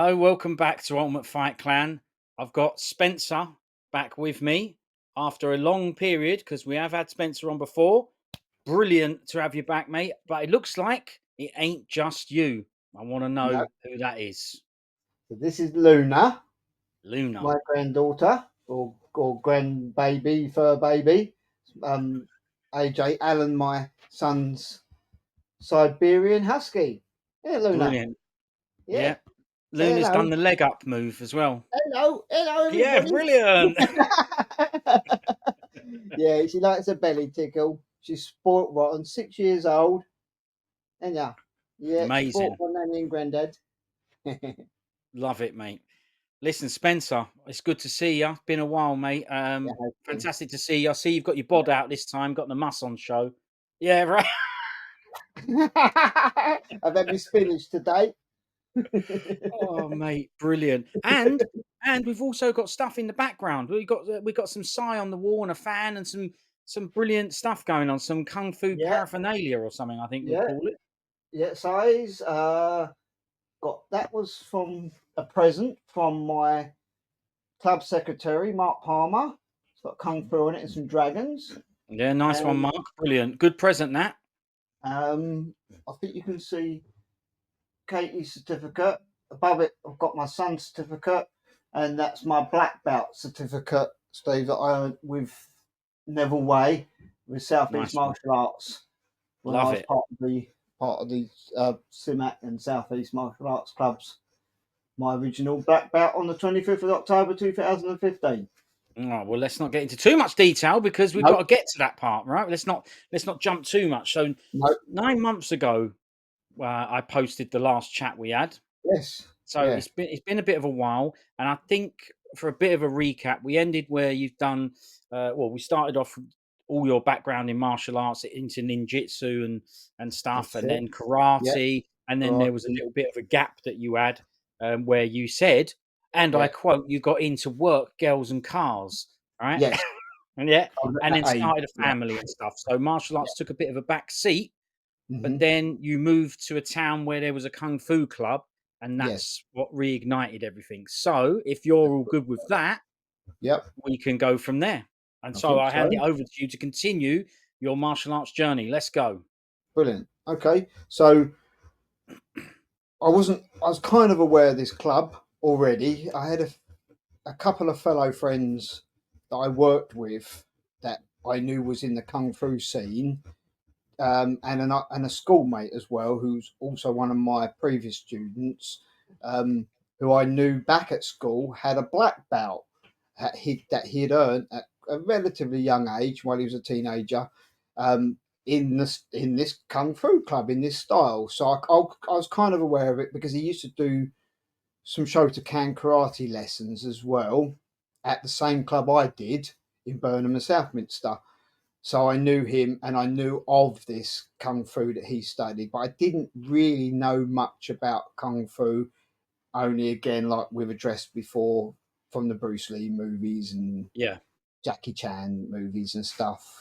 Hello, welcome back to Ultimate Fight Clan. I've got Spencer back with me after a long period because we have had Spencer on before. Brilliant to have you back, mate. But it looks like it ain't just you. I want to No. know who that is. So this is Luna, Luna. my granddaughter or grandbaby, fur baby. AJ Allen, my son's Siberian Husky. Yeah, Luna. Brilliant. Yeah. Yeah. Say Luna's hello. done the leg up move as well. Hello, Yeah, everybody. brilliant. Yeah, she likes a belly tickle. She's spoilt rotten, 6 years old. And yeah, spoilt Amazing. for nanny and granddad. Love it, mate. Listen, Spencer, it's good to see you. Been a while, mate. Yeah, has been. Fantastic to see you. I see you've got your bod out this time, got the muss on show. Yeah, right. I've had my spinach today. Oh, mate, brilliant. And we've also got stuff in the background. We got some Psy on the wall and a fan and some brilliant stuff going on. Some kung fu Yeah, paraphernalia or something, I think we'd yeah, call it. yeah. Size. Got that was from a present from my club secretary, Mark Palmer. It's got kung fu on it and some dragons. Yeah, nice one, And Mark. Brilliant. Good present, that. I think you can see Katie's certificate. Above it, I've got my son's certificate, and that's my black belt certificate, Steve, that I earned with Neville Way with Southeast Nice one. Martial Arts when I Love was it. part of the CIMAC and Southeast Martial Arts clubs. My original black belt on the 25th of October 2015. Oh, well, let's not get into too much detail because we've got Nope, to get to that part, right? Let's not jump too much. So nope, 9 months ago, I posted the last chat we had. yes, So yeah, it's been a bit of a while, and I think for a bit of a recap, we ended where you've done. We started off with all your background in martial arts into ninjutsu and stuff, that's and it. then Yeah, karate, and then there was a karate. little bit of a gap that you had where you said, and I Yeah, quote, "You got into work, girls, and cars." All right, yes, and yeah, I was at and then that age. started a Yeah, family and stuff. So martial yeah. arts took a bit of a back seat, but Hmm. then you moved to a town where there was a kung fu club, and Yes, that's what reignited everything. So, if you're all good with that, yep, we can go from there. And I so think I hand it so. over to you to continue your martial arts journey. Let's go. Brilliant. Okay, so I was kind of aware of this club already. I had a couple of fellow friends that I worked with that I knew was in the kung fu scene, and a schoolmate as well, who's also one of my previous students, who I knew back at school had a black belt that he had earned at a relatively young age while he was a teenager. Um, in this kung fu club in this style, so I was kind of aware of it because he used to do some Shotokan karate lessons as well at the same club I did in Burnham and Southminster. So I knew him and I knew of this kung fu that he studied, but I didn't really know much about kung fu. Only again, like we've addressed before, from the Bruce Lee movies and Yeah. Jackie Chan movies and stuff.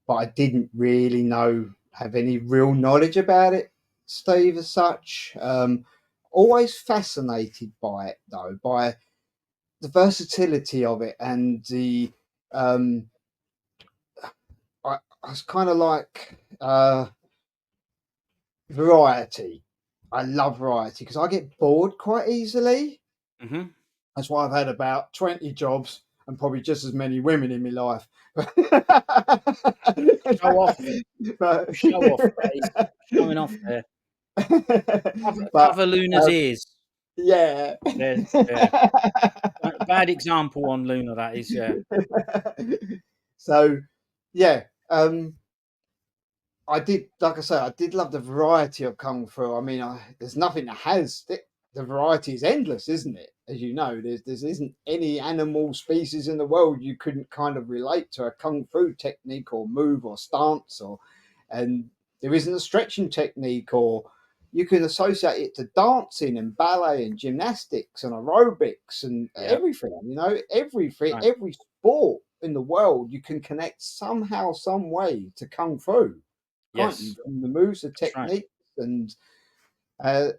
But I didn't really have any real knowledge about it, Steve, as such. Always fascinated by it though, by the versatility of it and the um, I was kind of like variety. I love variety because I get bored quite easily. Hmm. That's why I've had about 20 jobs and probably just as many women in my life. Show off. but, Show off, Grace. Showing off there. Cover, but cover Luna's ears. yeah. Yeah. Bad example on Luna, that is. Yeah. So, yeah. I did, like I say, I did love the variety of kung fu. I mean, there's nothing that has it. The variety is endless, isn't it? As you know, there isn't any animal species in the world you couldn't kind of relate to a kung fu technique or move or stance, and there isn't a stretching technique, or you can associate it to dancing and ballet and gymnastics and aerobics and Yeah. everything. You know, everything, Right. every sport in the world you can connect somehow, some way to kung fu, can't you? Yes. From the moves, the That's right. techniques, and uh,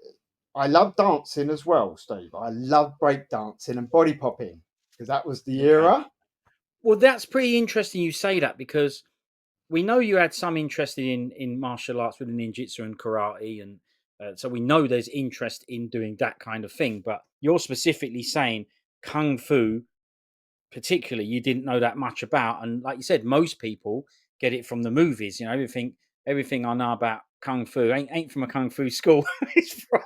I love dancing as well, Steve. I love break dancing and body popping because that was the Okay. era. Well, that's pretty interesting you say that, because we know you had some interest in martial arts with the ninjutsu and karate, and so we know there's interest in doing that kind of thing. But you're specifically saying kung fu, particularly, you didn't know that much about, and like you said, most people get it from the movies. You know, everything I know about kung fu ain't from a kung fu school.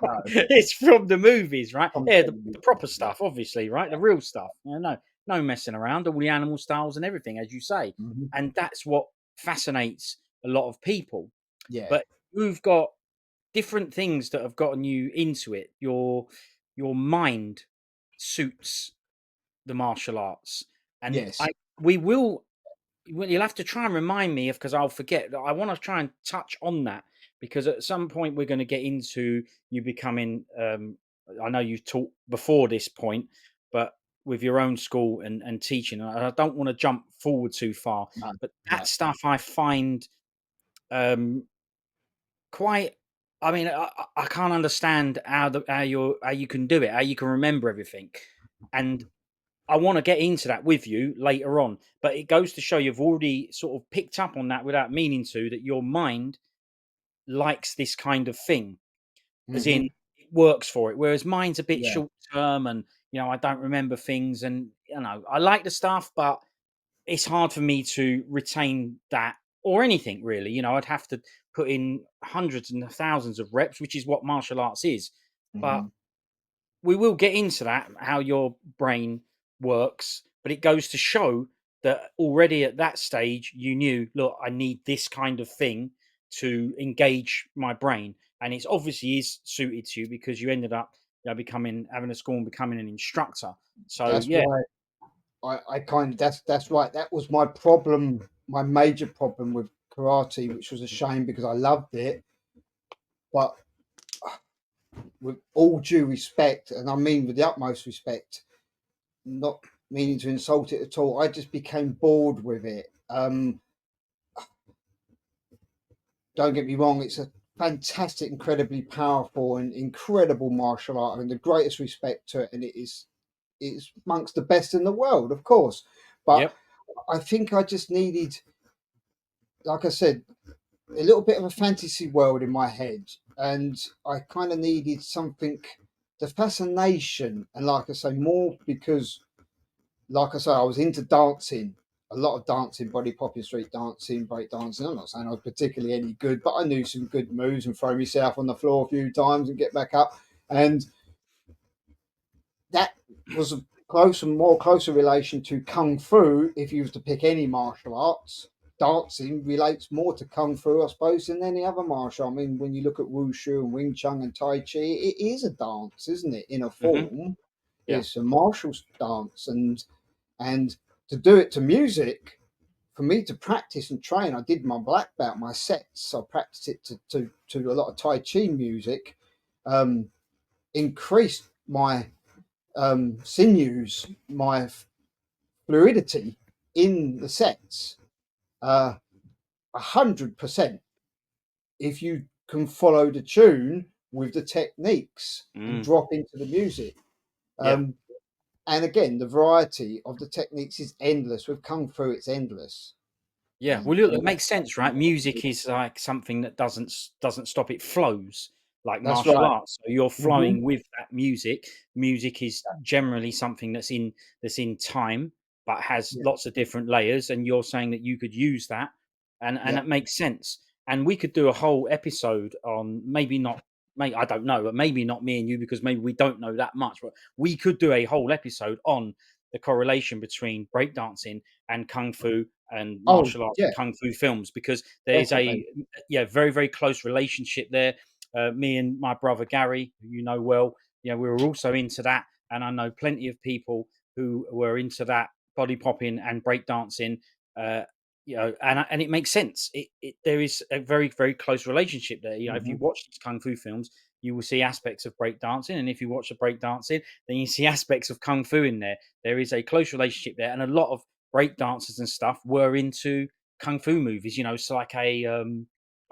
No, It's from the movies, right? from Yeah, the television. proper Yeah, stuff, obviously, right? The real stuff. You know, no messing around. All the animal styles and everything, as you say, mhm, and that's what fascinates a lot of people. yeah, But you've got different things that have gotten you into it. Your mind suits the martial arts, and I yes. we will well, you'll have to try and remind me, because I'll forget. I want to try and touch on that, because at some point we're going to get into you becoming. I know you've taught before this point, but with your own school and teaching, and I don't want to jump forward too far. No, But that no. stuff I find um, quite. I mean, I can't understand how you can do it, how you can remember everything, and I want to get into that with you later on, but it goes to show you've already sort of picked up on that without meaning to, that your mind likes this kind of thing, as in Hmm. it works for it. Whereas mine's a bit Yeah. short term, and I don't remember things, and I like the stuff, but it's hard for me to retain that or anything really. I'd have to put in hundreds and thousands of reps, which is what martial arts is. But Hmm. we will get into that, how your brain works, but it goes to show that already at that stage you knew, look, I need this kind of thing to engage my brain, and it's obviously is suited to you, because you ended up becoming, having a school and becoming an instructor. So That's yeah. why I kind of that's right. That was my problem, my major problem with karate, which was a shame because I loved it. But with all due respect, and I mean with the utmost respect, not meaning to insult it at all, I just became bored with it. Don't get me wrong, it's a fantastic, incredibly powerful, and incredible martial art. I mean, the greatest respect to it, and it's amongst the best in the world, of course. But Yep. I think I just needed, like I said, a little bit of a fantasy world in my head, and I kind of needed something, the fascination, and like I say, more because, like I say, I was into dancing, a lot of dancing, body popping, street dancing, break dancing. I'm not saying I was particularly any good, but I knew some good moves and throw myself on the floor a few times and get back up, and that was a closer relation to kung fu. If you was to pick any martial arts, dancing relates more to kung fu, I suppose, than any other martial. I mean, when you look at wushu and wing chun and tai chi, it is a dance, isn't it? In a Hmm. form, Yeah. it's a martial dance, and to do it to music. For me to practice and train, I did my black belt, my sets. I practiced it to a lot of Tai Chi music, um, increased my sinews, my fluidity in the sets, 100%. If you can follow the tune with the techniques and Mm. drop into the music. Yeah. Um, and again, the variety of the techniques is endless. With Kung Fu, it's endless. Yeah, And well, look, it makes sense, right? Music is like something that doesn't stop; it flows like that's martial right. arts. So you're Hmm. flowing with that music. Music is generally something that's in time, but has Yeah. lots of different layers. And you're saying that you could use that, and Yeah. that makes sense. And we could do a whole episode on, maybe not, maybe I don't know, but maybe not me and you, because maybe we don't know that much. But we could do a whole episode on the correlation between breakdancing and kung fu and Oh, martial arts yeah, and kung fu films, because there is definitely. a, yeah, very very close relationship there. Me and my brother Gary, who you know well, we were also into that, and I know plenty of people who were into that, body popping and breakdancing. uh, and it makes sense. There is a very very close relationship there. If you Hmm. watch these kung fu films, you will see aspects of breakdancing, and if you watch the breakdancing, then you see aspects of kung fu in there. There is a close relationship there, and a lot of break dancers and stuff were into kung fu movies. So like a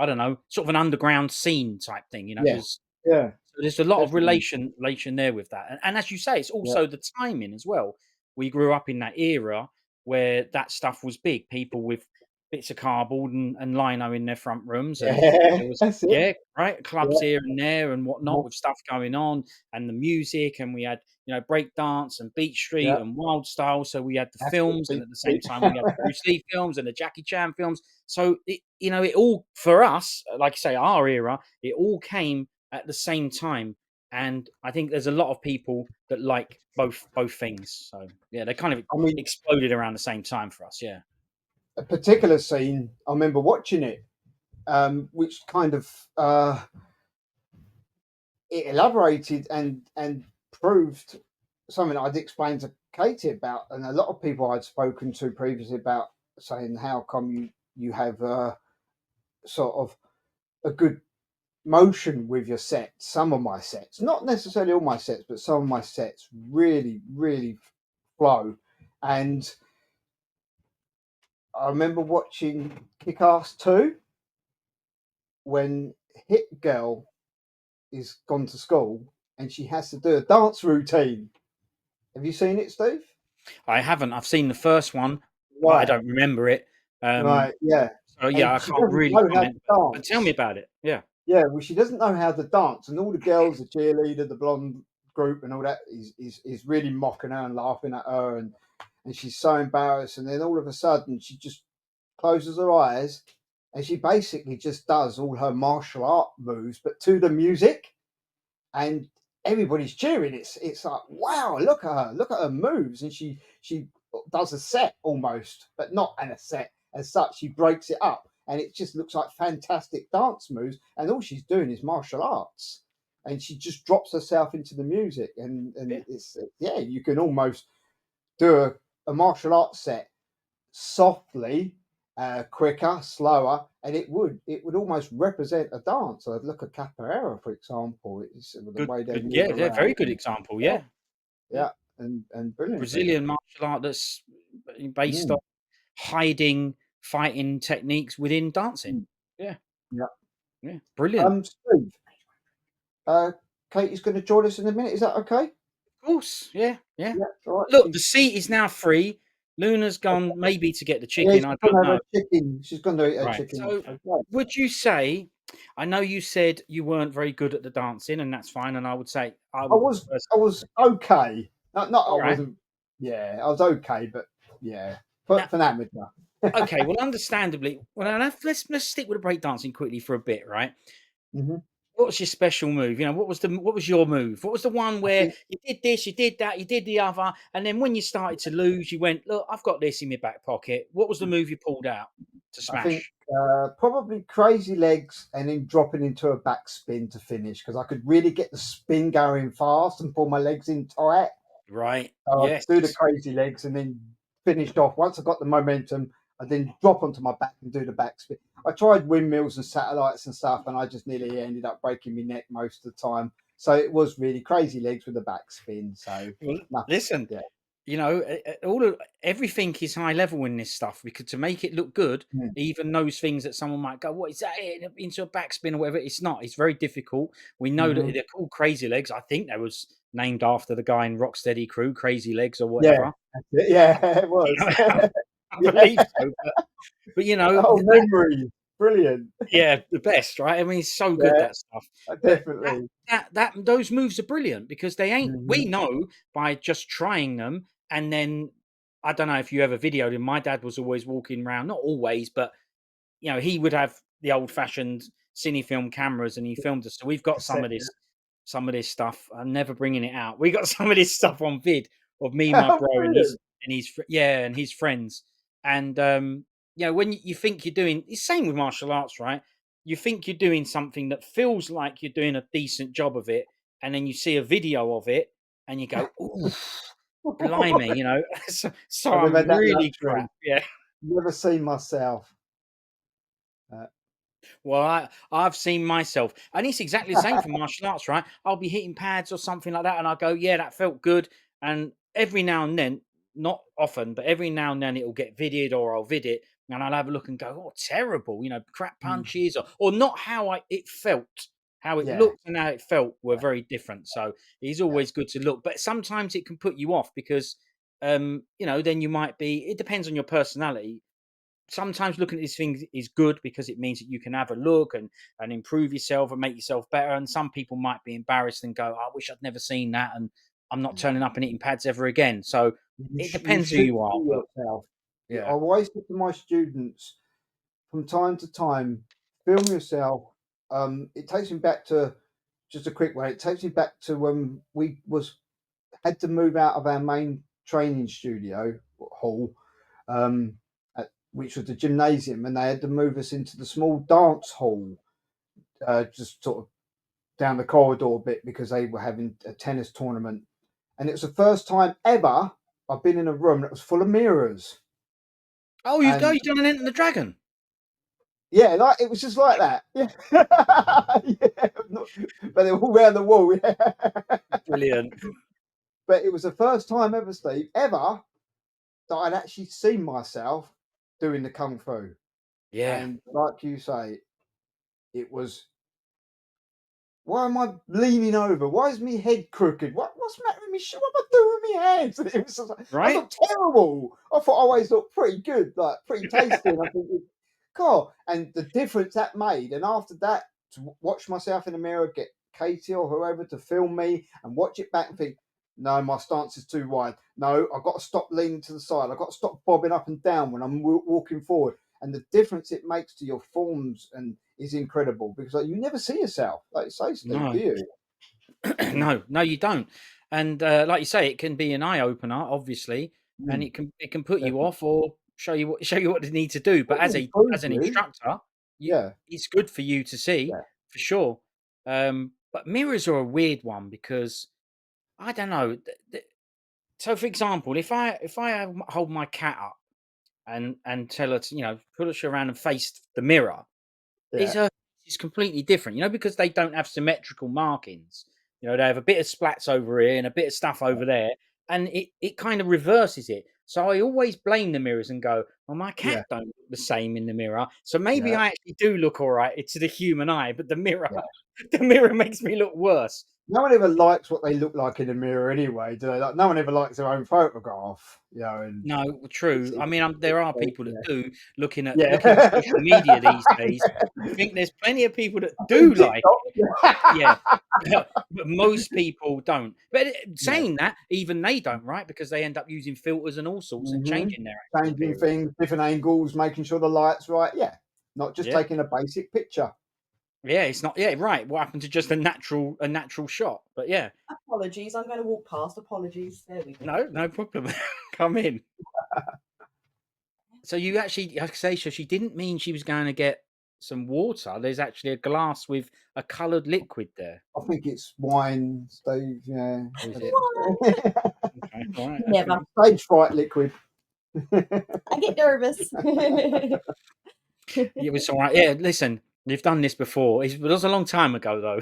I don't know, sort of an underground scene type thing. It Yeah, was yeah. So there's a lot of definitely. relation there with that, and as you say, it's Yeah. also the timing as well. We grew up in that era where that stuff was big. People with bits of cardboard and lino in their front rooms, and Yeah, there was that's it. yeah, right, clubs Yeah. here and there and whatnot Uh-huh. with stuff going on, and the music, and we had break dance and Beat Street Yeah. and Wild Style. So we had the That's it. films, and Beat at the same beat. time we had the Bruce Lee films and the Jackie Chan films. So it all for us, like I say, our era, it all came at the same time, and I think there's a lot of people that like both things. So yeah, they kind of I mean, exploded around the same time for us. Yeah, a particular scene, I remember watching it, which kind of it elaborated and proved something I'd explained to Katie about, and a lot of people I'd spoken to previously about saying, how come you have sort of a good motion with your sets? Some of my sets, not necessarily all my sets, but some of my sets really flow. And I remember watching Kick Ass 2 when Hit Girl is gone to school and she has to do a dance routine. Have you seen it, Steve? I haven't. I've seen the first one, but I Right, don't remember it. Um, right, yeah. so yeah, And I she can't doesn't really know how to comment. But tell me dance. about it. Yeah, Yeah, well, she doesn't know how to dance, and all the girls, the cheerleader, the blonde group, and all that is really mocking her and laughing at her, and she's so embarrassed. And then all of a sudden, she just closes her eyes, and she basically just does all her martial art moves, but to the music, and everybody's cheering. It's like, wow, look at her moves, and she does a set almost, but not in a set as such. She breaks it up, and it just looks like fantastic dance moves. And all she's doing is martial arts, and she just drops herself into the music, and yeah. it's yeah, you can almost do a martial arts set softly, quicker, slower, and it would almost represent a dance. So I'd look at capoeira, for example. It's the Good, way they good. move Yeah, yeah. around. Very good example. Yeah, Yeah, yeah. yeah, and brilliantly. Brazilian martial art that's based on Mm, hiding fighting techniques within dancing. mm, Yeah, yeah. yeah. Brilliant. Steve, Katie's going to join us in a minute. Is that okay? Of course. Yeah, yeah. Yeah, all right. Look, the seat is now free. Luna's Okay. gone maybe to get the Yeah, chicken. I she's going to don't have know. a chicken. She's going to eat a Right. chicken. So, Okay. would you say? I know you said you weren't very good at the dancing, and that's fine. And I would say I I would. was I was okay. Not I All right. wasn't. Yeah, I was okay, but yeah, Now, for an amateur. okay. Well, understandably, well, let's stick with the breakdancing quickly for a bit, right? Hmm. What's your special move? What was your move? What was the one I where think you did this, you did that, you did the other, and then when you started to lose, you went, "Look, I've got this in my back pocket." What was the move you pulled out to I think smash? probably crazy legs and then dropping into a back spin to finish because I could really get the spin going fast and pull my legs in tight. Right. So I'd Yes. do the crazy legs and then finish off. Once I got the momentum, I then drop onto my back and do the back spin. I tried windmills and satellites and stuff, and I just nearly ended up breaking my neck most of the time. So it was really crazy legs with the back spin. So Well, nothing. listen, Yeah. all of everything is high level in this stuff because to make it look good, Mm. even those things that someone might go, "What is that?" Into a backspin or whatever. It's not. It's very difficult. We know that Hmm. they're called crazy legs. I think that was named after the guy in Rocksteady Crew, Crazy Legs or Yeah. whatever. That's it. Yeah, it You was. know, I Yeah. believe so. But Oh, memory. Brilliant. yeah, the best, right? I mean, it's so good Yeah, that stuff. But definitely. that those moves are brilliant because they ain't. We Hmm. know by just trying them, and then I don't know if you ever videoed him. My dad was always walking around, not always, but he would have the old fashioned cine film cameras, and he filmed us. So we've got Cassette. some of this stuff. I'm never bringing it out. We got some of this stuff on vid of me, my Oh, bro, and brilliant. his friends. And when you think you're doing, it's same with martial arts, right? You think you're doing something that feels like you're doing a decent job of it, and then you see a video of it, and you go, "Ooh, blimey!" So I've never I'm had that really luxury. crap. Yeah. Never seen myself. Uh, Well, I've seen myself, and it's exactly the same for martial arts, right? I'll be hitting pads or something like that, and I'll go, "Yeah, that felt good." And every now and then, not often, but every now and then, it'll get vidded, or I'll vid it, and I'll have a look and go, "Oh, terrible!" Crap mm, punches, or not how it felt. How it Yeah. looked and how it felt were very different. So it's Yeah. always good to look, but sometimes it can put you off because, then you might be. It depends on your personality. Sometimes looking at these things is good because it means that you can have a look and improve yourself and make yourself better. And some people might be embarrassed and go, "I wish I'd never seen that," and I'm not turning up and eating pads ever again. So it You depends who should you are, see but yourself. I yeah. always say to my students from time to time, film yourself. It takes me back to just a quick way. It takes me back to when we was had to move out of our main training studio hall, um, which was the gymnasium, and they had to move us into the small dance hall, just sort of down the corridor a bit because they were having a tennis tournament. And it was the first time ever I've been in a room that was full of mirrors. Oh, And you've done an Enter the Dragon. yeah, like it was just like that. Yeah. Yeah. But they were all around the wall. Yeah. Brilliant. But it was the first time ever, Steve, ever that I'd actually seen myself doing the kung fu. Yeah. And like you say, it was, why am I leaning over? Why is my head crooked? What's the matter with me? What am I doing with my hands? It was just like, I Right? looked terrible. I thought I always looked pretty good, like pretty tasty. And I think, God, and the difference that made. And after that, to watch myself in the mirror, get Katie or whoever to film me and watch it back and think, no, my stance is too wide. No, I've got to stop leaning to the side. I've got to stop bobbing up and down when I'm walking forward. And the difference it makes to your forms and is incredible because like, you never see yourself, like you say, Steve, do No. you? Mm, No, you don't. And like you say, it can be an eye opener, obviously, and mm, it can put you definitely. off or show you what they need to do. But Probably improve as an you. instructor, Yeah, it's good for you to see yeah, for sure. But mirrors are a weird one because I don't know. So, for example, if I hold my cat up and tell her to push her around and face the mirror, yeah, is is completely different, because they don't have symmetrical markings. They have a bit of splats over here and a bit of stuff over there, and it kind of reverses it. So I always blame the mirrors and go, "Well, my cat yeah, don't look the same in the mirror, so maybe yeah, I actually do look all right to the human eye, but the mirror, yeah. the mirror makes me look worse." No one ever likes what they look like in the mirror anyway, do they? Like, no one ever likes their own photograph, and No, it's, true. I it's, mean, there are it's people that yeah, do looking at yeah. social media these days. I think there's plenty of people that In do like TikTok. yeah, but most people don't. But Yeah. saying that, even they don't, right? Because they end up using filters and all sorts and Mhm. changing their actual Changing appearance. things, different angles, making sure the light's right. Yeah. Not just Yeah, taking a basic picture. yeah, it's not. Yeah, right. What happened to just a natural shot? But yeah, Apologies, I'm going to walk past. Apologies. There we go. no problem. Come in. So you actually, like I say, so she didn't mean she was going to get some water. There's actually a glass with a coloured liquid there. I think it's wine, Steve. Yeah. Oh, is it? That's- Okay, all right, Never. okay. Stage fright liquid. I get nervous. It was all right. Yeah, listen, you've done this before. It was a long time ago, though.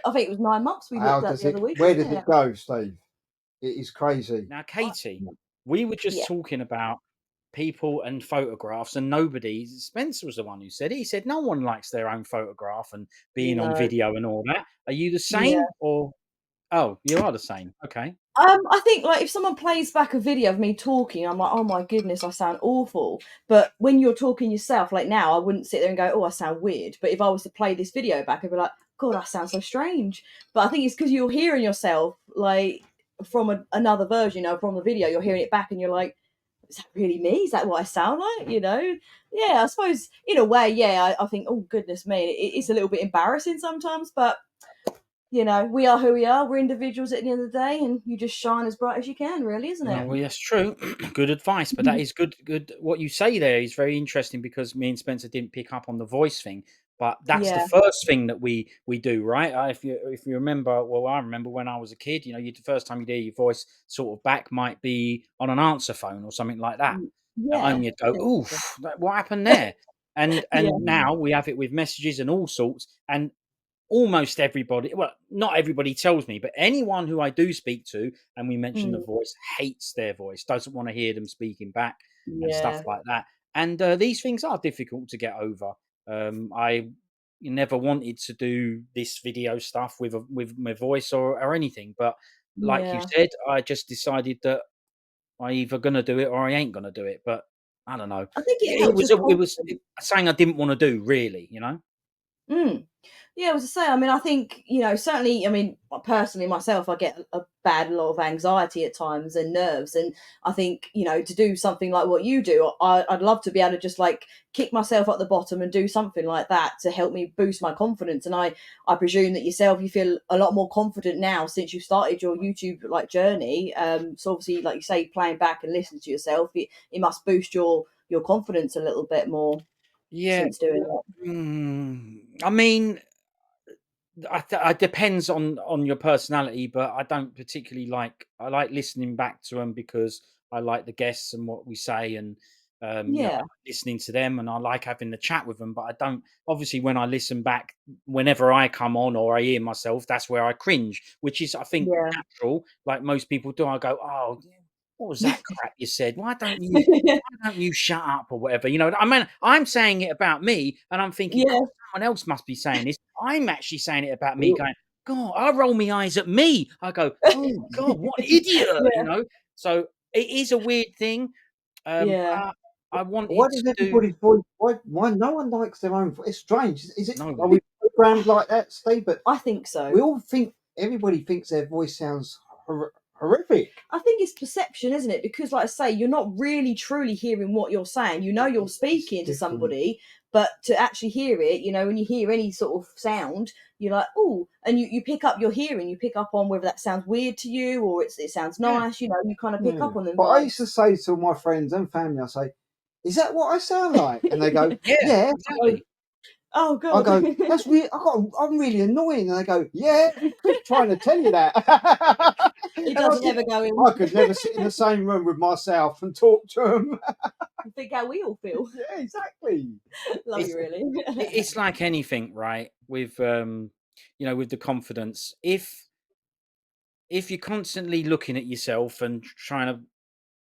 I think it was 9 months we How looked at does the other it? week, Where does wasn't it? it go, Steve? It is crazy. Now, I- Katie, we were just yeah, talking about people and photographs, and nobody. Spencer was the one who said it. He said no one likes their own photograph and being on no, video and all that. Are you the yeah. same, or oh, you are the same? Okay. I think like if someone plays back a video of me talking, I'm like, oh my goodness, I sound awful. But when you're talking yourself, like now, I wouldn't sit there and go, oh, I sound weird. But if I was to play this video back, I'd be like, God, I sound so strange. But I think it's because you're hearing yourself like from another version of from the video. You're hearing it back, and you're like, is that really me? Is that what I sound like? Yeah, I suppose in a way, yeah, I think, oh goodness me, it's a little bit embarrassing sometimes, but we are who we are. We're individuals at the end of the day, and you just shine as bright as you can, really, isn't No, it? well, that's true. Good advice, but that is good. Good. What you say there is very interesting because me and Spencer didn't pick up on the voice thing, but that's the Yeah. first thing that we do, right? If you remember, well, I remember when I was a kid. The first time you hear your voice sort of back might be on an answer phone or something like that, Yeah. and you'd go, "Oof, what happened there?" And Yeah. and now we have it with messages and all sorts, and almost everybody, well, not everybody tells me, but anyone who I do speak to and we mention the Mm, voice hates their voice, doesn't want to hear them speaking back and stuff yeah. like that. And these things are difficult to get over. I, you never wanted to do this video stuff with my voice or anything. But like you Yeah. said, I just decided that I either gonna do it or I ain't gonna do it. But I don't know. I think it It helps was with it was confidence. saying I didn't want to do really, you know. Mm. Yeah, I was to say, I mean, I think, certainly, I mean, personally myself, I get a bad lot of anxiety at times and nerves. And I think, to do something like what you do, I'd love to be able to just like kick myself at the bottom and do something like that to help me boost my confidence. And I presume that yourself, you feel a lot more confident now since you started your YouTube like journey. So obviously, like you say, playing back and listening to yourself, it must boost your confidence a little bit more Yeah. since doing that. I mean, it depends on your personality, but I don't particularly like. I like listening back to them because I like the guests and what we say, and I Yeah, like listening to them, and I like having the chat with them. But I don't. Obviously, when I listen back, whenever I come on or I hear myself, that's where I cringe, which is, I think, yeah. natural. Like most people do, I go, "Oh, what was that crap you said? Why don't you shut up or whatever?" I mean, I'm saying it about me, and I'm thinking, Yeah. God, someone else must be saying this. I'm actually saying it about me, going, God, I roll my eyes at me. I go, oh God, what an idiot. Yeah, So it is a weird thing. yeah. I Why wanted does to do everybody's voice? Why no one likes their own voice? It's strange. Is it? Are no, we programmed like that, Steve? But I think we so. all think everybody thinks their voice sounds horrific. I think it's perception, isn't it? Because, like I say, you're not really truly hearing what you're saying. You know, you're It's speaking to different. somebody, but to actually hear it, when you hear any sort of sound, you're like, oh, and you pick up your hearing. You pick up on whether that sounds weird to you or it sounds yeah, nice. You kind of pick Yeah. up on them But I used to vibes. say to my friends and family, I say, "Is that what I sound like?" And they go, yeah, "Yeah." exactly. Oh I God. go, "That's weird. I'm really annoying." And they go, "Yeah, we keep trying to tell you that." It And I doesn't could, ever go I in. could never sit in the same room with myself and talk to them. Think how we all feel. Yeah, exactly. Love It's you, really. it's like anything, right? With with the confidence. If you're constantly looking at yourself and trying to,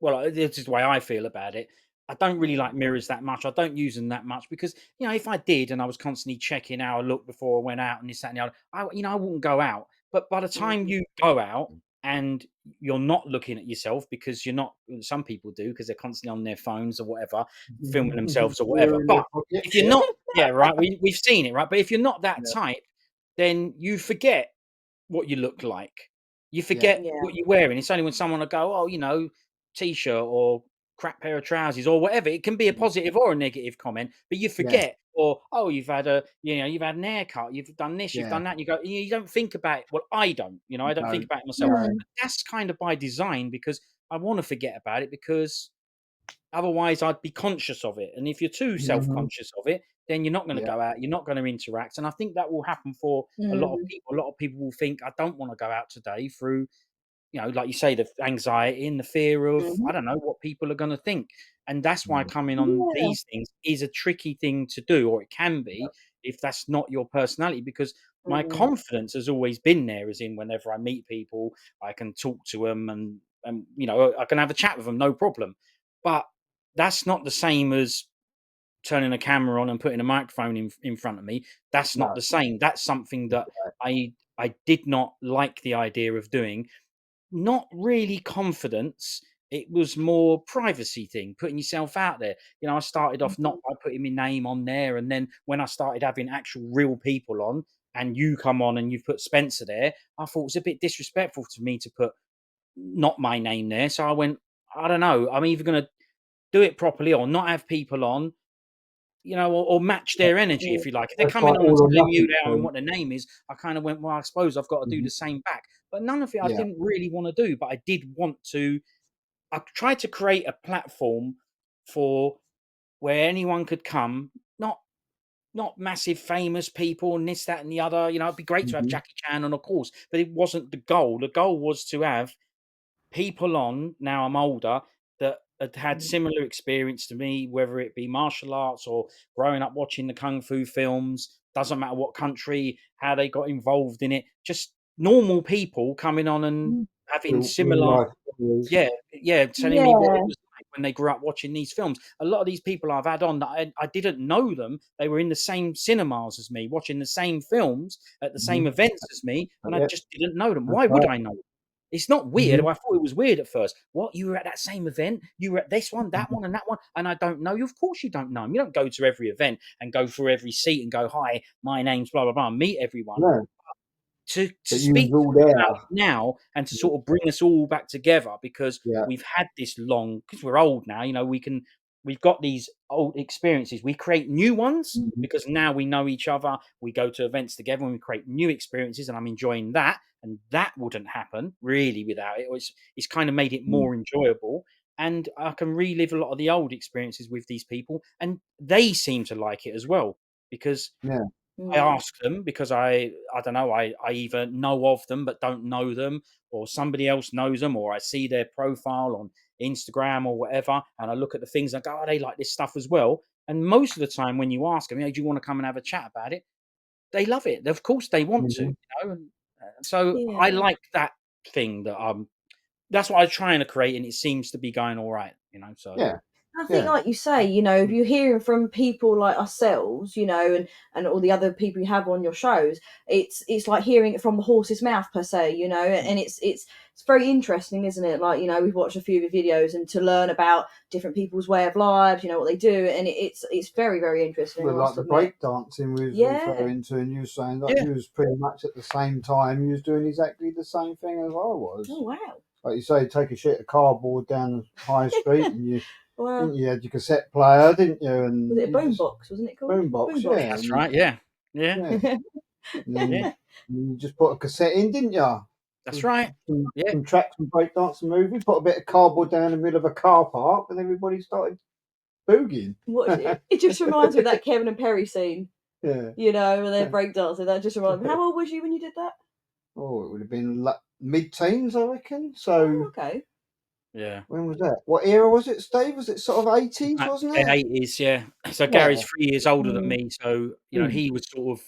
well, this is the way I feel about it. I don't really like mirrors that much. I don't use them that much because, if I did and I was constantly checking how I looked before I went out and this, that, and the other, I wouldn't go out. But by the time Mm. you go out and you're not looking at yourself because you're not, some people do because they're constantly on their phones or whatever, filming themselves or Mirror whatever. in their But pocket. if you're not, yeah, right, we've seen it, right? But if you're not that Yeah, type, then you forget what you look like. You yeah, forget Yeah. what you're wearing. It's only when someone will go, "Oh, t-shirt or crap pair of trousers or whatever." It can be a yeah, positive or a negative comment, but you yeah, forget. Or, "Oh, you've had an haircut, you've done this, you've yeah. done that." You go, you don't think about it. Well, I don't. I don't think No, about it myself. no. Mm. That's kind of by design because I want to forget about it because otherwise, I'd be conscious of it, and if you're too Mhm. self-conscious of it, then you're not gonna Yeah. go out, you're not gonna interact, and I think that will happen for a lot of Mm. people. A lot of people will think, "I don't wanna go out today," through, like you say, the anxiety and the fear of, Mhm. I don't know, what people are gonna think, and that's why Mm. coming on Yeah. these things is a tricky thing to do, or it can be, if that's not your personality, because my Mm. confidence has always been there, as in whenever I meet people, I can talk to them and, I can have a chat with them, no problem, but that's not the same as turning a camera on and putting a microphone in front of me. That's not No. the same. That's something that Right. I did not like the idea of doing. Not really confidence. It was more privacy thing, putting yourself out there. I started off not Mhm. by putting my name on there, and then when I started having actual real people on, and you come on and you've put Spencer there, I thought it was a bit disrespectful to me to put not my name there. So I went, I don't know. I'm either going to do it properly or not have people on, or match their energy, if Mm. you like. If they're That's like coming on and all or telling you nothing now and thing. what their name is, I kind of went, well, I suppose I've got to do Mhm. the same back. But none of it I Yeah. didn't really want to do, but I did want to. I tried to create a platform for where anyone could come, not massive famous people and this, that, and the other. It'd be great to have Mhm. Jackie Chan on a course, but it wasn't the goal. The goal was to have people on, now I'm older, that had had similar experience to me, whether it be martial arts or growing up watching the kung fu films, doesn't matter what country, how they got involved in it, just normal people coming on and having Real similar, life stories. yeah, telling me what it Yeah. was when they grew up watching these films. A lot of these people I've had on that I didn't know them. They were in the same cinemas as me, watching the same films at the same events as me, and I Yeah, just didn't know them. that's Why would right. I know them? It's not weird. I thought it was weird at first. What? You were at that same event? You were at this one, that one, and that one, and I don't know you? Of course you don't know them. You don't go to every event and go through every seat and go, "Hi, my name's blah blah blah," and meet everyone. No, To but you was speak all to them there. about it now and to sort of bring us all back together, because Yeah. we've had this long, because we're old now, we've got these old experiences. We create new ones because now we know each other. We go to events together and we create new experiences, and I'm enjoying that. And that wouldn't happen really without it. It's kind of made it more enjoyable. And I can relive a lot of the old experiences with these people, and they seem to like it as well, because Yeah. I ask them, because I don't know, I either know of them but don't know them, or somebody else knows them, or I see their profile on Instagram or whatever, and I look at the things and I go, oh, they like this stuff as well. And most of the time when you ask them, do you want to come and have a chat about it? They love it. Of course they want to, And so I Yeah. like that thing that that's what I'm trying to create, and it seems to be going all right, so. Yeah. I think, like you say, if you're hearing from people like ourselves, and all the other people you have on your shows, it's like hearing it from the horse's mouth per se, and it's very interesting, isn't it? Like, we've watched a few of the videos, and to learn about different people's way of life, what they do, and it's very, very interesting. Well, I like must the admit. breakdancing we was Yeah. referring to, and you were saying that you was pretty much at the same time, you was doing exactly the same thing as I was. Oh wow! Like you say, take a sheet of cardboard down the high street, and you Well, you had your cassette player, didn't you? And was it a boombox? Wasn't it called boombox? Boombox. Yeah, That's right. Yeah. yeah. And then Yeah. you just put a cassette in, didn't you? That's right. Yeah. Some tracks from breakdancing movie. Put a bit of cardboard down the middle of a car park, and everybody started boogieing. It just reminds me of that Kevin and Perry scene. Yeah. When they're breakdancing. That just reminds me. How old was you when you did that? Oh, it would have been mid-teens, I reckon. So, Oh, okay. Yeah. When was that? What era was it, Steve? Was it sort of 80s, wasn't it? 80s, yeah. So Gary's 3 years older than me, so he was sort of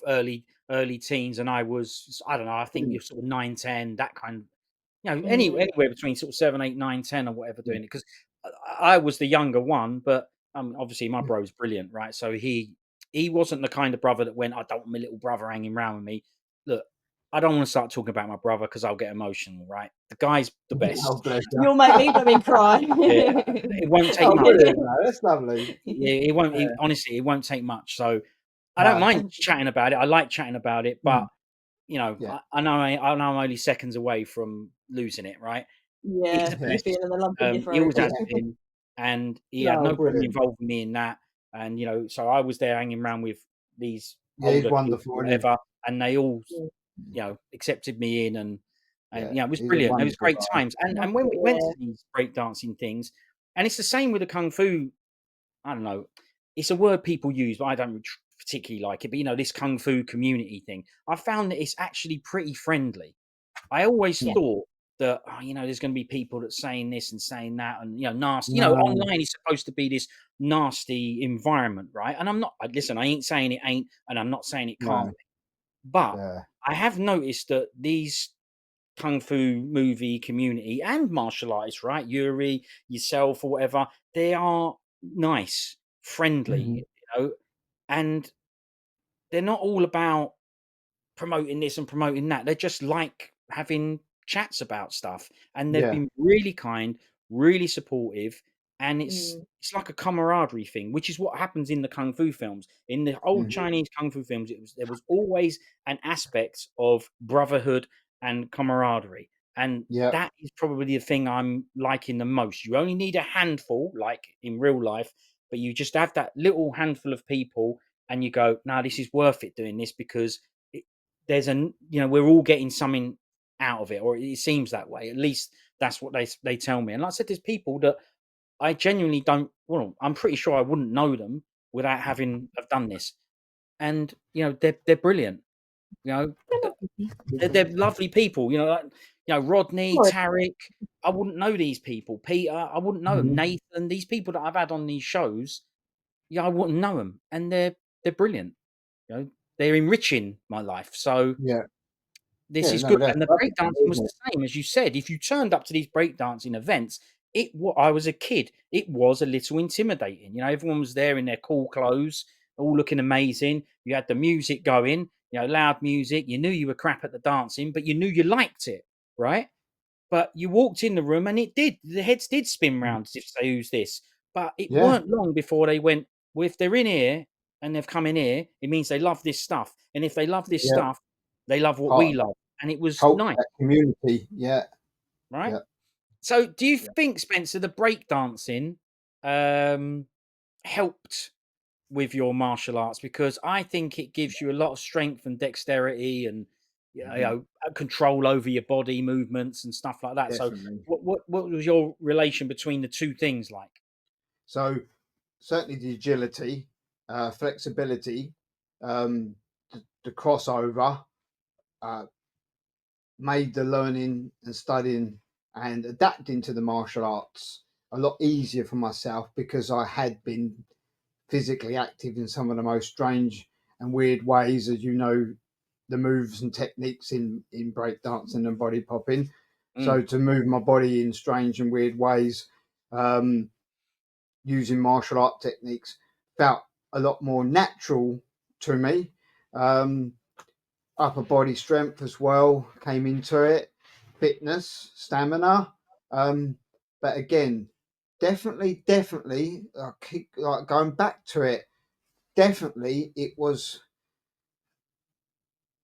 early teens, and I was, I don't know, I think you're sort of 9, 10, that kind of, anywhere between sort of 7, 8, 9, 10, or whatever, doing it, because I was the younger one, but obviously my bro's brilliant, right? So he wasn't the kind of brother that went, I don't want my little brother hanging around with me. Look, I don't want to start talking about my brother because I'll get emotional, right? The guy's the best. Oh, bless you. You'll make me blooming cry. Yeah, it won't take much. Brilliant, no, that's lovely. Yeah, it won't. Honestly, it won't take much. So I don't mind chatting about it. I like chatting about it, but I know I'm only seconds away from losing it. Right? He's Yeah, the you're feeling the lump in your best. He throat. always has been, and he had no problem involving me in that. And so I was there hanging around with these he's older kids, wonderful, or whatever, and they all, accepted me in, and it was brilliant. It was great times. And when we went to these breakdancing things, and it's the same with the kung fu. I don't know. It's a word people use, but I don't particularly like it. But this kung fu community thing, I found that it's actually pretty friendly. I always thought that there's going to be people that's saying this and saying that, and nasty. Online is supposed to be this nasty environment, right? And I'm not. Listen, I ain't saying it ain't, and I'm not saying it can't be. But I have noticed that these kung fu movie community and martial artists, right? Yuri, yourself, or whatever, they are nice, friendly, and they're not all about promoting this and promoting that. They're just like having chats about stuff, and they've been really kind, really supportive, and it's like a camaraderie thing, which is what happens in the kung fu films. In the old Chinese kung fu films, there was always an aspect of brotherhood and camaraderie, and that is probably the thing I'm liking the most. You only need a handful, like in real life, but you just have that little handful of people, and you go, "No, this is worth it doing this because." There's we're all getting something out of it, or it seems that way. At least that's what they tell me. And like I said, there's people that I genuinely don't. Well, I'm pretty sure I wouldn't know them without having have done this. And they're brilliant. They're lovely people. Rodney, Tarek. I wouldn't know these people. Peter, I wouldn't know them. Nathan, these people that I've had on these shows, I wouldn't know them, and they're brilliant. They're enriching my life. So this is good. And the breakdancing was the same, as you said. If you turned up to these breakdancing events, I was a kid. It was a little intimidating. You know, everyone was there in their cool clothes, all looking amazing. You had the music going, you know, loud music. You knew you were crap at the dancing, but you knew you liked it, right? But you walked in the room and the heads did spin round as if to say, who's this? But it Yeah. weren't long before they went, well, if they're in here and they've come in here, it means they love this stuff. And if they love this Yeah. stuff, they love what Part we of love. And it was culture, nice, that community. Yeah. right? Yeah. So do you Yeah. think, Spencer, the breakdancing helped with your martial arts? Because I think it gives you a lot of strength and dexterity and you know control over your body movements and stuff like that. So Definitely. what was your relation between the two things like? So certainly the agility, flexibility, the crossover, uh, made the learning and studying and adapting to the martial arts a lot easier for myself because I had been physically active in some of the most strange and weird ways, as you know, the moves and techniques in breakdancing and body popping. Mm, So to move my body in strange and weird ways, um, using martial art techniques, felt a lot more natural to me. Um, Upper body strength as well came into it, fitness, stamina. But again, definitely, I keep like going back to it. Definitely, it was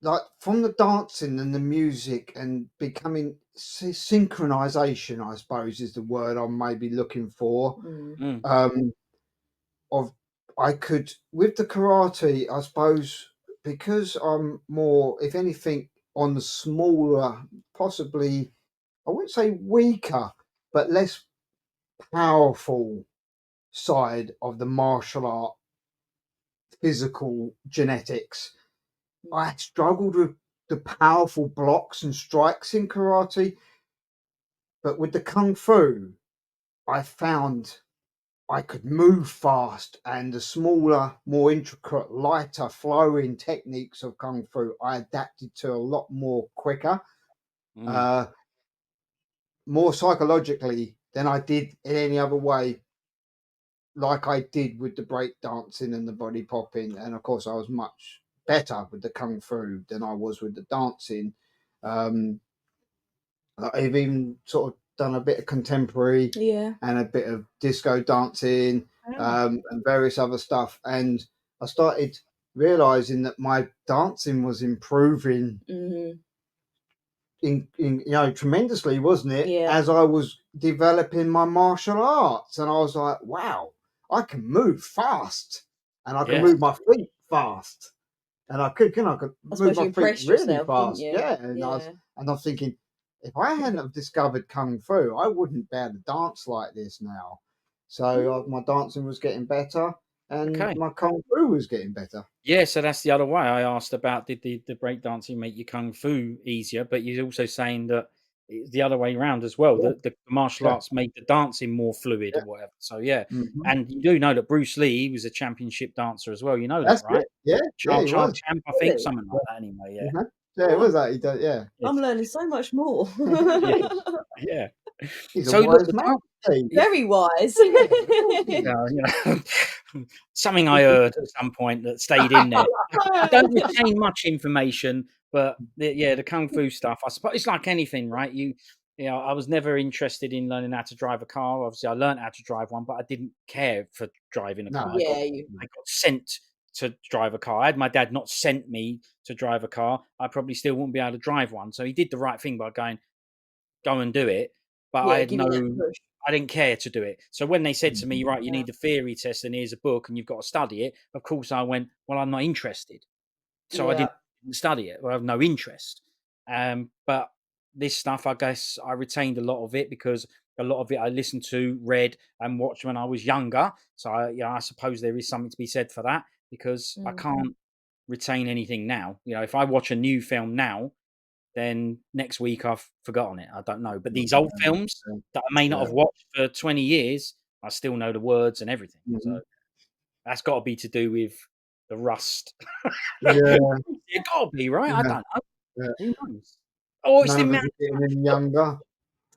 like from the dancing and the music and becoming synchronization. I suppose is the word I'm maybe looking for. mm, Um, of I could with the karate, I suppose, because I'm more, if anything, on the smaller, possibly I wouldn't say weaker, but less powerful side of the martial art physical genetics. I struggled with the powerful blocks and strikes in karate, but with the kung fu, I found I could move fast, and the smaller, more intricate, lighter flowing techniques of kung fu I adapted to a lot more quicker, mm. uh, more psychologically than I did in any other way, like I did with the break dancing and the body popping. And of course, I was much better with the kung fu than I was with the dancing. Um, I've even sort of done a bit of contemporary Yeah. and a bit of disco dancing, and various other stuff. And I started realizing that my dancing was improving Mm-hmm. in tremendously, wasn't it? Yeah. As I was developing my martial arts, and I was like, wow, I can move fast, and I can Yes. move my feet fast, and I could I move suppose you my feet impressed really yourself, didn't fast. you? Yeah, Yeah. and I'm thinking, if I hadn't have discovered kung fu, I wouldn't be able to dance like this now. So my dancing was getting better, and Okay. my kung fu was getting better. Yeah, so that's the other way. I asked about did the breakdancing make your kung fu easier, but you're also saying that it's the other way around as well. Yeah, That the martial yeah, arts made the dancing more fluid yeah. or whatever. So yeah, Hmm. and you do know that Bruce Lee was a championship dancer as well. You know that, That's right? it. Yeah, yeah, Chow he Chow was. Champ, I think, Really? something like that. Anyway, yeah, Mhm. Yeah, it Oh, was that. He did, yeah. I'm yes, learning so much more. yeah, yeah. He's a So look, wise man. Steve. yeah, Very wise. Yeah, of course he is. you know, something I heard at some point that stayed in there. I don't retain much information, but yeah, the kung fu stuff. I suppose it's like anything, right? You know, I was never interested in learning how to drive a car. Obviously, I learned how to drive one, but I didn't care for driving a car. No. Yeah, you. I got sent to drive a car. Had my dad not sent me to drive a car, I probably still wouldn't be able to drive one. So he did the right thing by going, go and do it. But I Yeah, had give you that no, push. I didn't care to do it. So when they said to me, Mhm. right, you Yeah. need a theory test and here's a book and you've got to study it, of course I went, well, I'm not interested. So I Yeah. didn't study it. Well, I have no interest. But this stuff, I guess I retained a lot of it because a lot of it I listened to, read, and watched when I was younger. So I suppose there is something to be said for that because I Mm. can't retain anything now. You know, if I watch a new film now, then next week I've forgotten it. I don't know. But these old films that I may not Yeah. have watched for 20 years, I still know the words and everything. So Mhm. that's got to be to do with the rust. Yeah. It got to be, right? I Yeah. don't know. Yeah. Who knows? Oh, it's None the of us amount are of getting time. any Look, younger.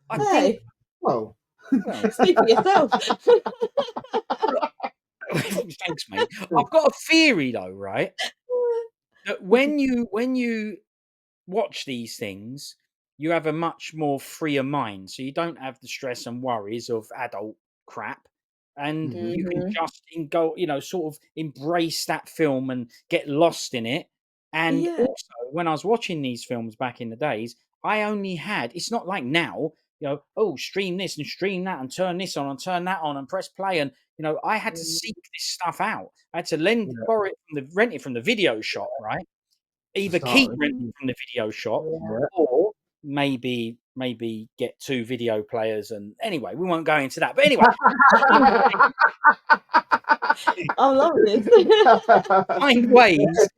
I think Hey. Well, Well, Speak for yourself. thanks, mate. I've got a theory though, right? That when you watch these things, you have a much more freer mind. So you don't have the stress and worries of adult crap. And Mhm. you can Mhm. just go, sort of embrace that film and get lost in it. And Yeah. also, when I was watching these films back in the days, I only had, it's not like now, oh, stream this and stream that and turn this on and turn that on and press play. And, I had to Mm, seek this stuff out. I had to Yeah, borrow it rent it from the video shop, right? to Either start keep with. renting from the video shop yeah. Yeah. or maybe get 2 video players, and anyway, we won't go into that. But anyway, I'm loving this. find ways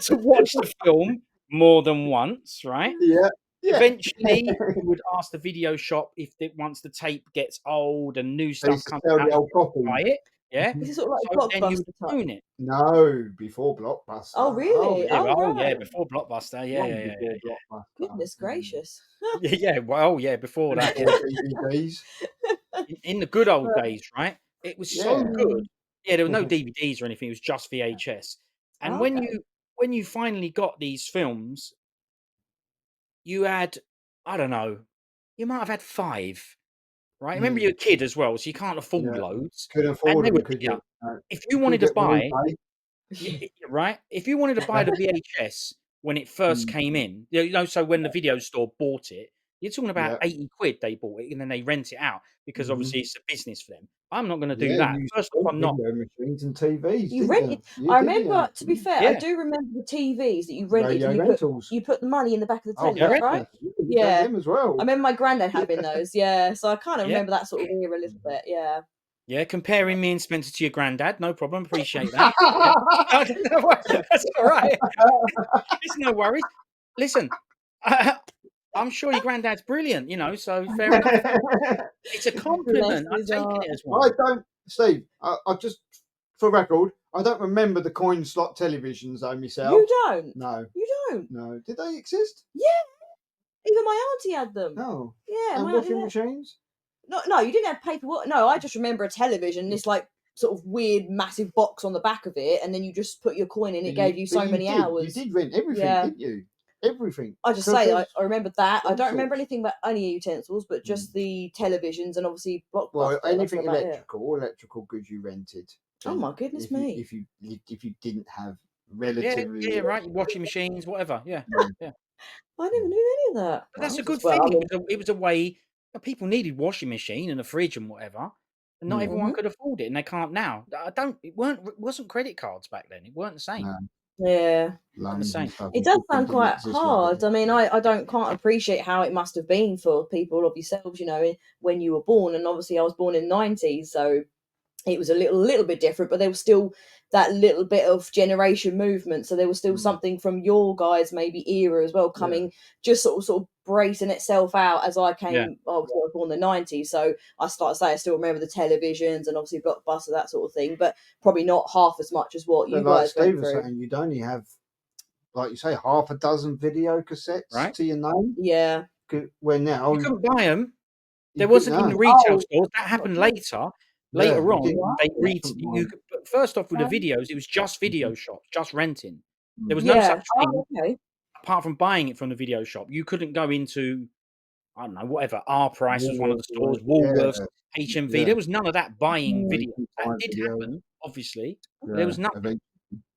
to watch the film more than once, right? Yeah. Yeah. Eventually, you would ask the video shop if once the tape gets old and new They stuff used to comes sell out, the if old you could buy copies. it, yeah? Is it sort of So like then you would Blockbuster type? own it. No, before Blockbuster. Oh, really? Yeah, Oh, oh, yeah, right. before Blockbuster, yeah, Long yeah, yeah, before yeah. Blockbuster. Goodness gracious. Yeah, yeah, well, yeah, before that, yeah. Before DVDs. In the good old Right. days, right? It was so Yeah. good. Mm. Yeah, there were no DVDs or anything. It was just VHS. And Okay. when you finally got these films, you had, I don't know, you might have had 5, right? Remember, Mm. you're a kid as well, so you can't afford Yeah. loads, Couldn't and afford they were them, could dear. you? No. If you You wanted couldn't to get buy, Blu-ray. right? If you wanted to buy the VHS when it first Mm. came in, so when the video store bought it, you're talking about Yeah. 80 quid they bought it, and then they rent it out because Mhm. obviously it's a business for them. I'm not going to do Yeah, that. you used to First off, rent I'm not. video machines and TVs, You didn't you? rented. You I did, yeah. remember. To be fair, I Yeah, do remember the TVs that you rented, Radio and rentals. you put the money in the back of the Oh, telly. yeah, That's yeah. right. You done Yeah. them as well. I remember my granddad having those. Yeah. So I kind of yeah, remember that sort of era a little bit. Yeah. yeah. Comparing me and Spencer to your granddad, no problem. Appreciate that. Yeah. That's all right. It's no worries. Listen, I'm sure your granddad's brilliant, so fair enough. It's a Bless compliment. his I've taken heart. it as I one. don't, Steve. I just, for record, I don't remember the coin slot televisions though myself. You don't. No, You don't. no. Did they exist? Yeah. Even my auntie had them. No. Yeah. And My auntie washing had. machines? No, you didn't have paper. No, I just remember a television. This like sort of weird, massive box on the back of it, and then you just put your coin in. It gave you so many hours. You did rent everything, Yeah. didn't you? Everything. I just say I Cookers, remember that. I all don't remember sorts. anything about any utensils, but just the televisions and obviously Blockbuster. Well, That's anything about it. electrical goods you rented. Oh then my goodness if me! if you didn't have Yeah, relatively, yeah, right. Washing machines, whatever. Yeah, yeah, yeah. I never knew any of that. But that's a Wow, good well, thing. I mean, It was a way people needed washing machine and a fridge and whatever, and not mm, everyone mhm. could afford it, and they can't now. I don't. It wasn't credit cards back then. It weren't the same. no, Yeah, Weren't the loans and same. stuff. it does sound didn't quite exist like hard. that. I mean, I can't appreciate how it must have been for people of yourselves, when you were born. And obviously, I was born in the 90s, so it was a little bit different, but there was still that little bit of generation movement. So there was still Mm, something from your guys maybe era as well yeah, coming, just sort of bracing itself out as I Yeah, came. I was born in the 90s, so I start to say I still remember the televisions and obviously Blockbuster, that sort of thing, but probably not half as much as what but you like guys went Steve was through. saying, you'd only have, like you say, half a dozen video cassettes right. to your name. Yeah. Where now You couldn't buy them. you There wasn't in the couldn't. retail Oh, stores. That happened later. Yeah, Later you on, didn't. they You couldn't buy you 'em. could. But first off, with the okay. videos, it was just video Mhm, shops, just renting. There was mm, no Yeah. such thing Oh, okay. apart from buying it from the video shop. You couldn't go into, I don't know, whatever. R Price was one of the stores, Woolworths, Woolworths, yeah, HMV. yeah. There was none of that buying No, you videos. couldn't That buy did videos. happen, obviously, but there Yeah, was nothing. eventually.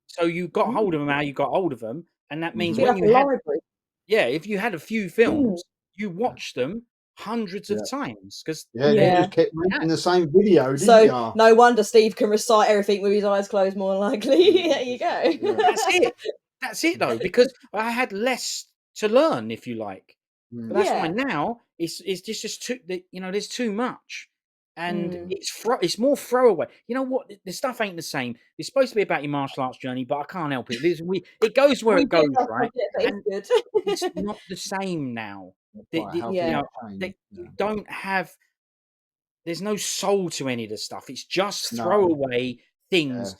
So you got Mm. hold of them how you got hold of them, and that means So you're Mhm. when like you a had, library. if you had a few Mm. films, you watched them hundreds Yeah. of times because Yeah, you Yeah. just kept renting the same video, didn't So you? no wonder Steve can recite everything with his eyes closed more than likely. There you Yeah. go. that's it. That's it though, because I had less to learn, if you like. But Mm. that's why Yeah. now it's just too, there's too much, and Mm. it's more throwaway. You know what? The stuff ain't the same. It's supposed to be about your martial arts journey, but I can't help it. It goes where We it did goes, that right? subject, but And it's good. it's not the same now. Right, how can Yeah. that change? You Yeah. don't have. There's no soul to any of the stuff. It's just No. throwaway Yeah. things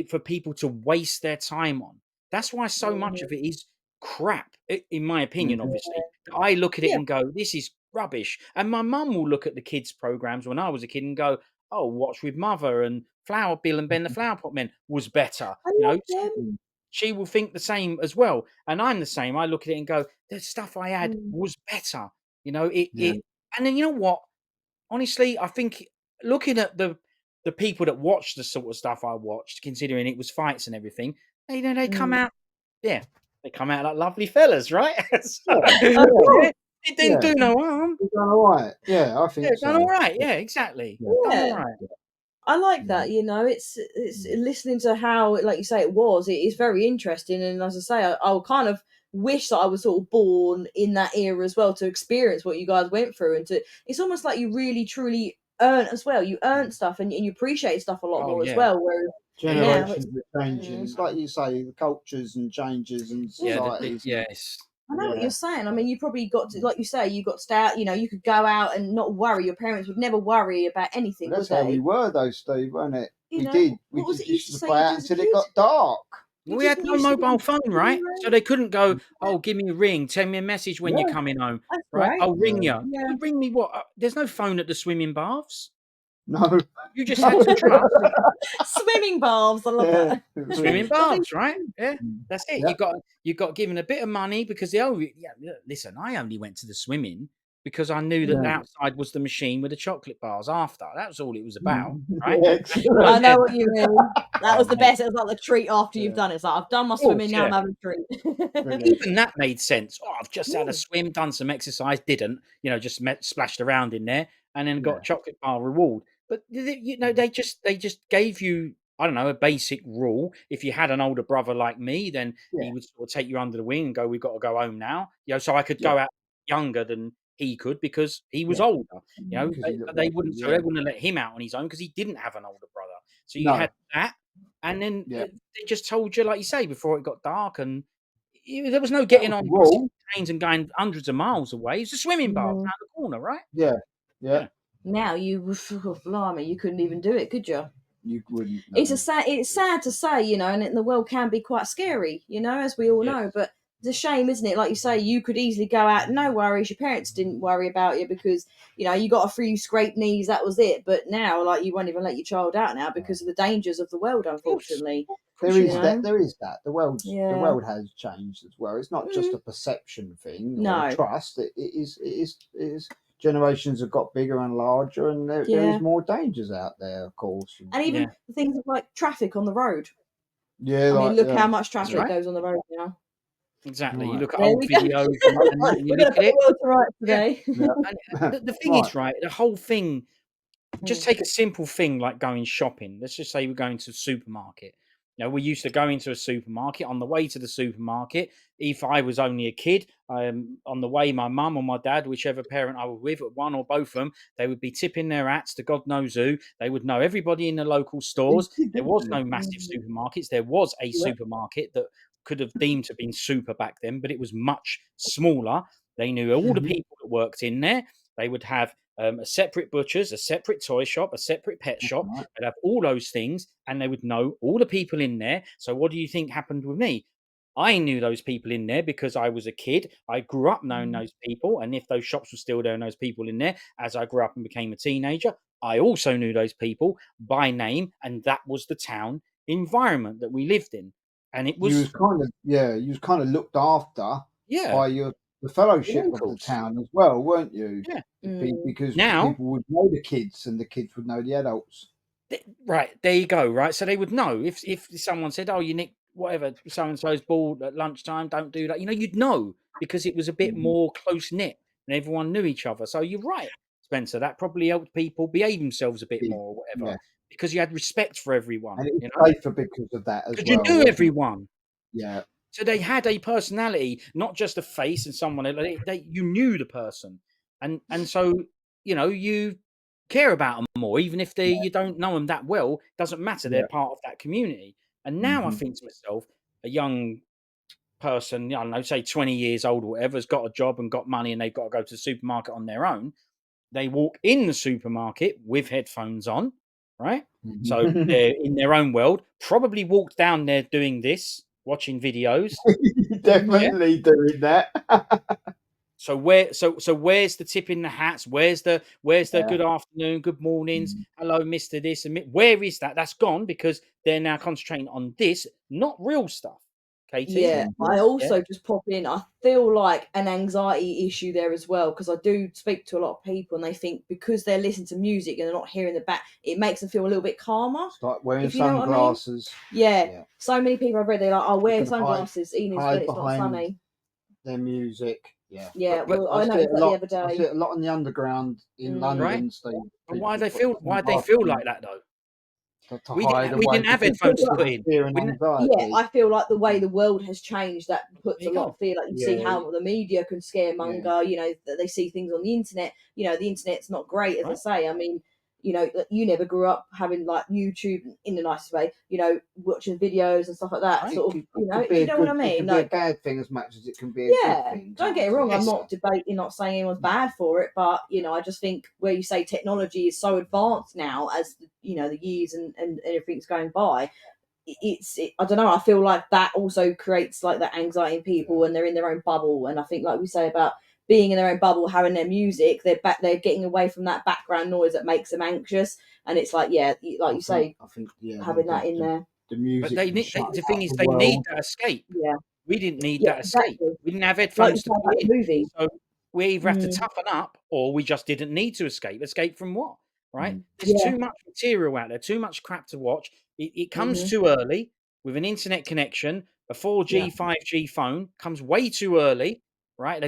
for people to waste their time on. That's why so much Mhm. of it is crap, in my opinion, Mhm. obviously. I look at it Yeah. and go, this is rubbish. And my mum will look at the kids' programs when I was a kid and go, "Oh, Watch with Mother and Flower Bill and Ben the Flower Pot Man was better." I You love know, them. she will think the same as well, and I'm the same. I look at it and go, "The stuff I had Mm. was better." You know, it Yeah. it. And then you know what? Honestly, I think looking at the people that watched the sort of stuff I watched, considering it was fights and everything, they come Mm. out, yeah, they come out like lovely fellas, right? So, Yeah. Of yeah, course. it didn't Yeah. do no harm. You've done all right. Yeah, I Yeah, think done all so. right. Yeah, exactly. Yeah. Done all Yeah. right. I like Yeah. that, you know. It's listening to how, like you say, it was. It is very interesting, and as I say, I kind of wish that I was sort of born in that era as well to experience what you guys went through, and to. It's almost like you really truly earn as well. You earn stuff, and you appreciate stuff a lot Oh more as yeah, well. Whereas now, Generations are changing. It's like you say, the cultures and changes and yeah, societies. yes. I know what Yeah. you're saying. I mean, you probably got to, like you say, you got to stay out. You know, you could go out and not worry. Your parents would never worry about anything, That's would how they? we were, though, Steve, wasn't it? You We know, did. We what was just it you used used to to say play out as a until it kid? got dark. You We had didn't no used to be mobile phone, right? So they couldn't go, Mm. "Oh, give me a ring, send me a message when you're Yeah. coming home," That's right? right. "I'll ring Yeah. you." Yeah. Would ring me what? There's no phone at the swimming baths. No. You just had to trust. Swimming baths. I love Yeah. that. Swimming But they- baths, right? Yeah, that's it. Yeah. You got given a bit of money because listen, I only went to the swimming because I knew that Yeah. outside was the machine with the chocolate bars after. That was all it was about, right? Yeah, And excellent. I know yeah, what you mean. That oh, was the mate, best. It was like the treat after you've Yeah. done it. It's like, I've done my of course, swimming, now yeah. I'm having a treat. Brilliant. Even that made sense. Oh, I've just had a Yeah. swim, done some exercise, didn't, just splashed around in there and then Yeah. got chocolate bar reward. But they just gave you, I don't know, a basic rule. If you had an older brother like me, then Yeah. he would sort of take you under the wing and go, "We've got to go home now." So I could Yeah. go out younger than he could because he was Yeah. older. Because he looked They after wouldn't, you. so they Yeah. wouldn't have let him out on his own because he didn't have an older brother. So you No. had that, and then Yeah. they just told you, like you say, before it got dark, and there was no That getting was on the buses, rule. trains, and going hundreds of miles away. It's a swimming bath Mm. around the corner, right? Yeah. Yeah. Yeah. Now you, blimey, you couldn't even do it, could you? You wouldn't. It's No. it's sad to say, you know, and the world can be quite scary, you know, as we all Yes. know. But it's a shame, isn't it? Like you say, you could easily go out, no worries. Your parents didn't worry about you because you got a few scraped knees, that was it. But now, like, you won't even let your child out now because of the dangers of the world, Of course. unfortunately. There you is know? that. There is that. The Yeah. world has changed as well. It's not just Mm. a perception thing No. or trust. It is. Generations have got bigger and larger, and there Yeah. is more dangers out there, of course. And even Yeah. the things like traffic on the road. Yeah, I like mean, look yeah. how much That's traffic right. goes on the road now. Exactly. You Right. look at There old we go. videos and that, and you We're going look to at put it. the world to right Yeah. today. Yeah. And the thing Right. is, right, the whole thing. Just Mm. take a simple thing like going shopping. Let's just say we're going to the supermarket. We used to go into a supermarket. On the way to the supermarket, if I was only a kid, on the way, my mum or my dad, whichever parent I was with, one or both of them, they would be tipping their hats to God knows who. They would know everybody in the local stores. There was no massive Mm. supermarkets. There was a Yeah. supermarket that could have deemed to have been super back then, but it was much smaller. They knew all the Mhm. people that worked in there. They would have a separate butcher's, a separate toy shop, a separate pet shop. Right. They'd have all those things, and they would know all the people in there. So, what do you think happened with me? I knew those people in there because I was a kid. I grew up knowing those people, and if those shops were still there and those people in there, as I grew up and became a teenager, I also knew those people by name, and that was the town environment that we lived in. And it You was was, kind of looked after yeah, by the fellowship of the locals. town as well, weren't you? Yeah. Mm. Because Now, people would know the kids, and the kids would know the adults. Right, there you go. Right, so they would know if someone said, "Oh, you nick whatever so and so's ball at lunchtime, don't do that." You'd know because it was a bit Mhm. more close knit and everyone knew each other. So you're right, Spencer. That probably helped people behave themselves a bit Did. more, or whatever, Yeah, because you had respect for everyone. and it You was know, safer because of that as because you well, knew wasn't it? everyone. Yeah, So they had a personality, not just a face and someone. You knew the person, and so you care about them more, even if you don't know them that well. Doesn't matter; they're yeah. part of that community. And now I Mhm. think to myself, a young person, I don't know, say 20 years old or whatever, has got a job and got money, and they've got to go to the supermarket on their own. They walk in the supermarket with headphones on, right? So Mhm. they're in their own world. Probably walked down there doing this, watching videos. Yeah, Definitely doing that. So where's the tip in the hats? Where's the good afternoon, good mornings, hello, Mr. This, and where is that? That's gone because they're now concentrating on this, not real stuff. Katie? Yeah, I also just pop in. I feel like an anxiety issue there as well, because I do speak to a lot of people and they think because they're listening to music and they're not hearing the back, it makes them feel a little bit calmer. It's like wearing if you know what I mean. sunglasses. Yeah. So many people I've read, they're like, "I'll wear sunglasses even when it's not behind sunny." their music. Yeah. Yeah, But well, I noticed that the other I see day. it a lot on the underground in London. Right. Steve. But why they feel like that though? We didn't have headphones to put in. Yeah, I feel like the way the world has changed, that puts a lot of fear. Like you see how the media can scaremonger. You know, that they see things on the internet. You know, the internet's not great, as I say. I mean, you know, you never grew up having like YouTube in the nicest way. You know, watching videos and stuff like that. Sort of, you know, do you know what I mean? It can be a bad thing as much as it can be a good thing. Don't get it wrong. I'm not debating, not saying anyone's bad for it, but you know, I just think where you say technology is so advanced now, as you know, the years and everything's going by. I don't know. I feel like that also creates like that anxiety in people when they're in their own bubble, and I think, like we say about being in their own bubble, having their music, they're getting away from that background noise that makes them anxious, and it's like, I think having that in there. The music. But the thing is, they need that escape. Yeah. We didn't need that escape. Exactly. We didn't have headphones to put in. Movie. So we either have to toughen up, or we just didn't need to escape. Escape from what? Right? There's too much material out there, too much crap to watch. It comes too early with an internet connection. A 4G, 5G phone comes way too early. Right?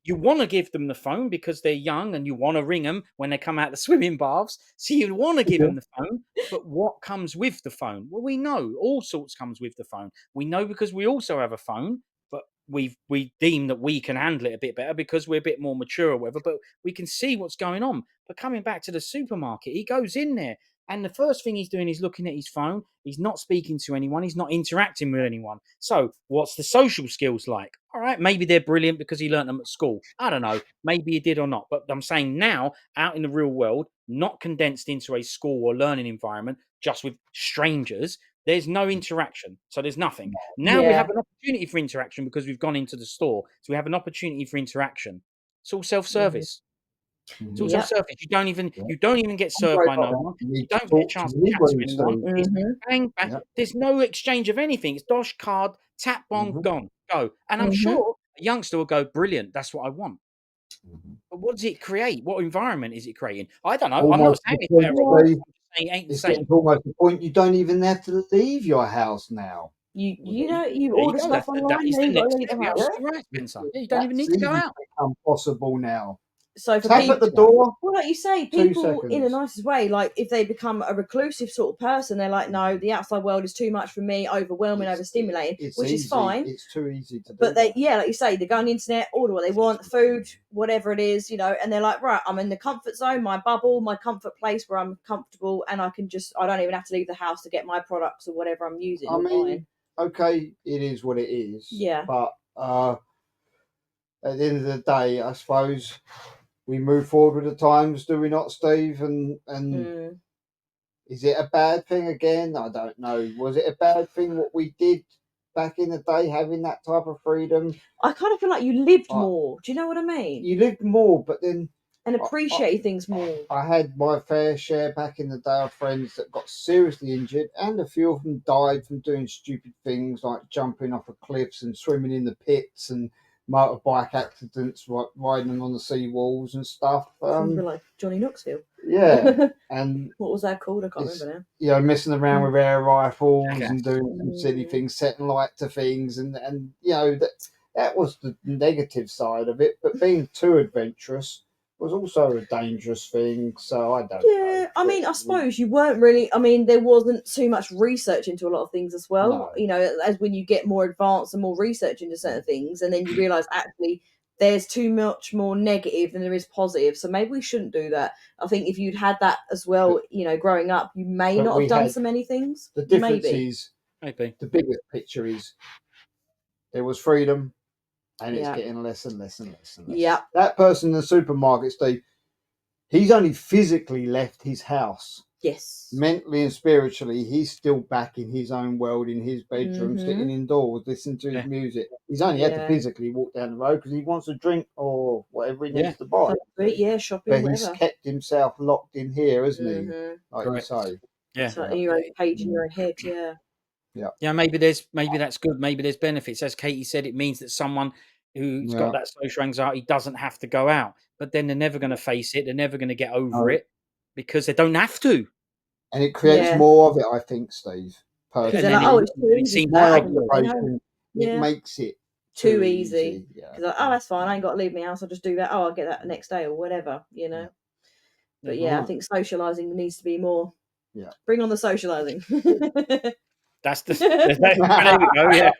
You want to give them the phone because they're young and you want to ring them when they come out the swimming baths. So you want to give them the phone, but what comes with the phone? Well, we know all sorts comes with the phone. We know because we also have a phone, but we deem that we can handle it a bit better because we're a bit more mature or whatever, but we can see what's going on. But coming back to the supermarket, he goes in there and the first thing he's doing is looking at his phone. He's not speaking to anyone. He's not interacting with anyone. So what's the social skills like? All right, maybe they're brilliant because he learned them at school. I don't know. Maybe he did or not. But I'm saying now, out in the real world, not condensed into a school or learning environment, just with strangers, there's no interaction. So there's nothing. Now we have an opportunity for interaction because we've gone into the store. So we have an opportunity for interaction. It's all self-service. It's all self-service. You don't even get served by no one. You don't get a chance to chat to anyone. It's bang, bang. There's no exchange of anything. It's dosh card, tap on, gone, go. And I'm sure a youngster will go, brilliant, that's what I want. But what does it create? What environment is it creating? I don't know. I'm not saying it's better or worse. It's getting to almost the point you don't even have to leave your house now. You order stuff online. That is the next step. You're absolutely right, Spencer. You don't even need to go out. Become possible now. So for tap people, at the door. Well, like you say, people in the nicest way, like if they become a reclusive sort of person, they're like, no, the outside world is too much for me, overwhelming, overstimulating, which is fine. It's too easy to do. But like you say, they go on the internet, order what they want, food, whatever it is, you know, and they're like, right, I'm in the comfort zone, my bubble, my comfort place where I'm comfortable, and I don't even have to leave the house to get my products or whatever I'm using. I mean, okay, it is what it is. Yeah. But at the end of the day, I suppose we move forward with the times, do we not, Steve? And is it a bad thing again? I don't know. Was it a bad thing what we did back in the day, having that type of freedom? I kind of feel like you lived more. Do you know what I mean? You lived more, but then... And appreciate things more. I had my fair share back in the day of friends that got seriously injured, and a few of them died from doing stupid things like jumping off of cliffs and swimming in the pits and motorbike accidents, riding them on the sea walls and stuff. Like Johnny Knoxville. Yeah. And what was that called? I can't remember now. You know, messing around with air rifles and doing some silly things, setting light to things, and you know, that was the negative side of it. But being too adventurous was also a dangerous thing, so I don't know. Yeah, I mean, I suppose you weren't really... I mean, there wasn't too much research into a lot of things as well. No. You know, as when you get more advanced and more research into certain things, and then you realise, actually, there's too much more negative than there is positive, so maybe we shouldn't do that. I think if you'd had that as well, you know, growing up, you may not have done so many things. The difference is, the biggest picture is, there was freedom, and it's getting less and less and less and less. Yeah. That person in the supermarket, Steve, he's only physically left his house. Yes. mentally and spiritually, he's still back in his own world, in his bedroom, Mhm. sitting indoors, listening to his Yeah. music. He's only had to Yeah. physically walk down the road because he wants a drink or whatever he Yeah. needs to buy. Yeah, shopping, But he's whatever. kept himself locked in here, hasn't he? Mhm. Like Correct. you say. Yeah. So in your own page in your own head, yeah. Yeah, maybe that's good. Maybe there's benefits. As Katie said, it means that someone who's got that social anxiety doesn't have to go out. But then they're never going to face it. They're never going to get over it because they don't have to. And it creates Yeah. more of it, I think, Steve. Because Personally. they're like, then oh, it's too it easy. seems My like, observation, it Yeah. makes it Too easy. Yeah. Because oh, that's fine. I ain't got to leave my house. I'll just do that. Oh, I'll get that the next day or whatever. You know. But yeah, I think socializing needs to be more. Yeah. Bring on the socializing. that's the there we go.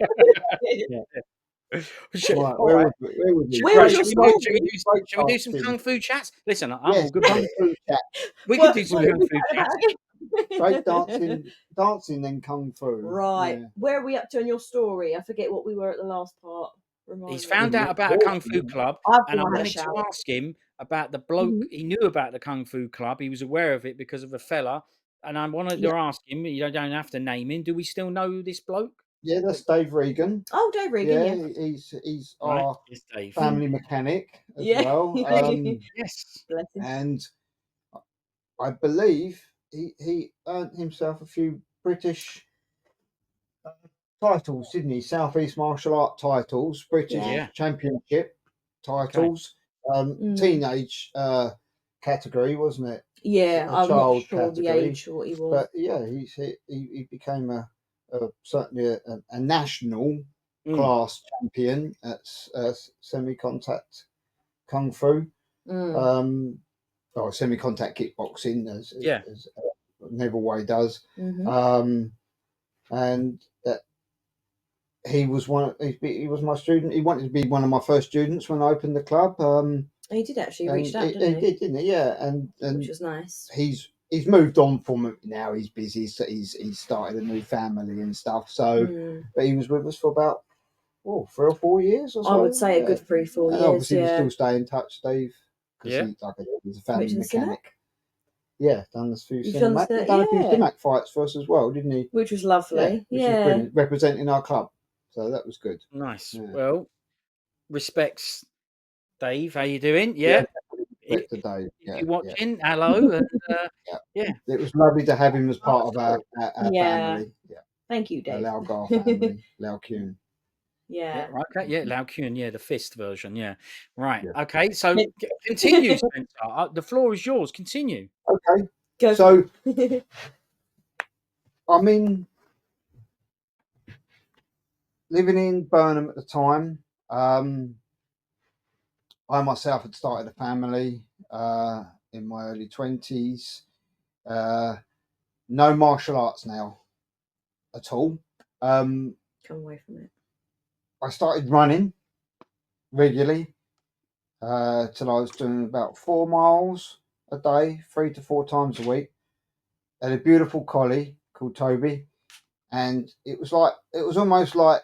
Yeah. Right, All where would we? Where was should your we do some kung fu chats? Listen, I'm Yes, all good. kung fu chat. We could do some kung fu chats. Break dancing, then kung fu. Right. Yeah. Where are we up to in your story? I forget what we were at the last part. He's found out about a kung fu club, and I wanted to ask him about the bloke. He knew about the kung fu club. He was aware of it because of a fella, and I wanted to ask him. You don't have to name him. Do we still know this bloke? Yeah, that's Dave Regan. Oh, Dave Regan. Yeah, he's Right. our Yes, Dave. family mechanic as Yeah. well. Yes. Bless him. And I believe he earned himself a few British titles, didn't he? Southeast martial art titles, British Yeah. championship titles, teenage category, wasn't it? Yeah, A I'm child not sure the category. age or what he was. But yeah, he became certainly a national class champion at semi-contact kung fu, or semi-contact kickboxing, as Neville Way does. And he was he was my student. He wanted to be one of my first students when I opened the club. He did actually reach out, didn't he? He did, didn't he? Yeah, and which was nice. He's moved on from it now. He's busy. So he's started a new family and stuff. So, but he was with us for about 3 or 4 years or so. I would say a good 3-4 years. Obviously, we still stay in touch, Dave, because he's a family mechanic. Yeah, done a few Cinemat fights for us as well, didn't he? Which was lovely. Which was brilliant, representing our club. So that was good. Nice. Yeah. Well, respects, Dave. How you doing? Yeah. Dave. Yeah, if you're watching, hello. And, it was lovely to have him as part of our family. Yeah. Thank you, Dave. Lao Gar family, Lao Kun. Yeah. Okay. Yeah, Lao Kun. Yeah, the fist version. Yeah. Right. Yeah. Okay. So continue, Spencer. The floor is yours. Continue. Okay. Go. So, I mean, living in Burnham at the time, I myself had started a family in my early 20s. No martial arts now at all. Come away from it. I started running regularly till I was doing about 4 miles a day, 3 to 4 times a week. I had a beautiful collie called Toby, and it was almost like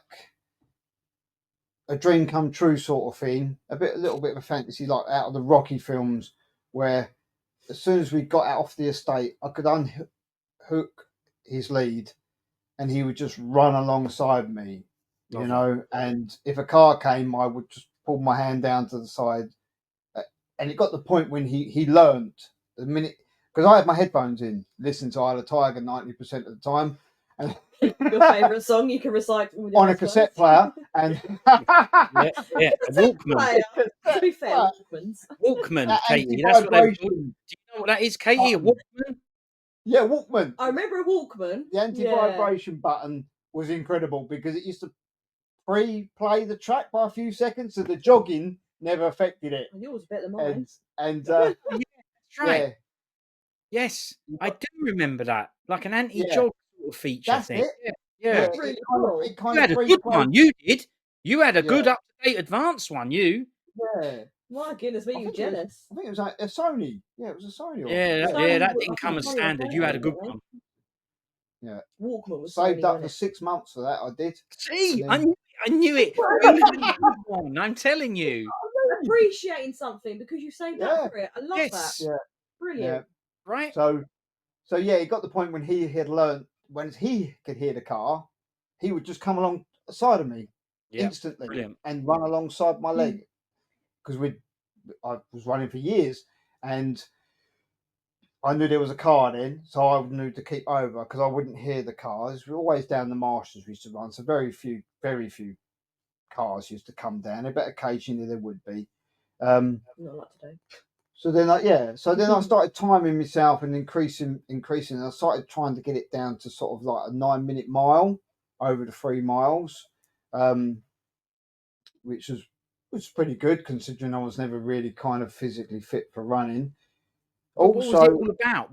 a dream come true sort of thing, a little bit of a fantasy, like out of the Rocky films, where as soon as we got out off the estate, I could unhook his lead and he would just run alongside me, you know, and if a car came, I would just pull my hand down to the side. And it got to the point when he learned the minute, because I had my headphones in, listening to Isle of Tiger 90% of the time. And your favourite song you can recite on a cassette player, and a Walkman. To be fair, Walkman, Katie. That's what they call. Do you know what that is, Katie? A Walkman? Yeah, Walkman. I remember a Walkman. The anti-vibration button was incredible because it used to pre-play the track by a few seconds, so the jogging never affected it. Yours was better than mine. And yeah, that's right. Yeah. Yes, I do remember that, like an anti-jog sort of feature. That's thing. it. Yeah. Really cool. You had a good one. You did. You had a good up-to-date advanced one. You. Yeah. My goodness, made you jealous. I think it was a Sony. Yeah, it was a Sony. Yeah, that didn't come as standard. You had a good one. Yeah. Walkman was saved up for 6 months for that. I did. See, I knew it. I'm telling you. I'm appreciating something because you saved up for it. I love that. Yeah. Brilliant. Right. So So yeah, it got the point when he had learned when he could hear the car, he would just come alongside of me Yeah, instantly brilliant. and run alongside my leg because I was running for years and I knew there was a car then, so I knew to keep over because I wouldn't hear the cars. We were always down the marshes we used to run, so very few cars used to come down. But occasionally there would be. Not like today. So then, I started timing myself and increasing. And I started trying to get it down to sort of like a 9-minute mile over the 3 miles, which was pretty good considering I was never really kind of physically fit for running. But what was it Also, all about?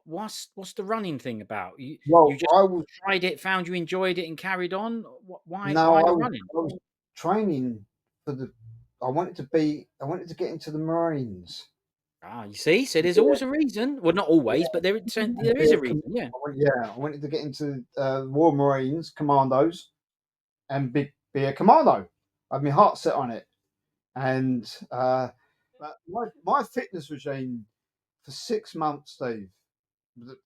What's the running thing about? You well, just I was tried it, found you enjoyed it, and carried on. Why no, why the running? I was training for the. I wanted to get into the Marines. Ah, you see, so there's Yeah, always a reason. Well, not always, but there and is a reason. Yeah. I wanted to get into War Marines, Commandos, and be a commando. I had my heart set on it, and but my fitness regime for 6 months, Steve,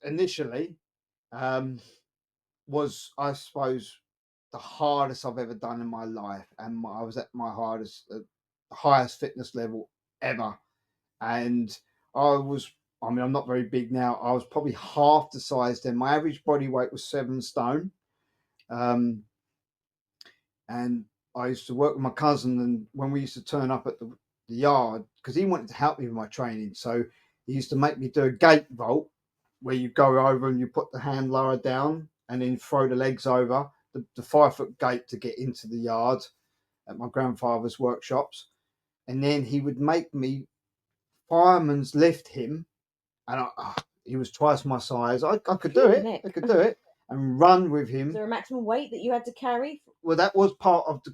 initially, was I suppose the hardest I've ever done in my life, and I was at my highest fitness level ever, and I was. I mean, I'm not very big now. I was probably half the size then. My average body weight was 7 stone. And I used to work with my cousin, and when we used to turn up at the yard, because he wanted to help me with my training, so he used to make me do a gate vault where you go over and you put the hand lower down and then throw the legs over the 5-foot gate to get into the yard at my grandfather's workshops. And then he would make me fireman's lift him, and he was twice my size. I could do it. Nick. I could do it and run with Is him. there a maximum weight that you had to carry? Well, that was part of the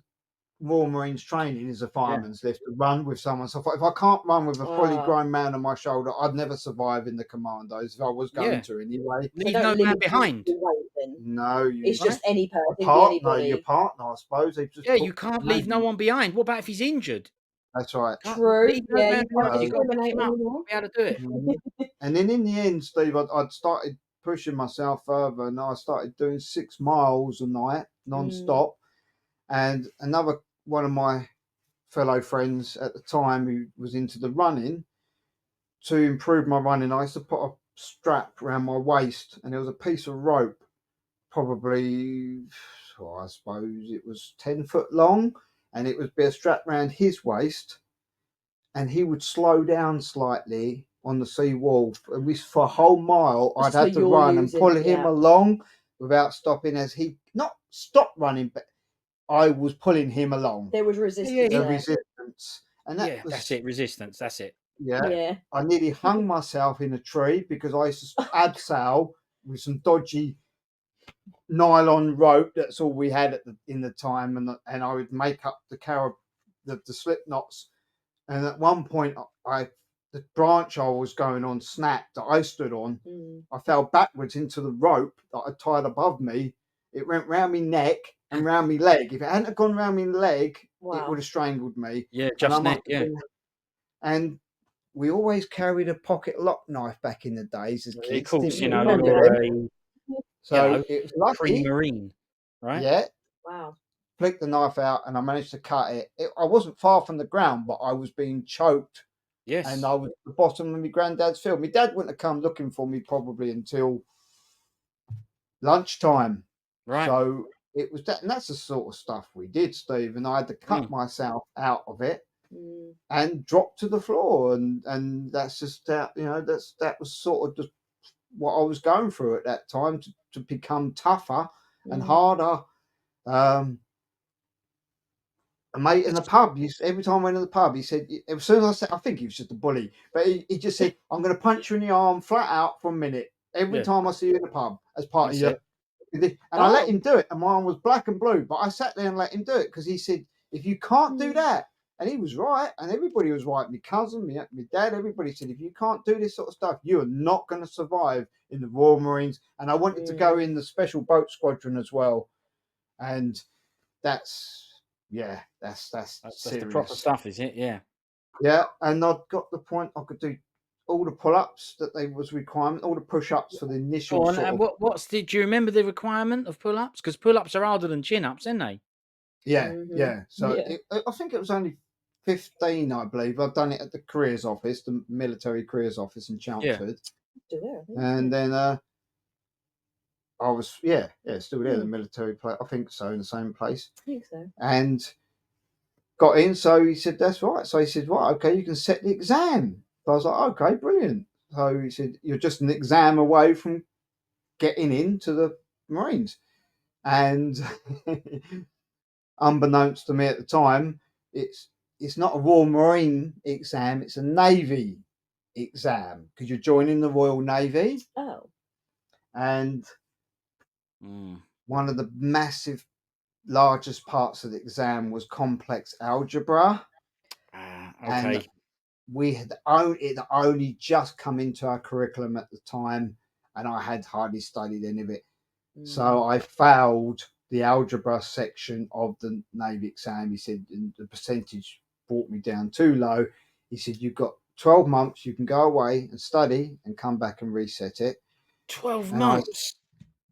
Royal Marines training is a fireman's lift to run with someone. So if I can't run with a fully grown man on my shoulder, I'd never survive in the Commandos if I was going to anyway. So Leave don't no man limit behind. your weight then. No, It's just any person, your it can be partner, anybody. I suppose. They just Yeah, you can't leave no one behind. What about if he's injured? That's right. True. Leave no Yeah, man you can't behind. You've got to pick discriminate him up. anymore. Be able to do it. And then in the end, Steve, I'd started pushing myself further, and I started doing 6 miles a night non-stop. And another one of my fellow friends at the time who was into the running, to improve my running, I used to put a strap around my waist, and there was a piece of rope, probably, I suppose it was 10 foot long, and it would be a strap around his waist, and he would slow down slightly on the sea wall. And for a whole mile, I'd have to run and pull him along without stopping, as he not stop running, but I was pulling him along. There was resistance. Resistance. And that's it, resistance. That's it. Yeah. I nearly hung myself in a tree because I used to abseil with some dodgy nylon rope. That's all we had in the time, and I would make up the slip knots. And at one point, the branch I was going on snapped that I stood on. I fell backwards into the rope that I tied above me. It went round my neck and round my leg. If it hadn't gone round my leg, it would have strangled me. Yeah, just neck. Yeah. And we always carried a pocket lock knife back in the days as kids. Of course, you know, so it was lucky. Pre-marine, right? Yeah. Wow. Flicked the knife out, and I managed to cut it. I wasn't far from the ground, but I was being choked. Yes. And I was at the bottom of my granddad's field. My dad wouldn't have come looking for me probably until lunchtime. Right. So it was that, and that's the sort of stuff we did, Steve. And I had to cut myself out of it and drop to the floor, and that's just that. That was sort of just what I was going through at that time to become tougher and harder. A mate in the pub, every time I went to the pub, he said, as soon as I said, I think he was just a bully, but he just said, I'm going to punch you in the arm flat out for a minute every time I see you in the pub as part of you. And I let him do it, and my arm was black and blue, but I sat there and let him do it because he said, if you can't do that, and he was right, and everybody was right, my cousin, my dad, everybody said, if you can't do this sort of stuff, you are not going to survive in the Royal Marines. And I wanted to go in the Special Boat Squadron as well, and that's the proper stuff, is it? Yeah. Yeah, and I've got the point I could do all the pull-ups that they was requirement, all the push-ups for the initial Go on, sort of. do you remember the requirement of pull-ups? Because pull-ups are harder than chin-ups, aren't they? Yeah, Mhm. yeah. So Yeah. I think it was only 15, I believe. I've done it at the careers office, the military careers office in Chelmsford, Still there, I think. and then I was still there, the Hmm. military place. I think so, in the same place, I think so. and got in. So he said, "That's right." So he said, "Right, okay, you can set the exam." So I was like, "Okay, brilliant." So he said, "You're just an exam away from getting into the Marines," and unbeknownst to me at the time, it's not a Royal Marine exam; it's a Navy exam because you're joining the Royal Navy, Oh. and Mm. one of the largest parts of the exam was complex algebra. And Okay. we had only just come into our curriculum at the time, and I had hardly studied any of it. So I failed the algebra section of the Navy exam. He said, and the percentage brought me down too low. He said, "You've got 12 months, you can go away and study and come back and reset it." 12 And months.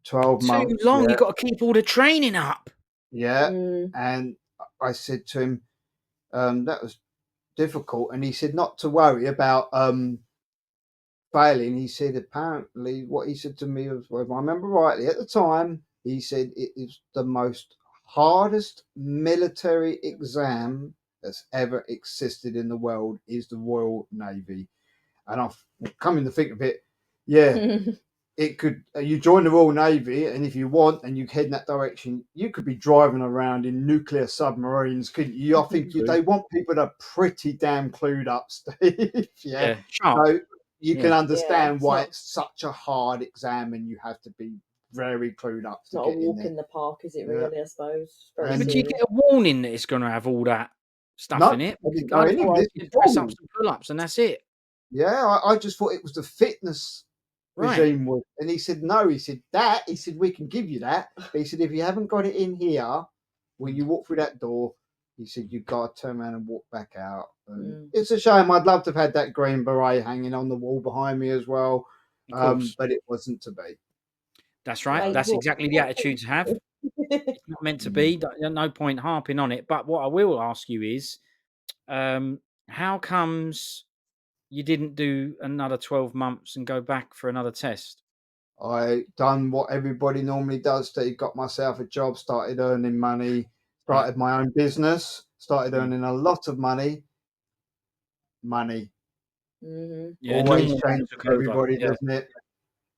12 Too months, long. yeah, You've got to keep all the training up. yeah. Mm. And I said to him, that was difficult. And he said, not to worry about failing. He said, apparently, what he said to me was, well, if I remember rightly, at the time, he said it is the most hardest military exam that's ever existed in the world is the Royal Navy. And I've coming to think of it, yeah, it could. You join the Royal Navy, and if you want, and you head in that direction, you could be driving around in nuclear submarines, couldn't you? I think they want people that are pretty damn clued up, Steve. Yeah. Sharp. So you can Yeah. understand it's why not- it's such a hard exam, and you have to be very clued up It's to not a get in walk there. in the park, is it? Yeah. Really, I suppose. It's very Yeah, but do you serious. get a warning that it's going to have all that stuff No, in it? I didn't know I any of thought this you at press all. up some pull-ups and that's it. Yeah, I just thought it was the fitness Right. regime was, and he said no. He said we can give you that, but he said if you haven't got it in here when you walk through that door, he said you've got to turn around and walk back out. And it's a shame. I'd love to have had that green beret hanging on the wall behind me as well, Of course. but it wasn't to be. That's right. Right, That's well- exactly the attitude to have. It's not meant to be. No point harping on it. But what I will ask you is, how comes you didn't do another 12 months and go back for another test? I done what everybody normally does. Steve, got myself a job, started earning money, started my own business, started earning a lot of money. Yeah, Always normal life changes took for over. everybody, Yeah. doesn't it?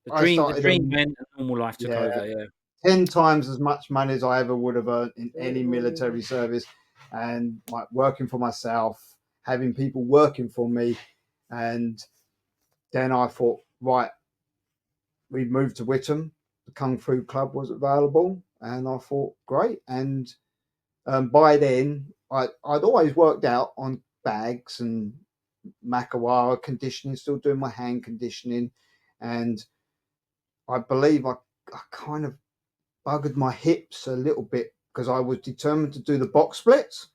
The I dream started went, earning, and normal life took over. Yeah. 10 times as much money as I ever would have earned in any military service, and like working for myself, having people working for me. And then I thought, right, we moved to Whittam. The Kung Fu Club was available, and I thought, great. And by then, I'd always worked out on bags and Makawara conditioning, still doing my hand conditioning. And I believe I kind of buggered my hips a little bit because I was determined to do the box splits.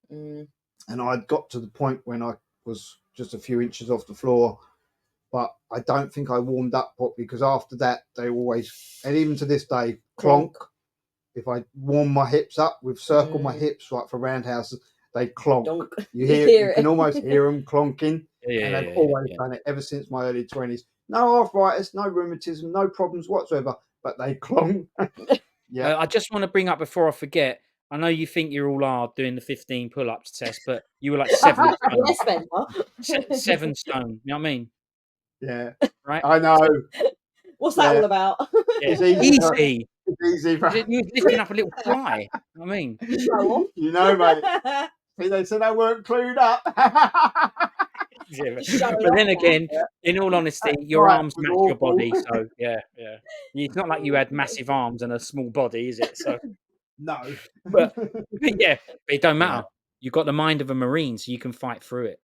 And I'd got to the point when I was just a few inches off the floor, but I don't think I warmed up properly because after that, they always, and even to this day, clonk. If I warm my hips up, with circle my hips like for roundhouses, they clonk. Donk. You can almost hear them clonking. Yeah, And they've always done it ever since my early 20s. No arthritis, no rheumatism, no problems whatsoever, but they clonk. I just want to bring up before I forget. I know you think you're all hard doing the 15 pull-ups test, but you were like 7 stone. Yes, Spencer. 7 stone. You know what I mean? Yeah, Right. I know. What's that all about? Yeah. It's easy. Easy. It's easy. For... You're lifting up a little fly. You know what I mean? Show off. You know, mate. See, they said I weren't clued up. Yeah, Show it but then off, again, man. in all honesty, That's your right, arms was match your awful. body. So yeah. It's not like you had massive arms and a small body, is it? So No. but yeah, but it don't matter. Yeah. You've got the mind of a Marine, so you can fight through it.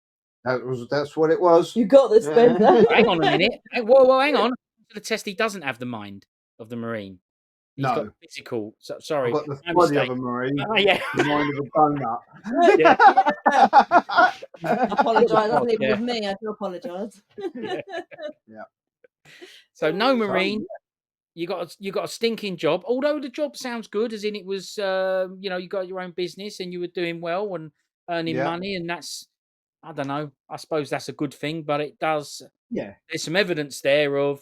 That's what it was. You got this, Spencer. Hang on a minute. Whoa, hang on. The test, he doesn't have the mind of the Marine. He's got No. the physical. So, I've sorry, got the my body mistake. of a Marine, Oh, yeah. the mind of a donut. Yeah. I apologise. Pod, That's even yeah. with me. I do apologise. Yeah. Yeah. So no So, Marine. You got a stinking job. Although the job sounds good, as in it was, you know, you got your own business and you were doing well and earning yeah. money, and that's, I don't know. I suppose that's a good thing, but it does. Yeah. There's some evidence there of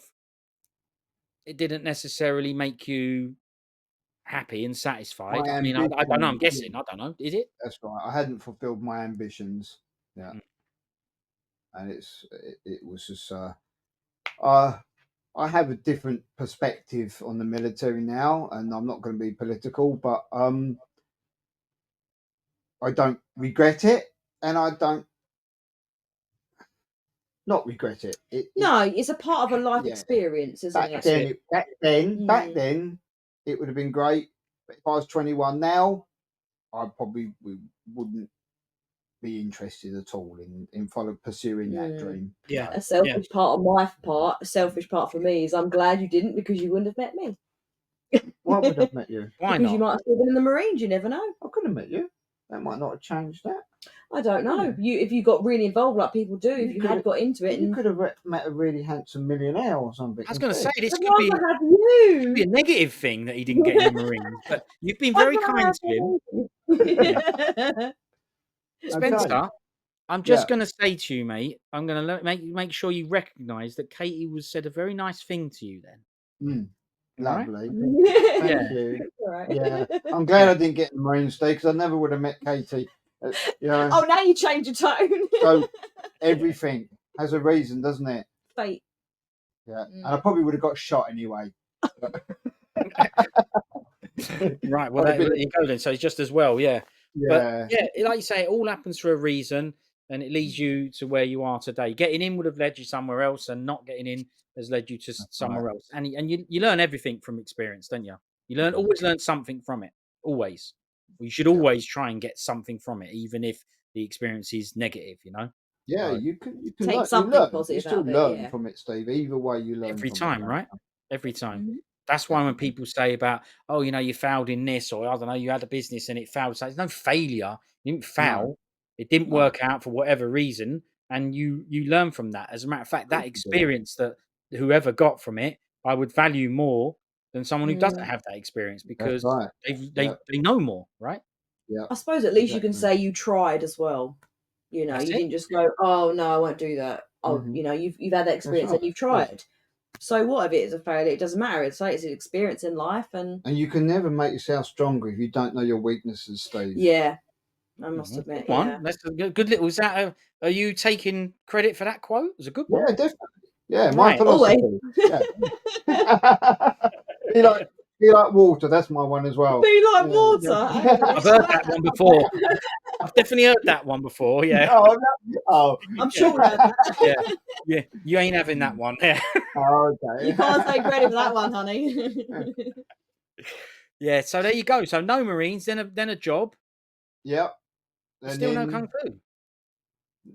it didn't necessarily make you happy and satisfied. My I mean, I don't know. I'm ambition. guessing. I don't know. Is it? That's right. I hadn't fulfilled my ambitions. Yeah. Mm. And it was just uh I have a different perspective on the military now, and I'm not going to be political, but I don't regret it, and I don't not regret it. No, it's a part of a life yeah. experience, isn't Back it? then, back Mm. then, it would have been great. But if I was 21 now, I probably wouldn't be interested at all in pursuing that dream. Yeah. A selfish part on my part, a selfish part for me is I'm glad you didn't, because you wouldn't have met me. Why would I have met you? Why Because not? you might have still been in the Marines, you never know. I could have met you. That might not have changed that. I don't know. If you got really involved like people do, if you had got into it, You and could have met a really handsome millionaire or something. I was going to say this I'd could be rather have you. a negative thing that he didn't get in the Marines, but you've been very kind to him. Spencer, I'm just going to say to you, mate, I'm going to make sure you recognise that Katie said a very nice thing to you then. Lovely. Yeah. Thank you. Right. Yeah, I'm glad I didn't get in the Marines today, because I never would have met Katie. You know, Oh, now you change your tone. so everything has a reason, doesn't it? Fate. Yeah, and I probably would have got shot anyway. Right, well, there you go then. So it's just as well, yeah. Yeah. But yeah, like you say, it all happens for a reason, and it leads you to where you are today. Getting in would have led you somewhere else, and not getting in has led you to somewhere else. And you learn everything from experience, don't you? You always learn something from it. Always. You should always try and get something from it, even if the experience is negative. You know. Yeah, So, you can take learn, something positive you still out of it, learn yeah. from it, Steve. Either way, you learn every from time, it. right? Every time. Mhm. That's why when people say about, oh, you know, you failed in this, or I don't know, you had a business and it failed. So there's no failure. You didn't fail. It didn't work out for whatever reason, and you learn from that. As a matter of fact, that experience that whoever got from it, I would value more than someone who doesn't have that experience, because they know more, right? Yeah. I suppose at least you can say you tried as well. You know, you didn't just go, oh no, I won't do that. Oh, you know, you've had that experience and you've tried. So what if it is a failure? It doesn't matter. It's like it's an experience in life, and you can never make yourself stronger if you don't know your weaknesses, Steve. Yeah, I must admit. Good one. That's a good little. Is that? Are you taking credit for that quote? It was a good one. Yeah, definitely. Yeah, my philosophy. Yeah. Be like water. That's my one as well. Be like water. I've heard that one before. I've definitely heard that one before. Yeah. I'm sure. Yeah. You ain't having that one. Yeah. Okay. You can't take credit for that one, honey. Yeah. So there you go. So no Marines, then a job. Yep. And Still no kung fu.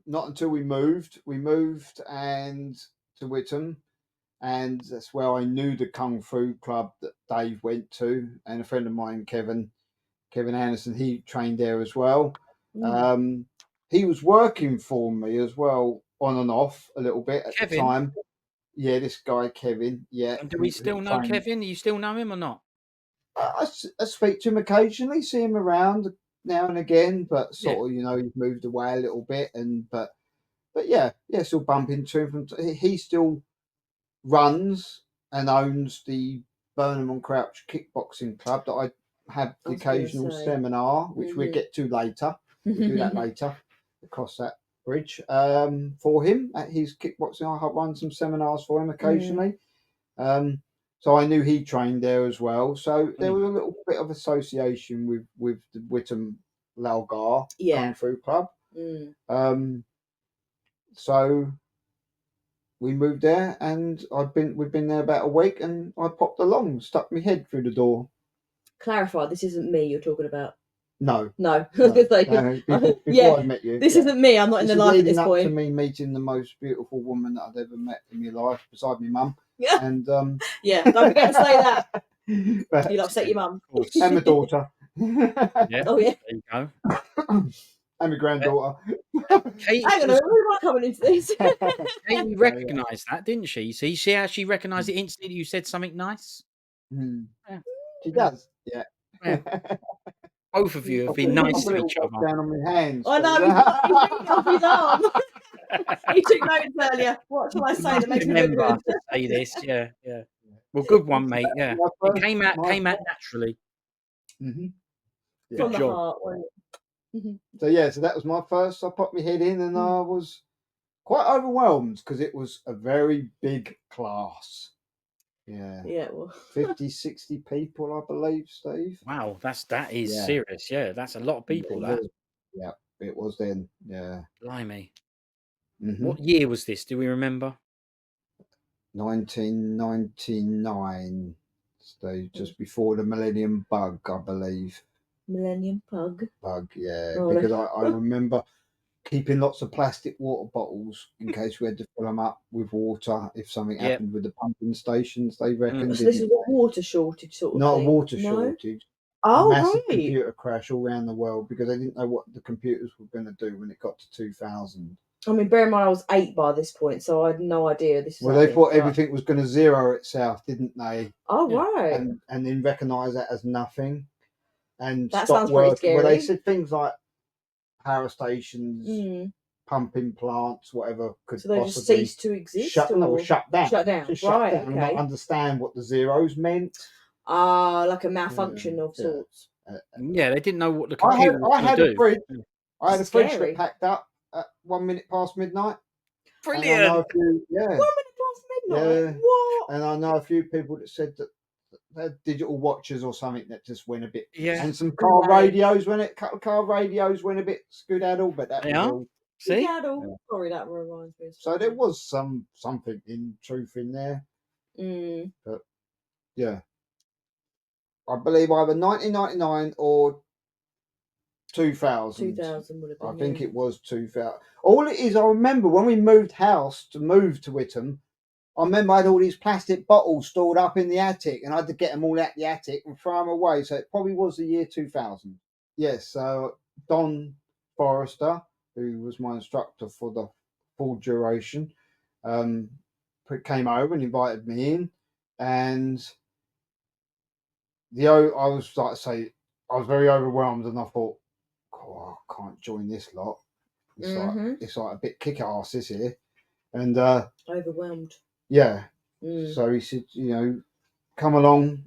Not until we moved. We moved and to Whittam. And that's where I knew the Kung Fu club that Dave went to, and a friend of mine, Kevin Anderson, he trained there as well. He was working for me as well, on and off a little bit at the time. Yeah, this guy Kevin. Yeah. And do we still know Kevin? Do you still know him or not? I speak to him occasionally, see him around now and again, but sort of, you know, he's moved away a little bit, but yeah, still bump into him. He still runs and owns the Burnham and Crouch kickboxing club that I have the occasional seminar, which we'll get to later. We'll do that later, across that bridge, for him at his kickboxing. I run some seminars for him occasionally. So I knew he trained there as well. So there was a little bit of association with the Whittam Lalgar Kung Fu Club. So we moved there, and we've been there about a week, and I popped along, stuck my head through the door. Clarify, this isn't me you're talking about. No. I was going to say, before I met you. This isn't me. I'm not in the life at this point. To me meeting the most beautiful woman that I've ever met in my life, beside my mum. Yeah. And yeah, don't forget to say that. But- You'll upset your mum. Of course. and my daughter. Yeah. Oh yeah. There you go. And my granddaughter. Kate, Hang on a minute, where am I coming into this? Katie recognised that, didn't she? See how she recognised it instantly. You said something nice. Hmm. Yeah. She does. Yeah. Yeah. Both of you have been nice to each other. Down on my hands. I know, he's beating off his arm. He took notes earlier. What shall I say that makes me look Remember good? to say this. Yeah, yeah. Well, good one, mate. Yeah, it came out naturally. Mm-hmm. Yeah. From the job. heart. wasn't it? So that was my first. I popped my head in, and I was quite overwhelmed because it was a very big class. Yeah. Yeah, well. 50, 60 people, I believe, Steve. Wow, that is Yeah. serious. Yeah, that's a lot of people. Yeah, it was then. Yeah. Blimey. Mm-hmm. What year was this? Do we remember? 1999. So just before the Millennium Bug, I believe. Millennium Bug. Yeah. Oh, Because I remember keeping lots of plastic water bottles in case we had to fill them up with water if something happened with the pumping stations. They reckoned. So this is a water shortage sort of not thing. a water shortage. Oh, a massive right. computer crash all around the world because they didn't know what the computers were going to do when it got to 2000. I mean, bear in mind I was 8 by this point, so I had no idea this. Well, they thought everything was going to zero itself, didn't they? Oh, right. And then recognise that as nothing, and that stop sounds pretty working. scary. Well, they said things like power stations, pumping plants, whatever could so they possibly just ceased to exist. shut down. Shut down. Just shut right. down and not understand what the zeros meant. Like a malfunction of sorts. Yeah, they didn't know what the computer was I had do. a fridge. I had a fridge Scary. that packed up at 1 minute past midnight. Brilliant. And I know a few, 1 minute past midnight. Yeah. What? And I know a few people that said that they had digital watches or something that just went a bit. Yeah. And some car radios car radios went a bit skedaddle, but that was all. See? Sorry, that reminds me. So there was something in truth in there. But yeah. I believe either 1999 or 2000. 2000 would have been. I think it was 2000. All it is, I remember when we moved house to move to Witham, I remember I had all these plastic bottles stored up in the attic, and I had to get them all out the attic and throw them away. So it probably was the year 2000. Yes, so Don Forrester, who was my instructor for the full duration, came over and invited me in, and I was like I say, I was very overwhelmed, and I thought, oh, I can't join this lot. It's like a bit kick ass this here, and overwhelmed. Yeah. So he said, come along.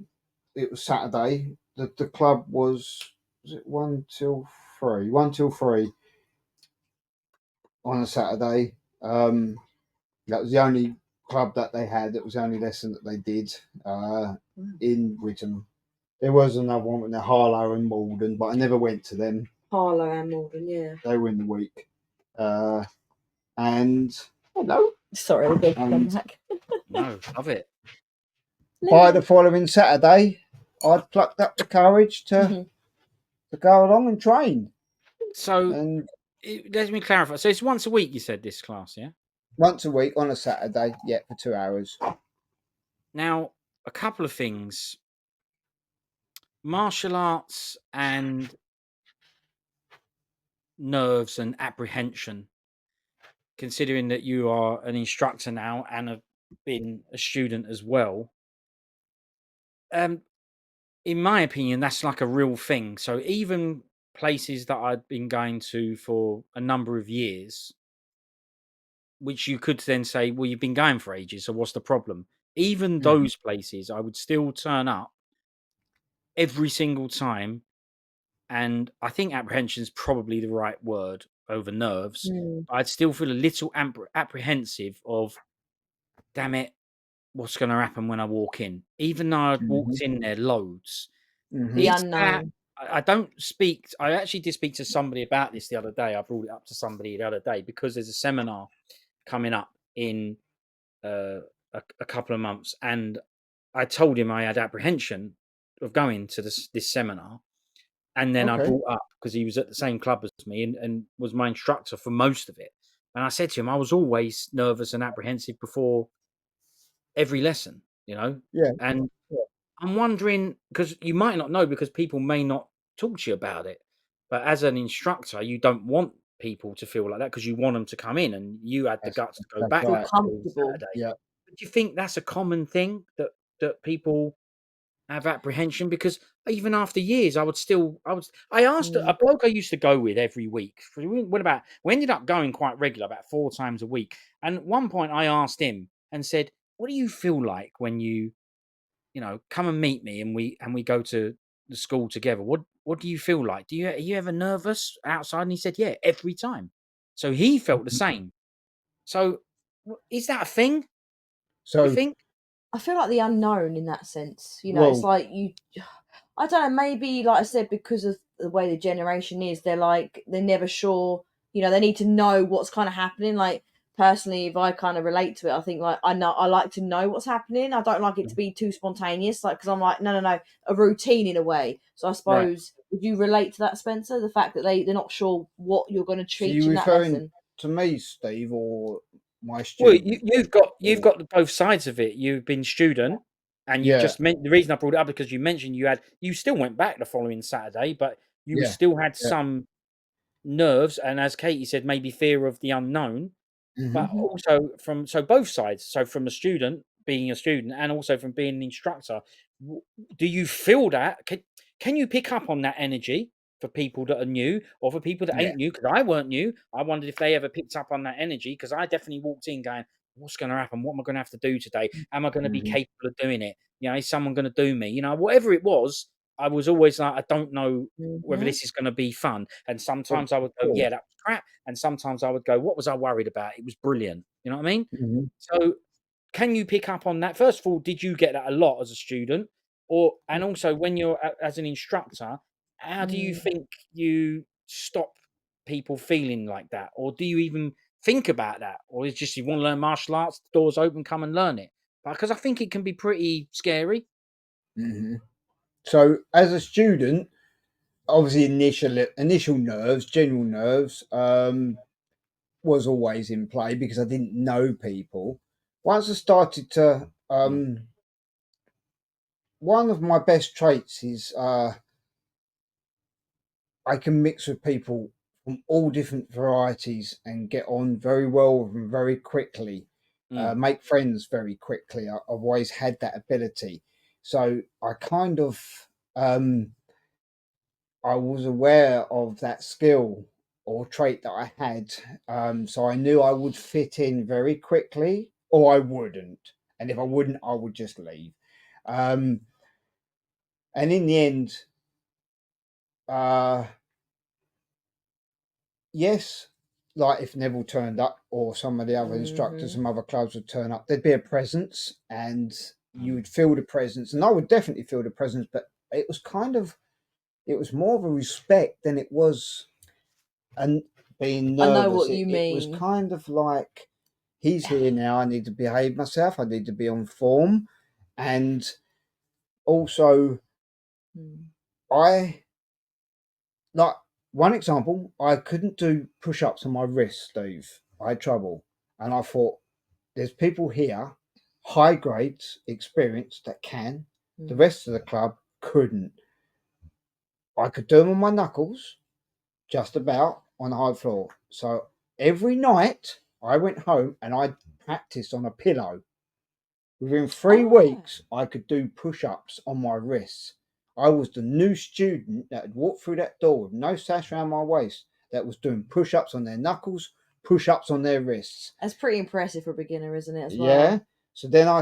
It was Saturday. The club was it 1 till 3? 1 till 3 on a Saturday. That was the only club that they had. It was the only lesson that they did in Witham. There was another one in Harlow and Malden, but I never went to them. Harlow and Malden, yeah. They were in the week. And hello. Sorry, we'll go come back. No, love it. By the following Saturday, I'd plucked up the courage to go along and train. So let me clarify. So it's once a week, you said, this class, yeah? Once a week on a Saturday, for 2 hours. Now, a couple of things. Martial arts and nerves and apprehension, considering that you are an instructor now and have been a student as well. In my opinion, that's like a real thing. So even places that I'd been going to for a number of years, which you could then say, well, you've been going for ages, so what's the problem? Even those places, I would still turn up every single time. And I think apprehension is probably the right word over nerves. I'd still feel a little apprehensive of, damn it, what's going to happen when I walk in? Even though I'd walked in there loads. The unknown. I don't speak. I actually did speak to somebody about this the other day. I brought it up to somebody the other day because there's a seminar coming up in a couple of months, and I told him I had apprehension of going to this seminar, and then I brought up because he was at the same club as me and was my instructor for most of it, and I said to him I was always nervous and apprehensive before every lesson, and I'm wondering, because you might not know, because people may not talk to you about it. But as an instructor, you don't want people to feel like that because you want them to come in, and you had the guts to go That's back Feel right. that school comfortable. Saturday. Yeah. But do you think that's a common thing that people have apprehension? Because even after years, I asked a bloke I used to go with every week. We ended up going quite regular, about 4 times a week. And at one point, I asked him and said, "What do you feel like when you come and meet me and we go to the school together? What do you feel like? Are you ever nervous outside?" And he said, "Yeah, every time." So he felt the Mhm. same. So is that a thing? You So, think? I feel like the unknown in that sense. It's well, like you. I don't know. Maybe, like I said, because of the way the generation is, they're never sure. They need to know what's kind of happening. Like personally, if I kind of relate to it, I think like I like to know what's happening. I don't like it to be too spontaneous. Like because I'm like no, a routine in a way. So I Right. suppose would you relate to that, Spencer? The fact that they're not sure what you're going to so teach you in that referring lesson. to me, Steve, or my Well, student? you've Or, got both sides of it. You've been student, and you've yeah, just meant the reason I brought it up because you mentioned you still went back the following Saturday, but you yeah, still had yeah. some nerves, and as Katie said, maybe fear of the unknown. Hmm. But Hmm. also both sides. So from a student being a student, and also from being an instructor, w- do you feel that? Can you pick up on that energy for people that are new or for people that Yeah. ain't new? Because I weren't new. I wondered if they ever picked up on that energy because I definitely walked in going, "What's going to happen? What am I going to have to do today? Am I going to be Hmm. capable of doing it? Is someone going to do me? Whatever it was." I was always like, I don't know whether Hmm. this is going to be fun. And Of sometimes I would go, course. yeah, that was crap. And sometimes I would go, what was I worried about? It was brilliant. You know what I mean? Hmm. So can you pick up on that? First of all, did you get that a lot as a student? And also when you're as an instructor, how do you Mm. think you stop people feeling like that? Or do you even think about that? Or is just you want to learn martial arts, the doors open, come and learn it? Because I think it can be pretty scary. Hmm. So, as a student, obviously initial nerves, general nerves, was always in play because I didn't know people. Once I started to, Mm, one of my best traits is I can mix with people from all different varieties and get on very well with them very quickly, mm, make friends very quickly. I've always had that ability. So I kind of, I was aware of that skill or trait that I had. So I knew I would fit in very quickly or I wouldn't. And if I wouldn't, I would just leave. Um, and in the end, uh, yes, like if Neville turned up or some of the other instructors Mhm. from other clubs would turn up, there'd be a presence and you mm, would feel the presence. And I would definitely feel the presence, but it was kind of, it was more of a respect than it was and being I know nervous. what It, you it was mean. kind of like, he's here now. I need to behave myself. I need to be on form. And also, Mm. I like one example, I couldn't do push ups on my wrist, Steve. I had trouble. And I thought, there's people here, high grades, experienced that can. The Mm. rest of the club couldn't. I could do them on my knuckles, just about on the hard floor. So every night I went home and I practiced on a pillow. Within three Oh, yeah. weeks, I could do push ups on my wrists. I was the new student that had walked through that door with no sash around my waist that was doing push ups on their knuckles, push ups on their wrists. That's pretty impressive for a beginner, isn't it, as Yeah. well? So then I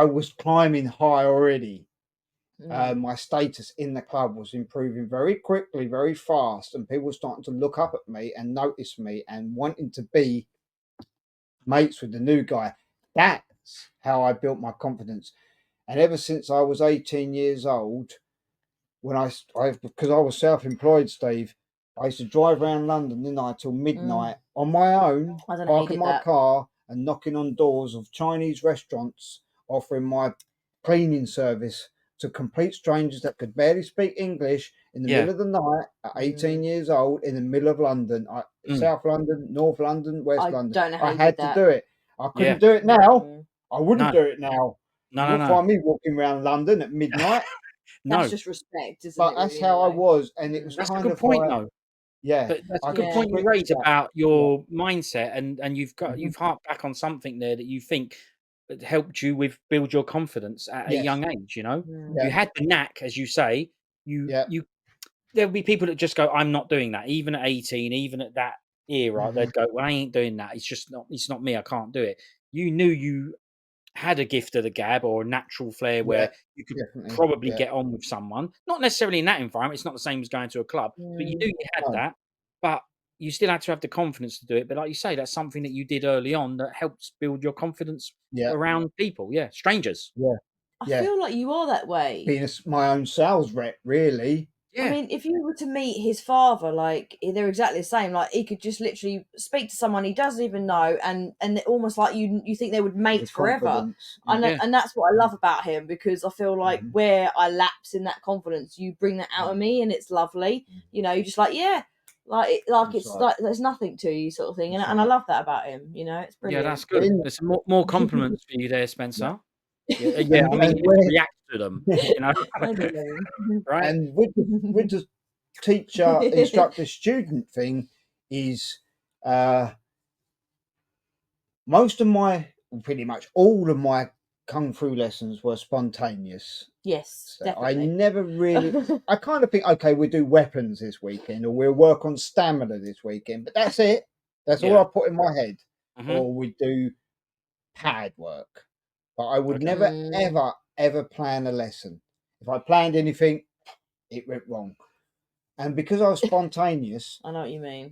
was climbing high already. Mm. My status in the club was improving very quickly, very fast, and people were starting to look up at me and notice me and wanting to be mates with the new guy. That's how I built my confidence. And ever since I was 18 years old, when because I was self-employed, Steve, I used to drive around London, didn't I, till Mm. midnight on my own, I don't know how you parking did my that. car and knocking on doors of Chinese restaurants, offering my cleaning service to complete strangers that could barely speak English in the yeah. middle of the night at 18 Mm. years old in the middle of London, Mm, South London, North London, West I London. don't know how I you did had to that. do it. I yeah. couldn't do it now. Mm. I wouldn't No. do it now. No, You no, won't no. find me walking around London at midnight. That's No, just respect, isn't But it? that's Really, in how a I way? was, and it was that's a kind good of point, like, though. yeah, That's a I good could Yeah. point you switch raise that. about your mindset, and you've got Mhm. you've harped back on something there that you think that helped you with build your confidence at a Yes. young age. You know, Mm. Yeah. you had the knack, as you say. Yeah. There'll be people that just go, "I'm not doing that." Even at 18, even at that era, Mhm. they'd go, "Well, I ain't doing that. It's just not. It's not me. I can't do it." You knew you had a gift of the gab or a natural flair Yeah, where you could definitely. probably Yeah. get on with someone. Not necessarily in that environment. It's not the same as going to a club, but you Mm. knew you had No. that. But you still had to have the confidence to do it. But like you say, that's something that you did early on that helps build your confidence Yeah. around people. Yeah, strangers. Yeah. I Yeah. feel like you are that way. Being my own sales rep, really. I Yeah, mean, if you were to meet his father, like they're exactly the same. Like he could just literally speak to someone he doesn't even know, and almost like you think they would mate The forever. confidence. And yeah. and that's what I love about him, because I feel like Mhm. where I lapse in that confidence, you bring that out of me, and it's lovely. You know, you're just like, yeah, like That's it's right. like there's nothing to you, sort of thing. That's And I right. love that about him. You know, it's Yeah, brilliant. that's good. In There's more compliments for you there, Spencer. Yeah, yeah. I mean, and you have to where react to them. You know, I do love right? and with the teacher instructor student thing is pretty much all of my kung fu lessons were spontaneous. Yes, So I definitely. never really. I kind of think, okay, we'll do weapons this weekend, or we'll work on stamina this weekend, but that's it. That's all Yeah. I put in my head. Mhm. Or we do pad work, but I would Okay. never, ever plan a lesson. If I planned anything, it went wrong. And because I was spontaneous, I know what you mean.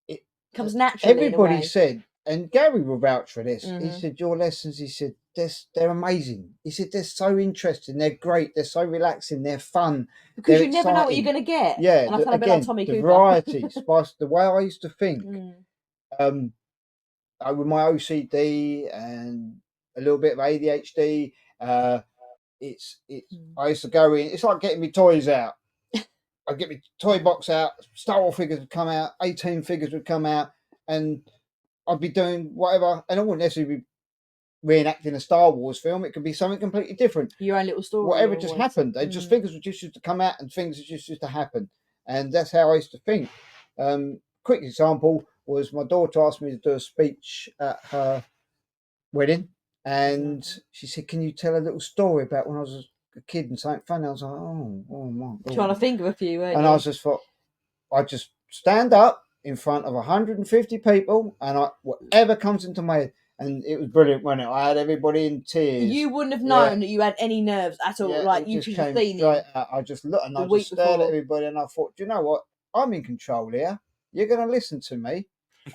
it Comes naturally in a everybody way. said, and Gary will vouch for this. He Mhm. said your lessons. He said they're amazing. He said they're so interesting. They're great. They're so relaxing. They're fun. Because They're you never know what you're exciting. going to get. Yeah. And I feel a bit like Again, Tommy the Cooper. variety, spice. The way I used to think. Mm. With my OCD and a little bit of ADHD, it's I used to go in. It's like getting my toys out. I'd get my toy box out. Star Wars figures would come out. 18 figures would come out, and I'd be doing whatever. And I wouldn't necessarily be reenacting a Star Wars film. It could be something completely different. Your own little story. Whatever just always. happened. They just figures would just used to come out, and things just used to happen. And that's how I used to think. Quick example was my daughter asked me to do a speech at her wedding, and she said, "Can you tell a little story about when I was a kid and something funny?" I was like, "Oh my God!" Trying to think of a few, weren't And you? I was just thought, I just stand up in front of 150 people, and whatever comes into my head, and it was brilliant, wasn't it? I had everybody in tears. You wouldn't have known that you had any nerves at all. Yeah, Like it you just could have came seen straight him out. I just looked and the I week just stared at before. everybody, and I thought, do you know what? I'm in control here. You're going to listen to me.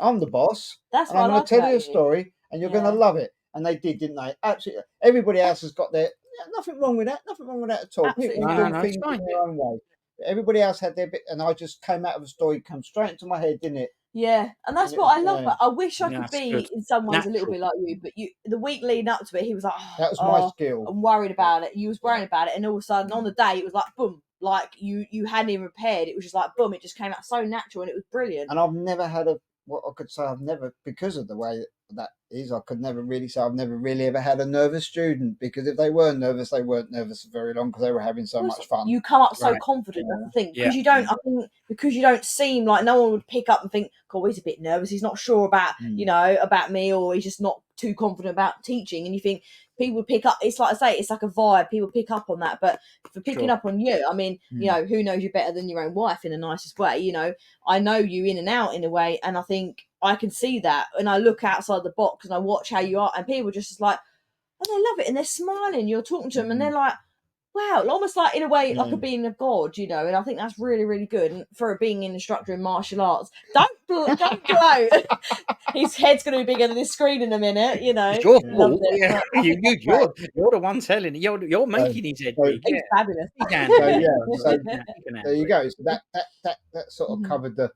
I'm the boss, That's and what I'm I going like to tell about you a you. story, and you're going to Yeah. love it. And they did, didn't they? Absolutely. Everybody else has got their nothing wrong with that. Nothing wrong with that at all. Absolutely People not. do No, it's things in fine. their own way. Everybody else had their bit, and I just came out of a story, come straight into my head, didn't it? Yeah, and that's And it what I was love. brilliant. I wish I Yeah, could that's be good. in some ways a little Natural. bit like you. But the week leading up to it, he was like, That was my oh, skill. I'm worried about it. You was worrying Yeah. about it, and all of a sudden on the day it was like boom, like you hadn't even prepared. It was just like boom, it just came out so natural, and it was brilliant. And I've never had what I could say I've never, because of the way that is, I could never really say I've never really ever had a nervous student, because if they were nervous, they weren't nervous for very long because they were having so much fun. You come up so Right. confident. That's the thing, Yeah. because you don't. I think because you don't seem like no one would pick up and think, "God, he's a bit nervous. He's not sure about about me, or he's just not too confident about teaching." And you think people would pick up. It's like I say, it's like a vibe. People pick up on that. But for picking Sure. up on you, I mean, who knows you better than your own wife in the nicest way? I know you in and out in a way, and I think I can see that. And I look outside the box and I watch how you are, and people are just like, oh, they love it, and they're smiling. You're talking to them, and they're like, wow, almost like in a way, like a being of God, and I think that's really, really good. And for being an instructor in martial arts, don't blow. His head's going to be bigger than his screen in a minute, It's your Loved fault. it. Yeah. But I think that's great. You're the one telling it. You're making his head big. He's Yeah. fabulous. He can So do it. yeah, so He can there you handle it. go. So that sort of covered the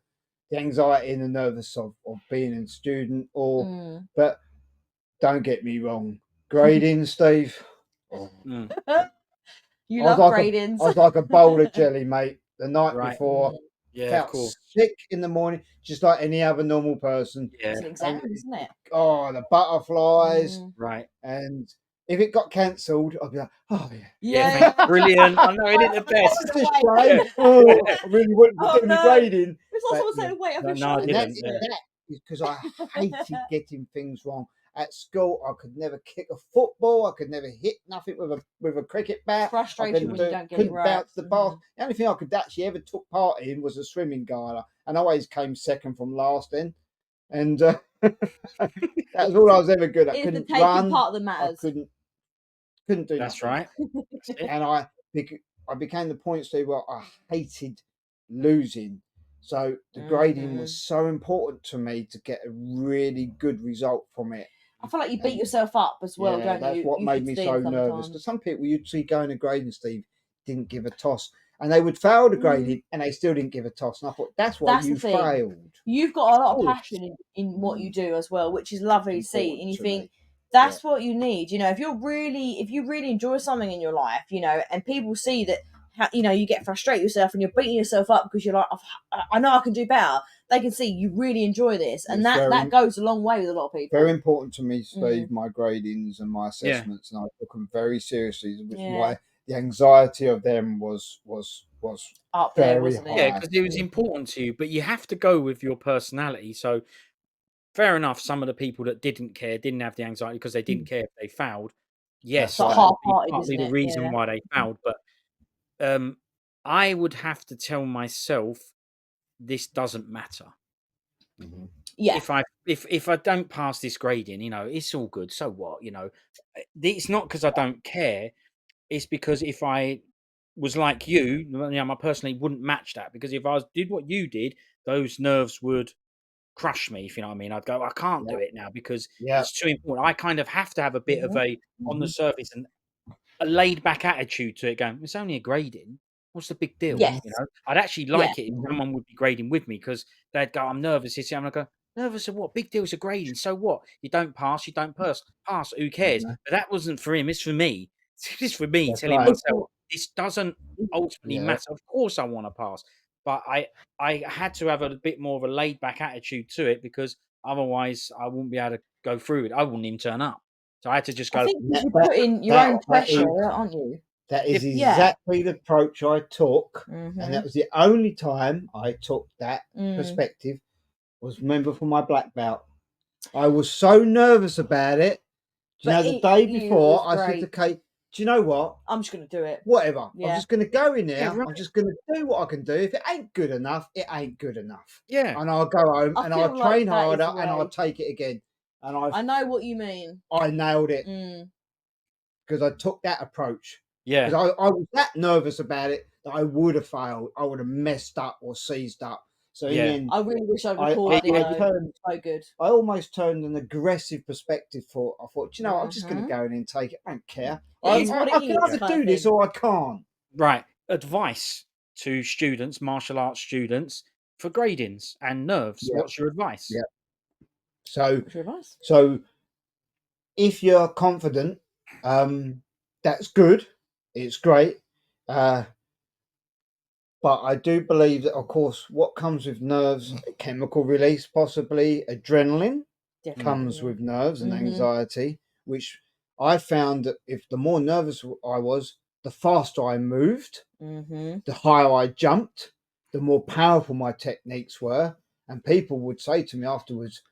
anxiety and the nervous of being a student, but don't get me wrong, grading, Steve. You I was love like gradings. I was like a bowl of jelly, mate. The night Right. before, Yeah, of Felt course. sick in the morning, just like any other normal person. Yeah, It's an exam, And isn't it? oh, the butterflies, Mm. right. and if it got cancelled, I'd be like, oh yeah. Yeah, Yeah. brilliant. I know, isn't it the best? It's a Away. shame. Oh, I really wanted to Oh, do my no. grading. It's like But someone yeah. saying, "Wait, I've No, been no, I And shoulders." didn't. Yeah. that is because I hated getting things wrong. At school, I could never kick a football. I could never hit nothing with a cricket bat. I Frustration when you don't get it couldn't right. bounce the ball. The only thing I could actually ever took part in was a swimming gala, and I always came second from last then. And that's all I was ever good at. It's the Couldn't taking run. part that I matters. couldn't do That's nothing. right. That's it. And I became the point Steve, where I hated losing. So the grading was so important to me to get a really good result from it. I feel like you beat And yourself up as well, yeah, don't that's you? what You made should me see so it nervous. sometimes. Because some people you'd see going to grading, Steve, didn't give a toss. And they would fail the grading and they still didn't give a toss. And I thought, that's why That's you the thing. failed. You've got a lot of course. passion in what you do as well, which is lovely to see. Important And you to think me. that's what you need. You know, if you really enjoy something in your life, you know, and people see that, you know, you get frustrated yourself and you're beating yourself up because you're like, I know I can do better. They can see you really enjoy this, and It's that goes a long way with a lot of people. very important to me, Steve, my gradings and my Yeah. assessments, and I took them very seriously, which is Yeah. why the anxiety of them was Up there, very wasn't it? high. Yeah, because it was important to you, but you have to go with your personality. So, fair enough, some of the people that didn't care, didn't have the anxiety because they didn't care if they failed. Yes, That's It's right. that would be half-hearted, partly isn't the it? reason Yeah. why they failed. But I would have to tell myself this doesn't matter. Yeah. If I don't pass this grading, you know, it's all good. So what? You know, it's not because I don't care. It's because if I was like you know, I personally wouldn't match that, because if I did what you did, those nerves would crush me, if you know what I mean. I'd go, I can't do it now because Yeah. it's too important. I kind of have to have a bit of a on the Mhm. surface and a laid back attitude to it, going, it's only a grading. What's the big deal? Yes. You know, I'd actually Yeah. like it if someone would be grading with me, because they'd go, I'm nervous. I'm gonna go, nervous of what? Big deal's a grading. So what? You don't pass, you don't pass. Who cares? Yeah. But that wasn't for him. It's for me. It's for me That's telling right. myself this doesn't ultimately Yeah. matter. Of course, I want to pass, but I had to have a bit more of a laid back attitude to it, because otherwise I wouldn't be able to go through it. I wouldn't even turn up. So I had to just I go. think That- you're putting your own that pressure, is- aren't you? That is Yeah. exactly the approach I took, Mhm. and that was the only time I took that Mm. perspective. Was remember for my black belt. I was so nervous about it. Do you But know, the day it before, was I said to great. Kate, "Do you know what? I'm just going to do it. Whatever. I'm Yeah. just going to go in there. Yeah, right. I'm just going to do what I can do. If it ain't good enough, it ain't good enough. Yeah. And I'll go home I and I'll feel like train that is harder the and I'll way. take it again." And I know what you mean. I nailed it Mm. because I took that approach. Yeah. Because I was that nervous about it that I would have failed. I would have messed up or seized up. So in Yeah. the end, I really wish I'd I recorded it. though. turned. So good. I almost turned an aggressive perspective for. I thought, "Do you know, I'm just going Mhm. to go in and take it. I don't care. It is what it I can is, either kind do of this thing. or I can't." Right. Advice to students, martial arts students, for gradings and nerves. Yeah. What's your advice? Yeah. So, What's your advice? so if you're confident, that's good. It's great. But I do believe that, of course, what comes with nerves, chemical release, possibly adrenaline, Definitely. comes yeah. with nerves and Mhm. anxiety, which I found that if the more nervous I was, the faster I moved, Mhm. the higher I jumped, the more powerful my techniques were. And people would say to me afterwards,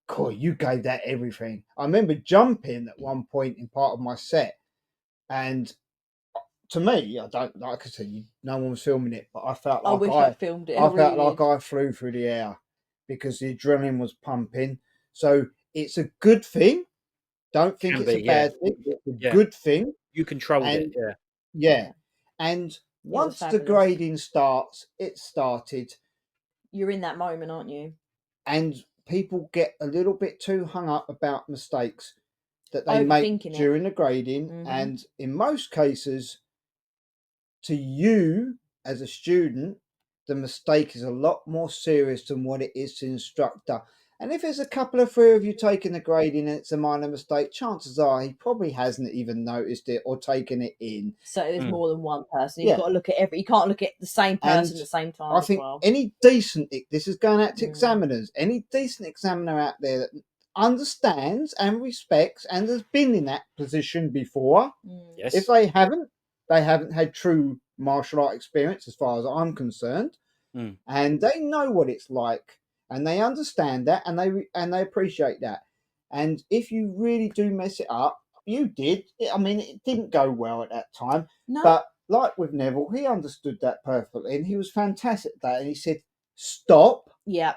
"Cool, you gave that everything." I remember jumping at one point in part of my set, and to me, I don't, like I said, no one was filming it, but I felt I like wish I'd filmed it. I I felt really like did. I flew through the air because the adrenaline was pumping. So it's a good thing. Don't think Can it's be, a yeah. bad thing. It's a Yeah. good thing. You controlled it. And Yeah. yeah, and once the fabulous. grading starts, it started, You're in that moment, aren't you? and people get a little bit too hung up about mistakes that they make Overthinking it. during the grading, Mhm. and in most cases, to you as a student, the mistake is a lot more serious than what it is to the instructor. And if there's a couple of three of you taking the grading and it's a minor mistake, chances are he probably hasn't even noticed it or taken it in. So there's Mm. more than one person. Yeah. You've got to look at you can't look at the same person at the same time I as think well. any decent, this is going out to Mm. examiners, any decent examiner out there that understands and respects and has been in that position before, Yes. if they haven't had true martial art experience as far as I'm concerned, Mm. and they know what it's like and they understand that and they appreciate that. And if you really do mess it up, you did. I mean, it didn't go well at that time, No. but like with Neville, he understood that perfectly and he was fantastic at that. And he said, "Stop, Yeah,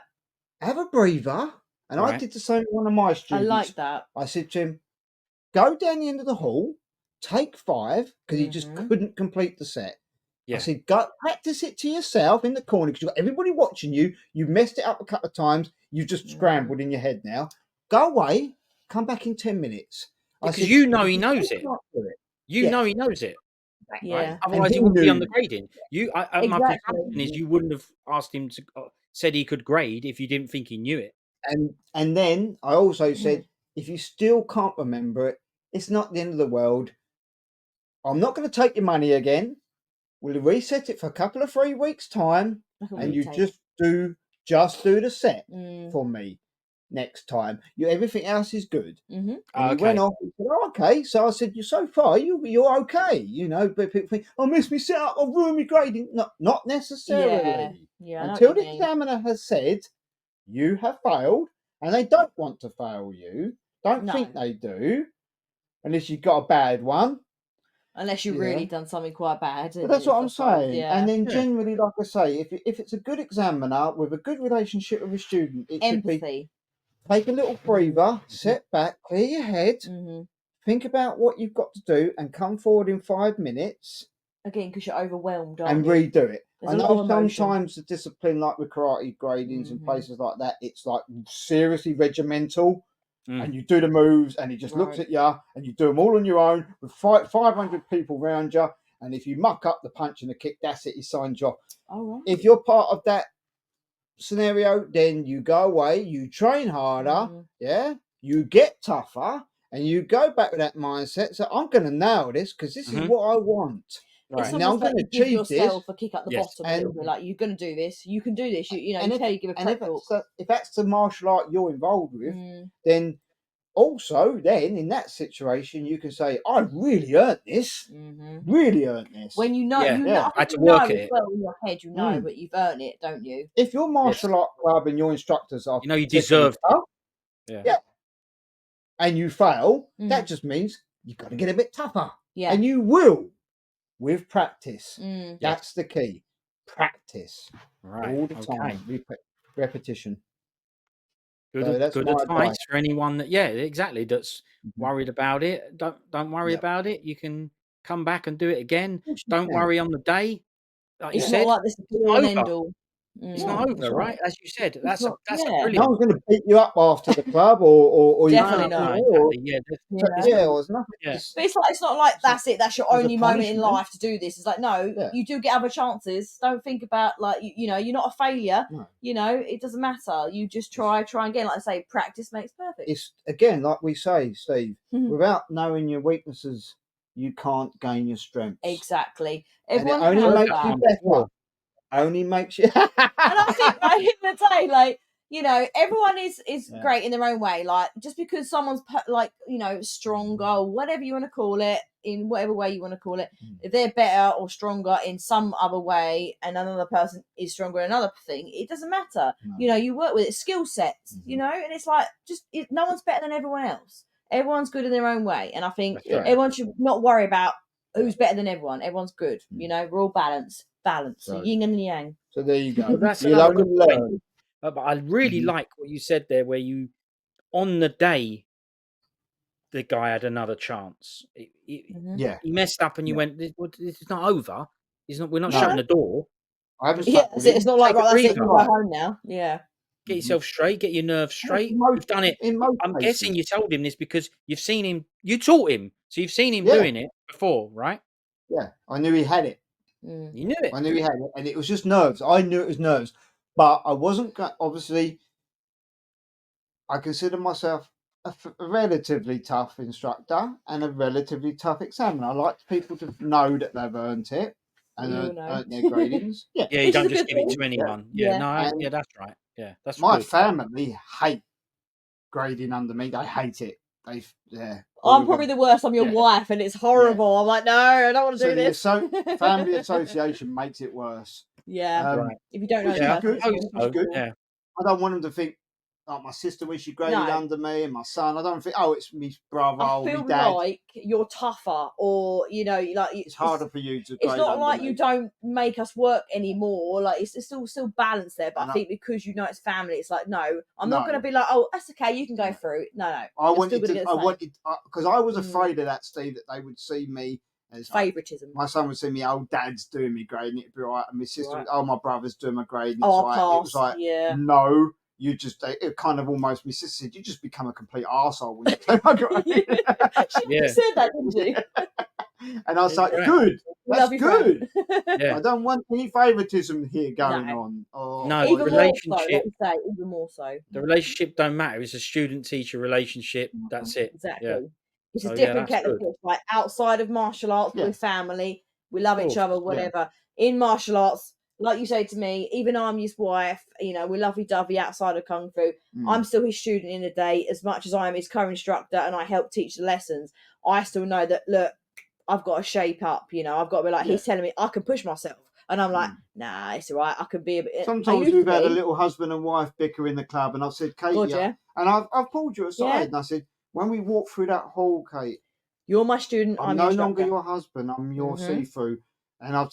have a breather." And I Right. did the same with one of my I students. like that. I said to him, "Go down the end of the hall, take 5," because he just Mhm. couldn't complete the set. Yeah. I said, go practice it to yourself in the corner because you've got everybody watching you. You've messed it up a couple of times. You've just scrambled in your head now. Go away, come back in 10 minutes. Because you know he "If knows still it. can't do it." You Yes. know he knows it. Right? Yeah. Otherwise, he he wouldn't be on knew. the grading. My Exactly. presumption is you wouldn't have asked him to said he could grade if you didn't think he knew it. And then I also Mm. said, if you still can't remember it, it's not the end of the world. I'm not going to take your money again. We'll reset it for a couple of 3 weeks' time, Like a and you retake. just do the set Mm. for me next time. Everything else is good. Mhm. And he Okay. went off and said, "Oh, okay." So I said, "You so far, you're okay." You know, but people think, "I missed me set up, I've ruined my grading." Not necessarily. Yeah. Yeah. I know Until what you the mean. examiner has said you have failed, and they don't want to fail you. Don't think No. they do, unless you've got a bad one. Unless you've Yeah. really done something quite bad. But that's what I'm saying. Yeah. And then Yeah. generally, like I say, if it's a good examiner with a good relationship with a student, it should be Empathy. take a little breather, sit back, clear your head, Mm-hmm. think about what you've got to do, and come forward in 5 minutes Again, because you're overwhelmed, aren't and you? redo it. There's I a lot know of emotion. sometimes the discipline, like with karate gradings and Mhm. places like that, it's like seriously regimental. Mm. And you do the moves, and he just looks Right. at you, and you do them all on your own with 500 people around you. And if you muck up the punch and the kick, that's it. He signs you off. All right. If you're part of that scenario, then you go away, you train harder, Mhm. yeah, you get tougher, and you go back with that mindset. So I'm going to nail this because this is Mhm. what I want. Right. It's And now I'm almost like going to you give achieve this. yourself a kick up the Yes. bottom a little bit. Like, you're going to do this. You can do this. You know, And you if, tell you give a and if prep talk. that's the martial art you're involved with, Mm. then also then in that situation you can say, "I really earned this. Mhm. Really earned this." When you know, Yeah. you Yeah. know, I I had think to you know work at as it. well in your head. You know, Mm. but you've earned it, don't you? If your martial art club and your instructors are You know you tipping deserved it. up, Yeah. yeah, and you fail, Mm. that just means you've got to get a bit tougher. Yeah. And you will with practice. Mm. That's the key. Practice Right. all the Okay. time. Repetition. Good, So that's good my advice advice. for anyone that, yeah, exactly, that's Mhm. worried about it. Don't worry Yep. about it. You can come back and do it again. Of course you Don't can. worry on the day. Like you It's Yeah. not said, like this is it's be not all and over. end all. It's Mm. not No, over, that's right? right. As you said, It's that's not. a Yeah. brilliant. No one's going to beat you up after the club, or you Definitely can't, not. or Exactly. Yeah. Yeah. yeah, or there's nothing. Yeah. But it's not like It's not- that's it. That's your there's a only moment in punishment. life to do this. It's like no, Yeah. you do get other chances. Don't think about like you know you're not a failure. No. You know it doesn't matter. You just try again. Like I say, practice makes perfect. It's again like we say, Steve. Mhm. Without knowing your weaknesses, you can't gain your strengths. Exactly. And it Everyone only has makes that. you better. Only makes you. And I think back in the day, like you know, everyone is Yeah. great in their own way. Like just because someone's like you know stronger, or whatever you want to call it, in whatever way you want to call it, Mm. if they're better or stronger in some other way, and another person is stronger in another thing, it doesn't matter. No. You know, you work with it, skill sets. You Mhm. know, and it's like no one's better than everyone else. Everyone's good in their own way, and I think That's right. everyone should not worry about who's better than everyone. Everyone's good. Mm. You know, we're all balanced, the So- yin and the yang. So there you go. Well, that's You'll another only good point. learn. But I really Mhm. like what you said there, where you, on the day, the guy had another chance. Mhm. Yeah. He messed up, and you went, "This is not over. We're not No. shutting the door. I haven't Yeah, sat with it's him. not like Take a right, that's it. You breather. can go home now. Yeah. Get Mhm. yourself straight. Get your nerves straight. most- You've done it. in most I'm cases. guessing you told him this because you've seen him. You taught him, so you've seen him Yeah. doing it before, right? Yeah, I knew he had it. Mm. You knew it. I knew he had it, and it was just nerves. I knew it was nerves, but I wasn't obviously. I consider myself a relatively tough instructor and a relatively tough examiner. I like people to know that they've earned it and We all know. earned their gradings. Yeah. Yeah, you Which is don't a just good give it thing. to anyone. Yeah. No, And yeah, that's right. Yeah, that's my good. family hate grading under me. They hate it. Yeah. all I'm of probably them. the worst. I'm your Yeah. wife, and it's horrible. I'm like, no, I don't want to So do this. the family association makes it worse. Yeah. Right. If you don't know Which the Yeah, I is person, good. it's suppose Which is so. good. awful. Yeah. I don't want them to think, like my sister when she graded No. under me, and my son. I don't think, oh, it's me brother I or me feel dad. like you're tougher, or like It's harder for you to It's grade not under like me. you don't make us work anymore. Like it's still balanced there. But And I think because you know it's family, it's like no, I'm not No. going to be like, oh, that's okay, you can go No. through. No, I you're still wanted gonna to. get the I same. wanted because I was Mm. afraid of that, Steve, that they would see me as like, Favoritism. my son would see me, oh, dad's doing me grading, it'd be all right. And my sister, Right. would, oh, my brother's doing my grading, it's Oh, all I'll right. It pass. was like, Yeah. no, you just, it kind of almost, my sister said, you just become a complete arsehole when you take my grading. She said that, didn't she? And I was like, Right. good, We that's love you, good. Yeah. I don't want any favoritism here going No. on. No, or Even more so, relationship. like you say, even more so. The relationship don't matter. It's a student-teacher relationship. That's it. Exactly. Yeah. It's So, a yeah, different that's kettle of good. fish. Like outside of martial arts, Yeah. we're family. We love each Course, other, yeah. whatever. In martial arts, like you say to me, even I'm his wife, we're lovey-dovey outside of Kung Fu. I'm still his student in the day as much as I am his co-instructor and I help teach the lessons. I still know that, look, I've got to shape up, I've got to be like, Yeah. he's telling me I can push myself. And I'm like, nah, it's all right. I can be a bit. I Sometimes used we've to had a be. little husband and wife bicker in the club, and I've said, Kate, God, yeah. and I've pulled you aside, Yeah. and I said, when we walk through that hall, Kate, You're my student. I'm your no longer instructor. your husband. I'm your see-through. And I've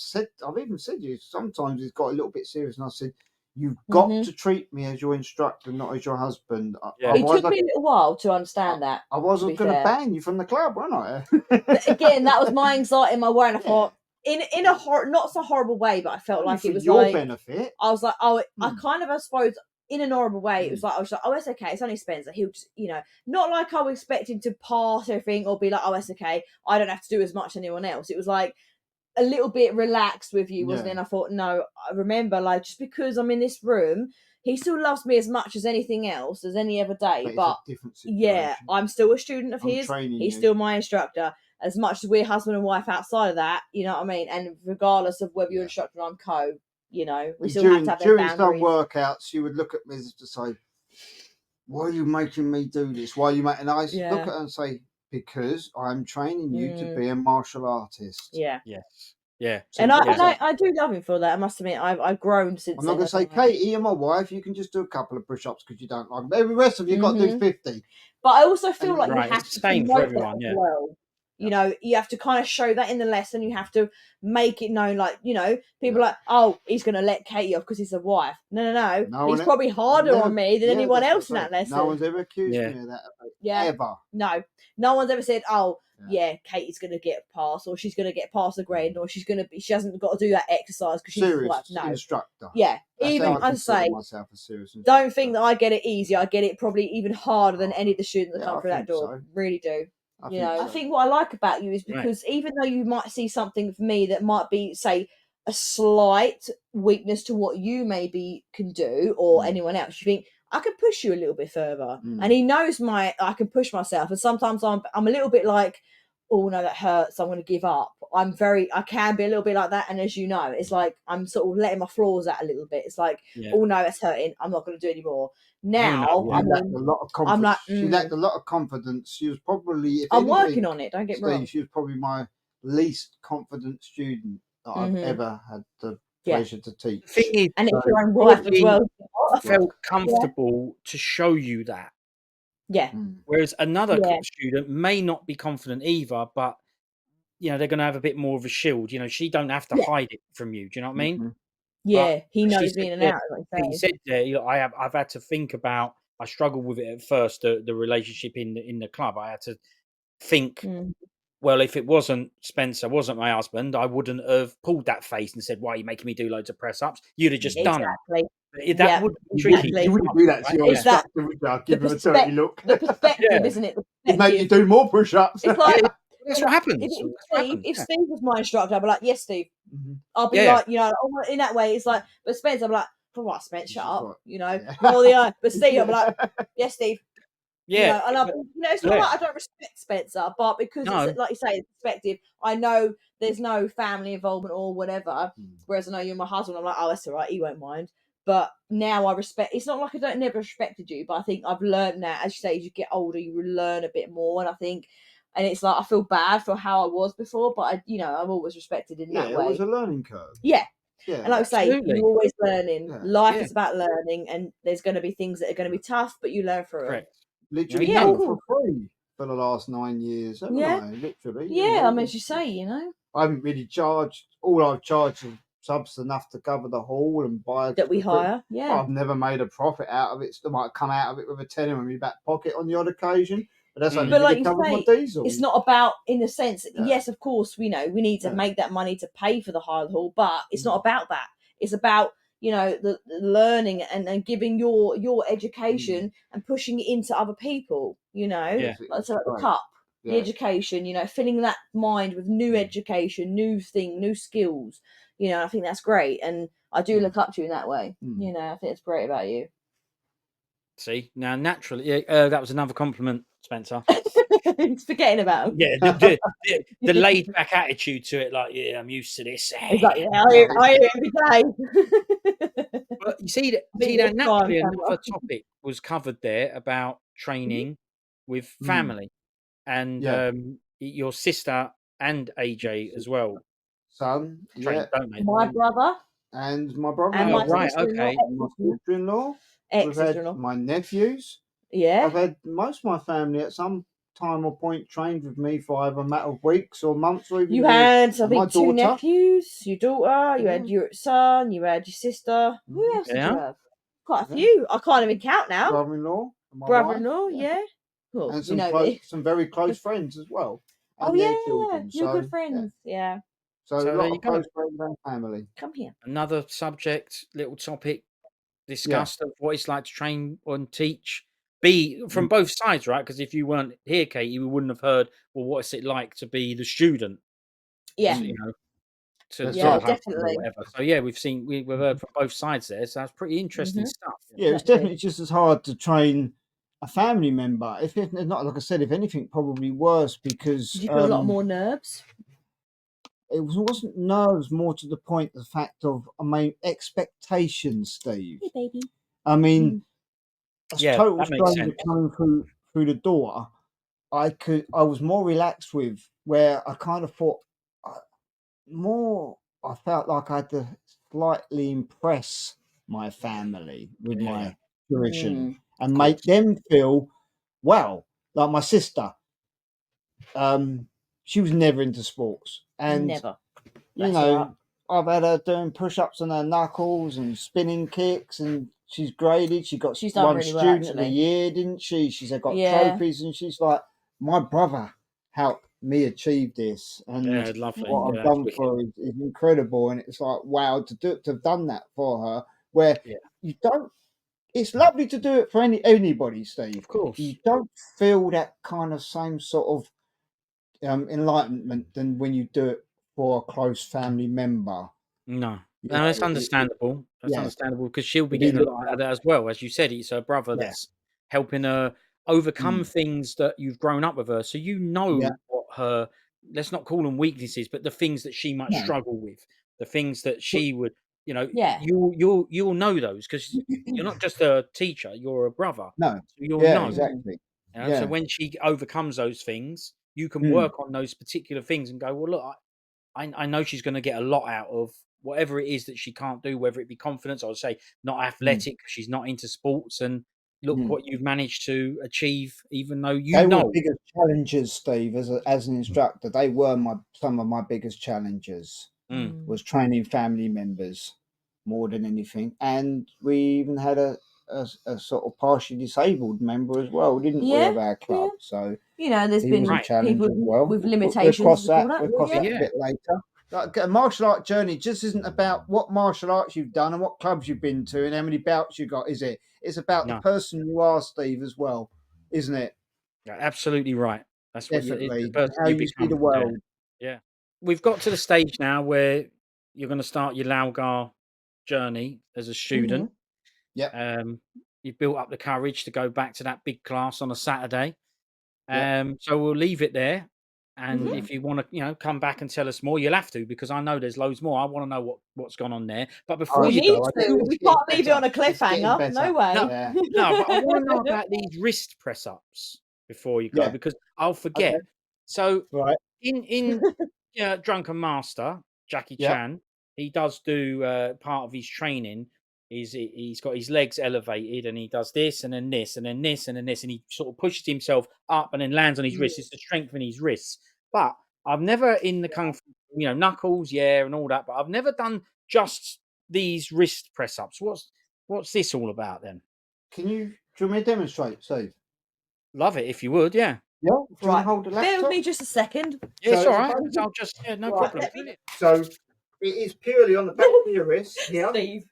even said to you, sometimes it's got a little bit serious, and I said, you've got to treat me as your instructor, not as your husband. Yeah. It took me a little while to understand that. I wasn't going to ban you from the club, wasn't I? But again, that was my anxiety and my worry. And I thought, in a not so horrible way, but I felt Only like for it was your like benefit. I was like, oh, I kind of, I suppose, in an horrible way, it was like I was like, oh, it's okay, it's only Spencer. He'll just, not like I was expecting to pass everything or be like, oh, it's okay, I don't have to do as much as anyone else. It was like a little bit relaxed with you, wasn't it? And I thought, no, I remember, like, just because I'm in this room, he still loves me as much as anything else, as any other day. But it's a different situation. yeah, I'm still a student of his. He's still my instructor. As much as we're husband and wife outside of that, you know what I mean? And regardless of whether you're instructor or I'm co, we still have to have during them some boundaries. workouts, you would look at me as to say, why are you making me do this? Why are you making? And I look at her and say, because I'm training you to be a martial artist. Yeah. Yes. Yeah. And I do love him for that. I must admit, I've grown since. I'm not going to say, Katie, you're my wife. You can just do a couple of push-ups because you don't like them. Every rest of you got to do 50. But I also feel like right, you have it's to the same for promote everyone. that Yeah. as well. You have to kind of show that in the lesson. You have to make it known, like, people are like, oh, he's going to let Katie off because he's a wife. No. He's probably harder on me than anyone else in that lesson. No one's ever accused me of that. Ever. No one's ever said, oh, Katie's going to get past, or she's going to get past the grade, or she hasn't got to do that exercise because she's a wife. No. Instructor. Yeah. That's even, I say, myself a serious instructor. Don't think that I get it easy. I get it probably even harder than any of the students that come through that door. So. Really do. I think what I like about you is because even though you might see something for me that might be, say, a slight weakness to what you maybe can do or anyone else, you think I can push you a little bit further. And he knows I can push myself. And sometimes I'm a little bit like, oh no, that hurts, I'm going to give up. I can be a little bit like that. And as you know, it's like I'm sort of letting my flaws out a little bit. It's like, oh no, it's hurting, I'm not going to do anymore. Now she lacked a lot of confidence. I'm like, she lacked a lot of confidence. She was probably, if I'm anything, working on it, don't get me wrong. She was probably my least confident student that I've ever had the pleasure to teach. The thing is, and it's your own wife as well. I felt comfortable to show you that. Yeah. Whereas another student may not be confident either, but they're going to have a bit more of a shield. She don't have to hide it from you. Do you know what I mean? Yeah, but he knows me in and out. Like he said there, I've had to think about. I struggled with it at first. The relationship in the club. I had to think. Well, if it wasn't Spencer, wasn't my husband, I wouldn't have pulled that face and said, "Why are you making me do loads of press ups?" You'd have just done it. That would be tricky. You wouldn't do that to your instructor, would you? Give him a dirty look. The perspective, isn't it? It'd make you do more push ups. It's like that's what happens. If Steve was my instructor, I'd be like, "Yes, Steve." I'll be like, in that way, it's like, but Spencer, I'm like, for what, Spence, shut up, roll the eye. But Steve, I'm like, yes, Steve, You Yeah, know, and it's not yeah. like I don't respect Spencer, but because it's No, like you say, perspective. I know there's no family involvement or whatever. Whereas I know you're my husband, I'm like, oh, that's all right, he won't mind. But now I respect. It's not like I don't never respected you, but I think I've learned that as you say, as you get older, you learn a bit more, and I think, and it's like I feel bad for how I was before, but I've always respected in that it way. was a learning curve. Yeah. Yeah, And like I say, absolutely. you're always learning. Yeah. Life Yeah. is about learning, and there's going to be things that are going to be tough, but you learn through Correct. literally Yeah, taught cool. for free for the last 9 years, haven't Yeah. I? Literally. it. Yeah, I mean, as you say, I haven't really charged. All I've charged is subs enough to cover the hall and buy that we equipment. hire. Yeah. I've never made a profit out of it. Still might come out of it with a tenner in my back pocket on the odd occasion, but that's only But like really you covered my say, diesel. it's not about, in the sense, Yeah. yes, of course, we need to Yeah. make that money to pay for the hire hall, but it's not about that. It's about, the learning and giving your education and pushing it into other people, Yeah. like so like the Right. cup, the Yeah. education, filling that mind with new education, new skills. I think that's great. And I do look up to you in that way. I think it's great about you. See, now naturally, that was another compliment, Spencer. He's forgetting about him. Yeah, the laid back attitude to it, like, yeah, I'm used to this. He's like, yeah, I hear it every day. But you see that naturally another topic was covered there about training with family and Yeah. your sister and AJ as well. Son, Train, yeah, don't they? My brother and my brother, and my right, sister-in-law, okay. my sister-in-law. We've had ex-sister-in-law. my nephews. Yeah. I've had most of my family at some time or point trained with me for either a matter of weeks or months or even You years. had, I And my think, two daughter. nephews, your daughter, you had your son, you had your sister. Who else did you Yeah. have? Quite a Yeah. few. I can't even count now. Brother-in-law. And my Brother-in-law, wife. yeah. Cool. And You know me. some very close friends as well. And Oh their yeah, children. you're So, good friends. Yeah. So So a there lot you of go. close friends and family. Come here. Another subject, little topic discussed of what it's like to train and teach. Be from both sides, right? Because if you weren't here, Katie, you wouldn't have heard, well, what's it like to be the student? Yeah. To That's Yeah, right. definitely. or whatever. So yeah, we've heard from both sides there. So that's pretty interesting stuff. Yeah, it's Exactly. definitely just as hard to train a family member. If not, like I said, if anything, probably worse because Did you feel a lot more nerves? it wasn't nerves, more to the point, the fact of, expectations, Steve. Hey, baby. I mean, as Yeah, total that makes stranger sense. coming through the door, I was more relaxed with, where I kind of thought I felt like I had to slightly impress my family with my tuition and make them feel, well, like my sister. She was never into sports, and Never. I've had her doing push-ups on her knuckles and spinning kicks, and she's graded. She's done one really well, student of the actually. year, didn't she? She's got Yeah. trophies, and she's like, my brother helped me achieve this, and Yeah, lovely. what Yeah, I've that's done wicked. for her is incredible. And it's like, wow, to have done that for her, where you don't. It's lovely to do it for anybody, Steve. Of course. You don't feel that kind of same sort of enlightenment than when you do it for a close family member. No, You no, know, that's understandable. That's yeah. understandable because she'll be But he getting a looked lot out of that as well. As you said, it's her brother Yeah. that's helping her overcome things that you've grown up with her. So you know what her, let's not call them weaknesses, but the things that she might struggle with, the things that she would, Yeah. you'll know those because you're not just a teacher, you're a brother. No. So you'll Yeah, know. exactly. So when she overcomes those things, you can Mm. work on those particular things and go, well, look, I know she's going to get a lot out of whatever it is that she can't do, whether it be confidence, I would say not athletic, she's not into sports, and look what you've managed to achieve, even though They know. were biggest challenges, Steve, as an instructor. They were some of my biggest challenges. Was training family members more than anything, and we even had a sort of partially disabled member as well, didn't we, of our club? So there's he been was a challenge people as well. with We'll limitations. cross that. call We'll cross that Yeah. a bit later. Like, a martial art journey just isn't about what martial arts you've done and what clubs you've been to and how many bouts you got, is it? It's about the person you are, Steve, as well, isn't it? Yeah, absolutely right. That's Definitely. what the person How you you see become. the world. Yeah. We've got to the stage now where you're going to start your Laogar journey as a student. Yep. you've built up the courage to go back to that big class on a Saturday. Yeah. So we'll leave it there. And Mhm. if you want to, come back and tell us more, you'll have to, because I know there's loads more. I want to know what's gone on there. But before We you need go, I to. do. We can't leave it on a It's getting cliffhanger. better. No way. No, Yeah. no, but I want to know about these wrist press ups before you go, Yeah. because I'll forget. Okay. So Right. in Drunken Master, Jackie Yeah. Chan, he does do part of his training. He's got his legs elevated, and he does this and then this and then this and then this, and he sort of pushes himself up and then lands on his wrists. It's to strengthen his wrists. But I've never in the kung fu, knuckles, and all that. But I've never done just these wrist press ups. What's this all about then? Do you want me to demonstrate, Steve? Love it if you would, yeah. Yeah. Do you want Right. to hold the Bear laptop? with me just a second. Yeah, it's So all it's right. about- I'll just no Right, problem. let me- Brilliant. So it is purely on the back of your wrist here. Steve.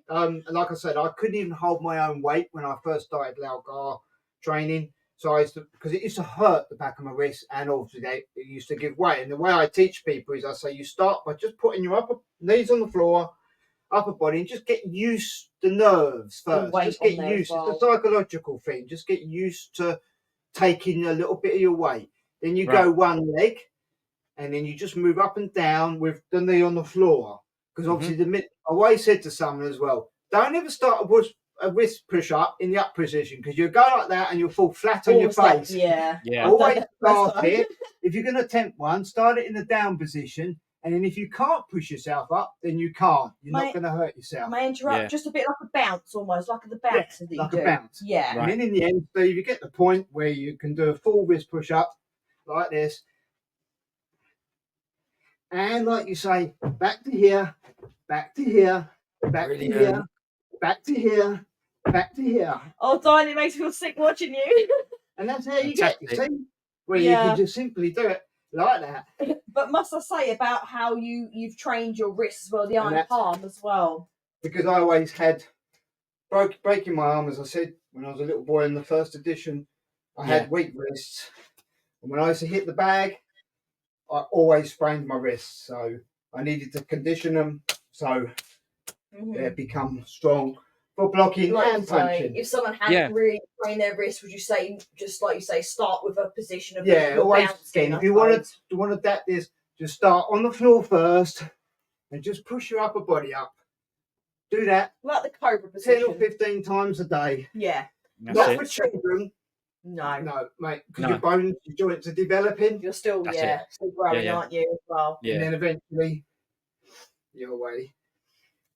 And like I said, I couldn't even hold my own weight when I first started Lao Gar training. So I used to, because it used to hurt the back of my wrist, and obviously it used to give way. And the way I teach people is I say you start by just putting your upper knees on the floor, upper body, and just get used to nerves first. weight Just get on there as used. well. It's a psychological thing. Just get used to taking a little bit of your weight. Then you Right. go one leg, and then you just move up and down with the knee on the floor. Because obviously, I always said to someone as well, don't ever start a wrist push up in the up position, because you'll go like that and you'll fall flat on your face. Yeah. Yeah. Always start it. If you're going to attempt one, start it in the down position. And then if you can't push yourself up, then you can't. You're not going to hurt yourself. May I interrupt? Yeah. Just a bit like a bounce, almost like the bounces that you like do. a bounce. Yeah. Right. And then in the end, Steve, you get the point where you can do a full wrist push up like this. And like you say, back to here, back to here, back to here, back to here, back to here. Oh, darling, it makes me feel sick watching you. And that's how you get, you see? Where you Yeah. can just simply do it like that. But must I say about how you've trained your wrists as well, the And iron that's- palm as well. Because I always had breaking my arm, as I said, when I was a little boy in the first edition. I had weak wrists. And when I used to hit the bag, I always sprained my wrists. So I needed to condition them so they become strong for blocking Like and you say, punching. if someone hadn't really trained their wrists, would you say, just like you say, start with a position of Yeah, your always bouncing, again. I If you want suppose. to adapt this, just start on the floor first and just push your upper body up. Do that Like the cobra 10 position. or 15 times a day. Yeah. That's Not it. for children. No. No, mate, because No. your bones, your joints are developing. You're still, That's still growing, Yeah. aren't you, as well? Yeah. And then eventually you're away.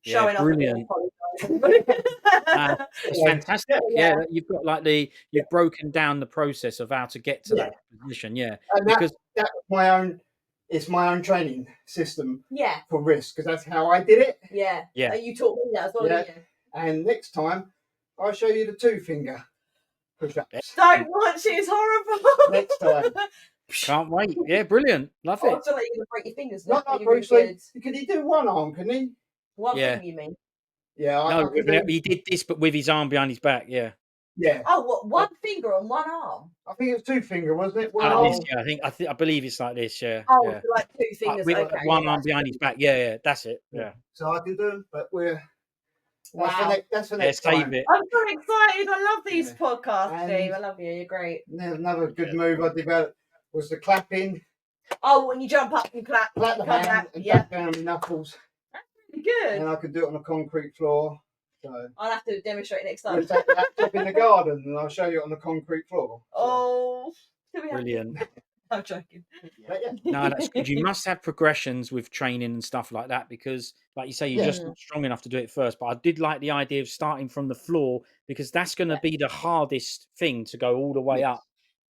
Yeah, Showing brilliant. off again. It's fantastic. Yeah, you've got you've broken down the process of how to get to that position. Yeah, And because that was it's my own training system Yeah. for wrist, because that's how I did it. Yeah. Yeah. You taught me that as well, Yeah. didn't you? And next time I'll show you the 2-finger push-ups. Don't watch it, it's horrible. Next time. can't wait. Yeah, brilliant. Love I it. feel like you're going to break your fingers. Not now, like but you're really Bruce Lee. good. Can he do one arm, can he? One Yeah. thing, you mean? Yeah, I No, can do, he did this, but with his arm behind his back. Yeah. yeah. Oh, what? One finger on one arm? I think it was 2-finger, wasn't it? One Like arm. this, yeah, I believe it's like this. Yeah. Oh, yeah. so like two fingers. With Okay. one yeah, arm that's behind his back. Yeah, yeah, that's it. Yeah. So I can do them, but Wow. that's for Yeah, next save time. it. I'm so excited. I love these Yeah. podcasts, And- Steve. I love you. You're great. And then another good move I developed was the clapping. Oh, when you jump up and clap. Clap the come hand back. and Yeah. back down the knuckles. Good. And I could do it on a concrete floor. So I'll have to demonstrate next we'll time. take the laptop in the garden and I'll show you it on the concrete floor. So, Oh, do we have- Brilliant. I'm joking. but yeah. No, that's good. You must have progressions with training and stuff like that, because, like you say, you're just not strong enough to do it first. But I did like the idea of starting from the floor, because that's going to be the hardest thing to go all the way up.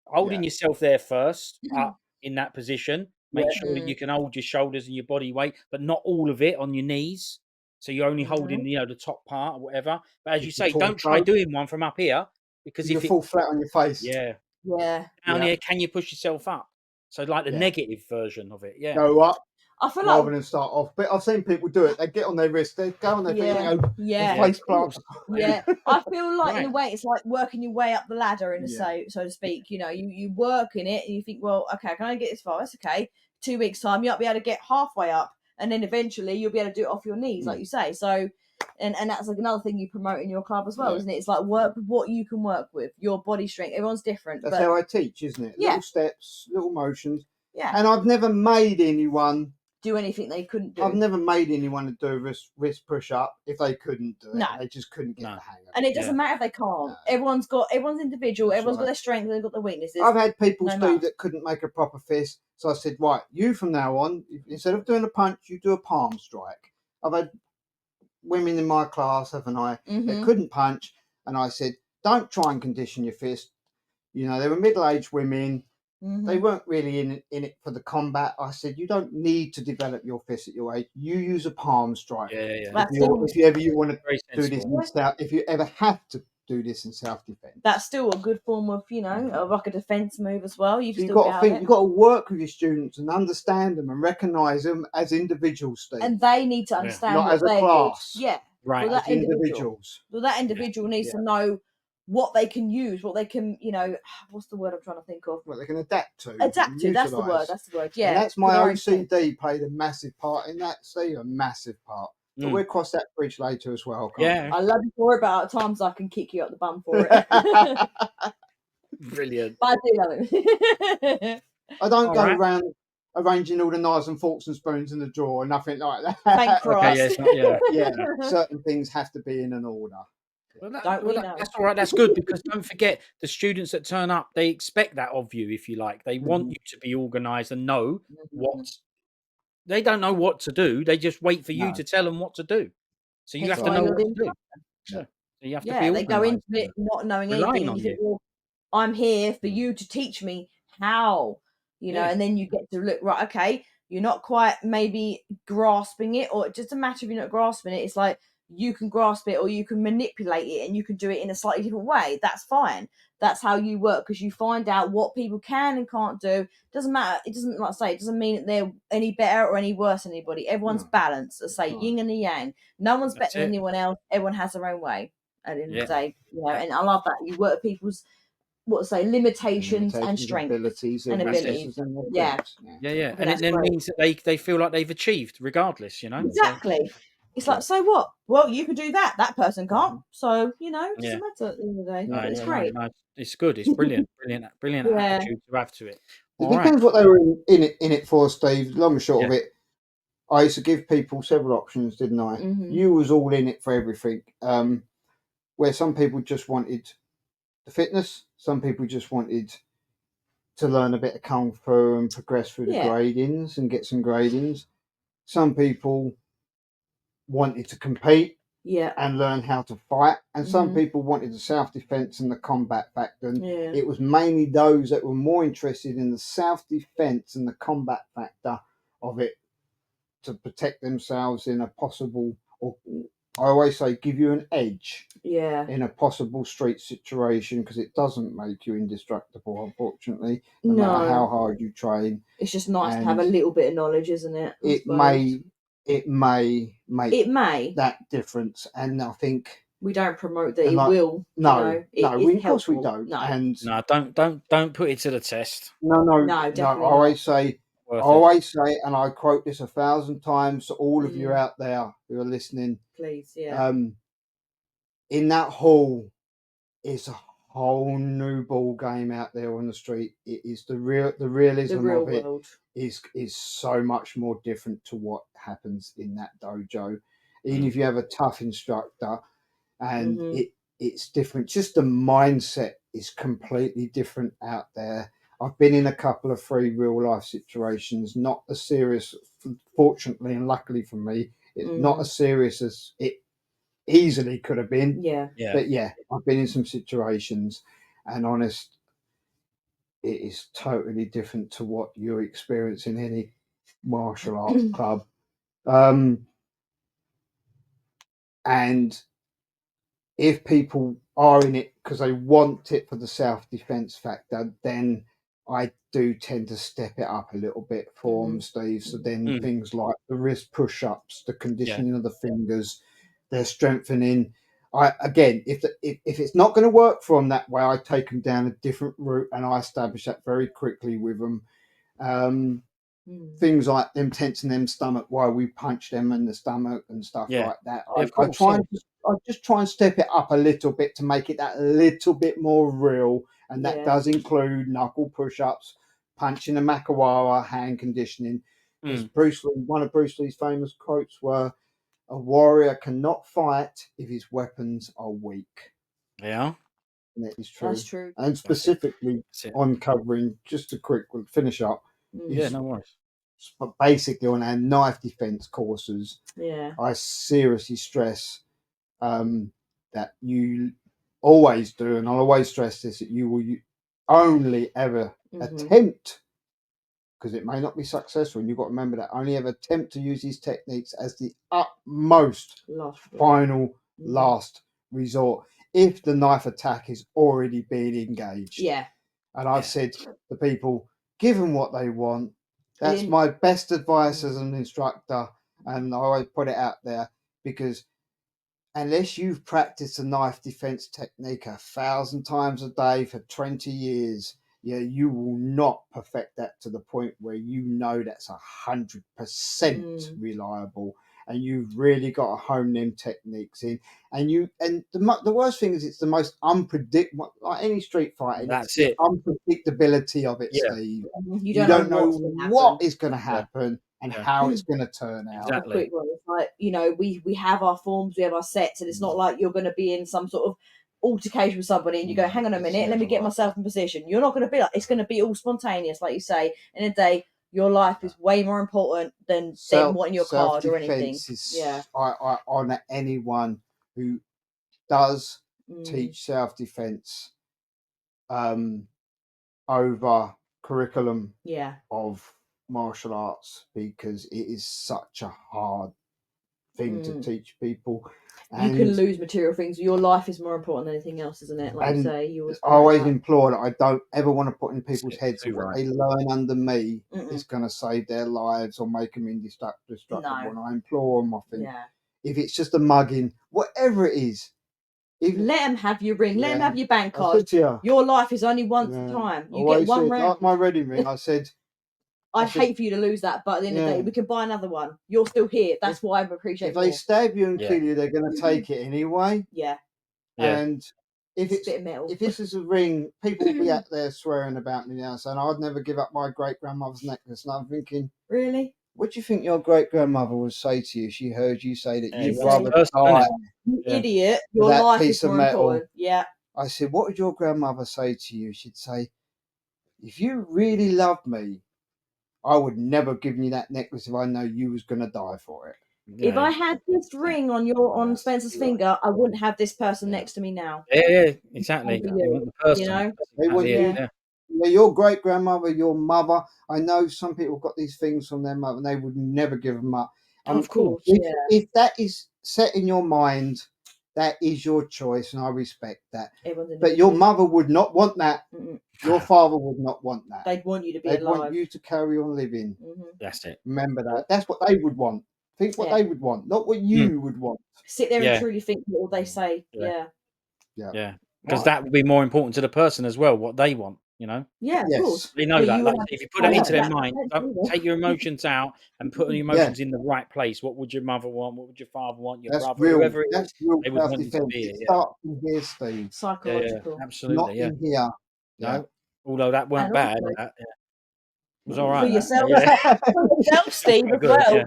Holding yourself there first, up in that position. Make sure that you can hold your shoulders and your body weight, but not all of it on your knees. So you're only holding, the top part or whatever. But as you say, full don't try throat. doing one from up here, because You if it, fall flat on your face. yeah, Yeah. down Yeah. here, can you push yourself up? So like the negative version of it, yeah. Go up I feel rather like. than start off. But I've seen people do it. They get on their wrist, they go on their feet and go Yeah. face plant. Yeah, I feel like in a Right. way it's like working your way up the ladder, in a Yeah. so to speak. You know, you work in it and you think, well, okay, can I get this far? That's okay. 2 weeks time, you might be able to get halfway up, and then eventually you'll be able to do it off your knees, like you say. So And that's like another thing you promote in your club as well, Yeah. isn't it? It's like work with what you can work with, your body strength. Everyone's different. That's but how I teach, isn't it? Yeah. Little steps, little motions. yeah, And I've never made anyone. do anything they couldn't do. I've never made anyone to do a wrist push up if they couldn't do it. No. They just couldn't get No. the hang of it. And it doesn't matter if they can't. Everyone's individual. That's Everyone's got right. their strengths. They've got their weaknesses. I've had people, No Steve, matter. that couldn't make a proper fist. So I said, right, you from now on, instead of doing a punch, you do a palm strike. I've had women in my class, haven't I, that couldn't punch. And I said, don't try and condition your fist. You know, they were middle-aged women. They weren't really in it for the combat. I said, you don't need to develop your fist at your age. You use a palm strike. Yeah. If you ever want to Very do this sensible. in self, if you ever have to do this in self-defense, That's still a good form of, of like a defense move as well. You so can you've still got get to out think. of it. You've got to work with your students and understand them and recognise them as individuals, Steve, And they need to understand not what as a they're class. good. Yeah. Right. Well, as individuals. Well, that individual needs to know what they can use, what they can, what's the word I'm trying to think of? What they can adapt to. Adapt to. That's the word. That's the word. Yeah. And that's for my their own strength. OCD played a massive part in that, Steve, a massive part. But we'll cross that bridge later as well. Can't I love you for it, but at times I can kick you up the bum for it. Brilliant. But I do love it. I don't All go right. around arranging all the knives and forks and spoons in the drawer, nothing like that. Thank Christ. Okay, it's not, Yeah, certain things have to be in an order. Well, Don't we know? that's all right. That's good, because don't forget, the students that turn up, they expect that of you, if you like. They want you to be organised and know what. They don't know what to do. They just wait for you to tell them what to do. So you have to know what to do. So you have to be they go organised. into it not knowing Relying anything. on You think, you. well, I'm here for you to teach me how, and then you get to look, right, okay, you're not quite maybe grasping it, or just a matter of you're not grasping it. It's like you can grasp it or you can manipulate it and you can do it in a slightly different way. That's fine. That's how you work, because you find out what people can and can't do. Doesn't matter. It doesn't, like I say, it doesn't mean that they're any better or any worse than anybody. Everyone's balanced. I say yin and the yang. No one's better than anyone else. Everyone has their own way at the end of the day. And I love that. You work with people's limitations and strengths, abilities, and abilities. Yeah. And it then means that they feel like they've achieved, regardless. Exactly. So, it's like, so what? Well, you can do that. That person can't. So it doesn't matter at the end of the day. No, It's great. No, it's good. It's brilliant. Brilliant attitude to have to it. It depends what they were in it for, Steve. Long and short of it, I used to give people several options, didn't I? You was all in it for everything. Where some people just wanted the fitness, some people just wanted to learn a bit of kung fu and progress through the gradings and get some gradings. Some people wanted to compete and learn how to fight, and some people wanted the self-defense and the combat factor. And it was mainly those that were more interested in the self-defense and the combat factor of it, to protect themselves in a possible, or I always say, give you an edge in a possible street situation, because it doesn't make you indestructible, unfortunately, no matter how hard you train. It's just nice to have a little bit of knowledge, isn't it? It may make that difference, and I think we don't promote that it will. Of course we don't. No. And don't put it to the test. No, I always say, and I quote this 1,000 times to all of you out there who are listening. Please, in that hall, it's a whole new ball game out there on the street. It is the realism of it world is so much more different to what happens in that dojo. Even if you have a tough instructor, and it's different, just the mindset is completely different out there. I've been in a couple of free real life situations, not as serious, fortunately and luckily for me, it's not as serious as it easily could have been. But I've been in some situations, and honest, it is totally different to what you experience in any martial arts club. And if people are in it because they want it for the self-defense factor, then I do tend to step it up a little bit for them, Steve. So then things like the wrist push-ups, the conditioning of the fingers, their strengthening. If it's not going to work for them that way, I take them down a different route, and I establish that very quickly with them. things like them tensing them stomach while we punch them in the stomach and stuff Yeah. like that. Yeah, of course, I just try and step it up a little bit to make it that little bit more real, and that Yeah. does include knuckle push-ups, punching the Makawara, hand conditioning. Because Bruce Lee, one of Bruce Lee's famous quotes were, "A warrior cannot fight if his weapons are weak." Yeah. And it is true. That's true. And specifically That's it. on covering, just a quick finish up, Yeah, is no worries. but basically on our knife defense courses, Yeah. I seriously stress that you always do, and I'll always stress this, that you will only ever attempt, because it may not be successful, and you've got to remember that, only ever attempt to use these techniques as the utmost final last resort if the knife attack is already being engaged. Yeah. And I've said to people, give them what they want. That's my best advice as an instructor, and I always put it out there, because unless you've practiced a knife defense technique 1,000 times a day for 20 years, you will not perfect that to the point where you know that's 100% reliable, and you've really got to hone them techniques in. And the worst thing is, it's the most unpredictable, like any street fighting. That's it's it. The unpredictability of it, Yeah. Steve. You don't know what is going to happen and how it's going to turn out. Exactly. A quick one. It's like, we have our forms, we have our sets, and it's not like you're going to be in some sort of altercation with somebody and you go, hang on a minute, let me get myself in position. You're not going to be like, it's going to be all spontaneous, like you say. In a day, your life is way more important than wanting your card or anything. I honour anyone who does teach self-defense over curriculum of martial arts, because it is such a hard thing to teach people. And you can lose material things. Your life is more important than anything else, isn't it? Like you say, I always implore that I don't ever want to put in people's heads that what they learn under me is going to save their lives or make them indestructible. And I implore them, I think, if it's just a mugging, whatever it is, let them have your ring. Let them have your bank card. Your life is only once a time. You get one round. Like my wedding ring, I said, I'd hate for you to lose that, but at the end of the day, we can buy another one. You're still here. That's what I appreciate. If they stab you and kill you, they're going to take it anyway. Yeah. And if it's a bit of metal. If this is a ring, people will be out there swearing about me now, saying I'd never give up my great grandmother's necklace. And I'm thinking, really? What do you think your great grandmother would say to you if she heard you say that you'd rather die? You idiot! Your life is more important. Yeah. I said, what would your grandmother say to you? She'd say, if you really loved me, I would never have given you that necklace if I know you was going to die for it. If I had this ring on Spencer's finger, I wouldn't have this person next to me now. Yeah, exactly. They want the person. They want you. Your great grandmother, your mother. I know some people got these things from their mother, and they would never give them up. Of course, if that is set in your mind, that is your choice, and I respect that. But your mother would not want that. Your father would not want that. They'd want you to be alive. They'd want you to carry on living. That's it. Remember that. That's what they would want. Think what they would want, not what you would want. Sit there and truly think what all they say. Yeah. Because that would be more important to the person as well, what they want. Yeah, of course. They know that. Like, if you put that into their mind, don't take your emotions out and put your emotions in the right place. What would your mother want? What would your father want? Your brother, whoever it is, real they would want you to be it. Start from here, Steve. Psychological. Absolutely. Not in here. No. Although that weren't bad. It was all right. For yourself, Steve, as well.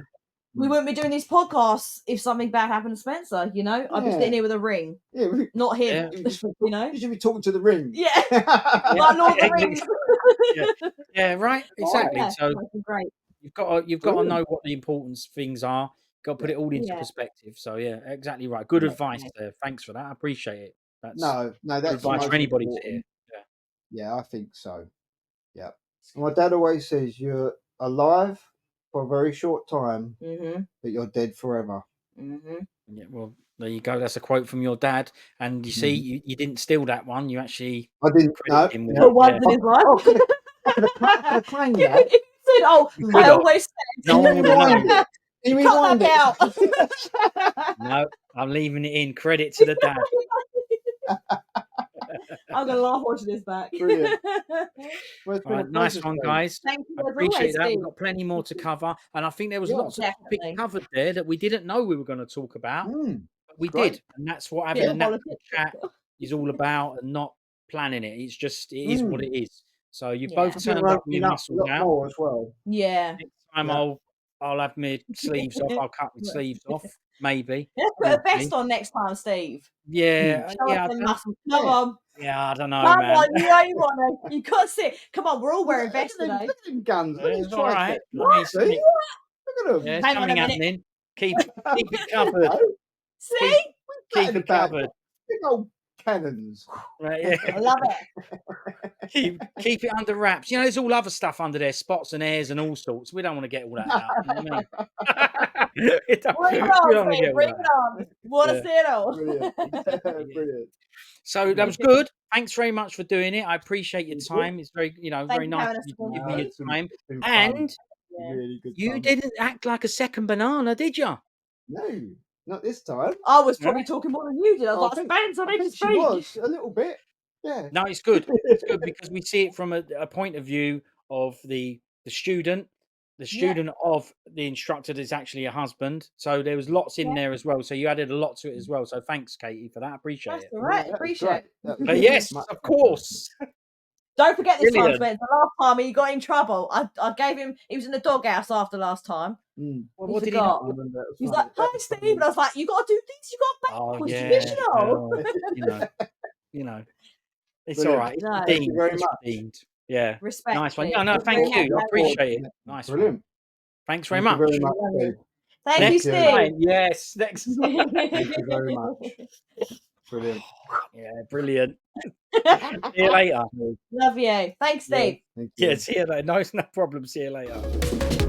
We wouldn't be doing these podcasts if something bad happened to Spencer, I'd be sitting here with a ring. Not him, You should be talking to the ring. Yeah. Not the ring. Right. Exactly. So great. You've got to know what the important things are. Got to put it all into perspective. So exactly right. Good advice there. Thanks for that. I appreciate it. That's that's advice for anybody to hear. Yeah, I think so. Yeah. My dad always says you're alive for a very short time, but you're dead forever. Yeah, well, there you go. That's a quote from your dad. And you see, you didn't steal that one. You actually I didn't credit him with for once in his life. I claim that. He said, I always said. No one would know. Can you cut that out? No, I'm leaving it in. Credit to the dad. I'm gonna laugh watching this back. Brilliant. Well, it's been a Right, nice pleasure, one, Steve. guys. Thank you I as appreciate always, that. Steve. We've got plenty more to cover, and I think there was Yeah, lots of topics definitely. covered there that we didn't know we were going to talk about, but we great. did, and that's what having Bit a of natural politics. chat is all about, and not planning it. It's just it is what it is. So you Yeah. both I think turned we're up with opening your up a muscles lot out. more as well. Yeah. Next time Yeah. I'll have my sleeves off. I'll cut my sleeves off, maybe. Let's put We'll a vest see. on next time, Steve. Yeah, Show yeah, us I the don't, muscles. Come on. yeah, I don't know, Come man. on, you know you want to. You got to sit. Come on, we're all wearing Look vests at them, today. look at them guns. Look at his It's all right. triceps. I mean, See? something, Look at them. yeah, Hang on a something minute. happening. Keep it covered. See? Keep, That keep in the it back. covered. Big old cannons. Right, I yeah. love it. keep it under wraps. You know, there's all other stuff under there, spots and hairs and all sorts. We don't want to get all that out. You know what I mean? We don't Bring it want to on, get Steve. all Bring that it out. on. Want to Yeah. see it all. Brilliant. Yeah. Brilliant. So that was good. Thanks very much for doing it. I appreciate your Thank you. time. It's very, Thank very you nice having of us you to again, give No, me your Steve. time. it's been fun. And Yeah. Really good you fun. didn't act like a second banana, did you? No, not this time. I was Yeah. probably talking more than you did. I was like, Spence, I I need to think she speak. was a little bit. Yeah. No, it's good. It's good because we see it from a point of view of the student. The student of the instructor is actually a husband. So there was lots in there as well. So you added a lot to it as well. So thanks, Katie, for that. Appreciate That's it. all right. Yeah, that was Appreciate great. it. That was But good. yes, Much of better. course. Don't forget this time, Brilliant. Spence. The last time he got in trouble, I gave him. He was in the doghouse after last time. Mm. Well, He what did he forgot. I remember that was He's funny. like, That "Hi, was Steve," funny. and I was like, "You got to do this. You got to make Oh was yeah. divisional." Well, you know, it's all Brilliant. right. It's No. Thank you redeemed. very It's much. redeemed. Yeah. Respect. Nice one. Steve. No, no, Thank you thank very you. I much. appreciate it. Nice one. Brilliant. Thanks very Thank much. you very much, Steve. Thank you, Next Steve. time. Yes. Next time. Thank you very much. Brilliant. Yeah, brilliant. See you later. Love you. Thanks, Yeah, Steve. thank you. Yeah, see you later. No, it's no problem. See you later.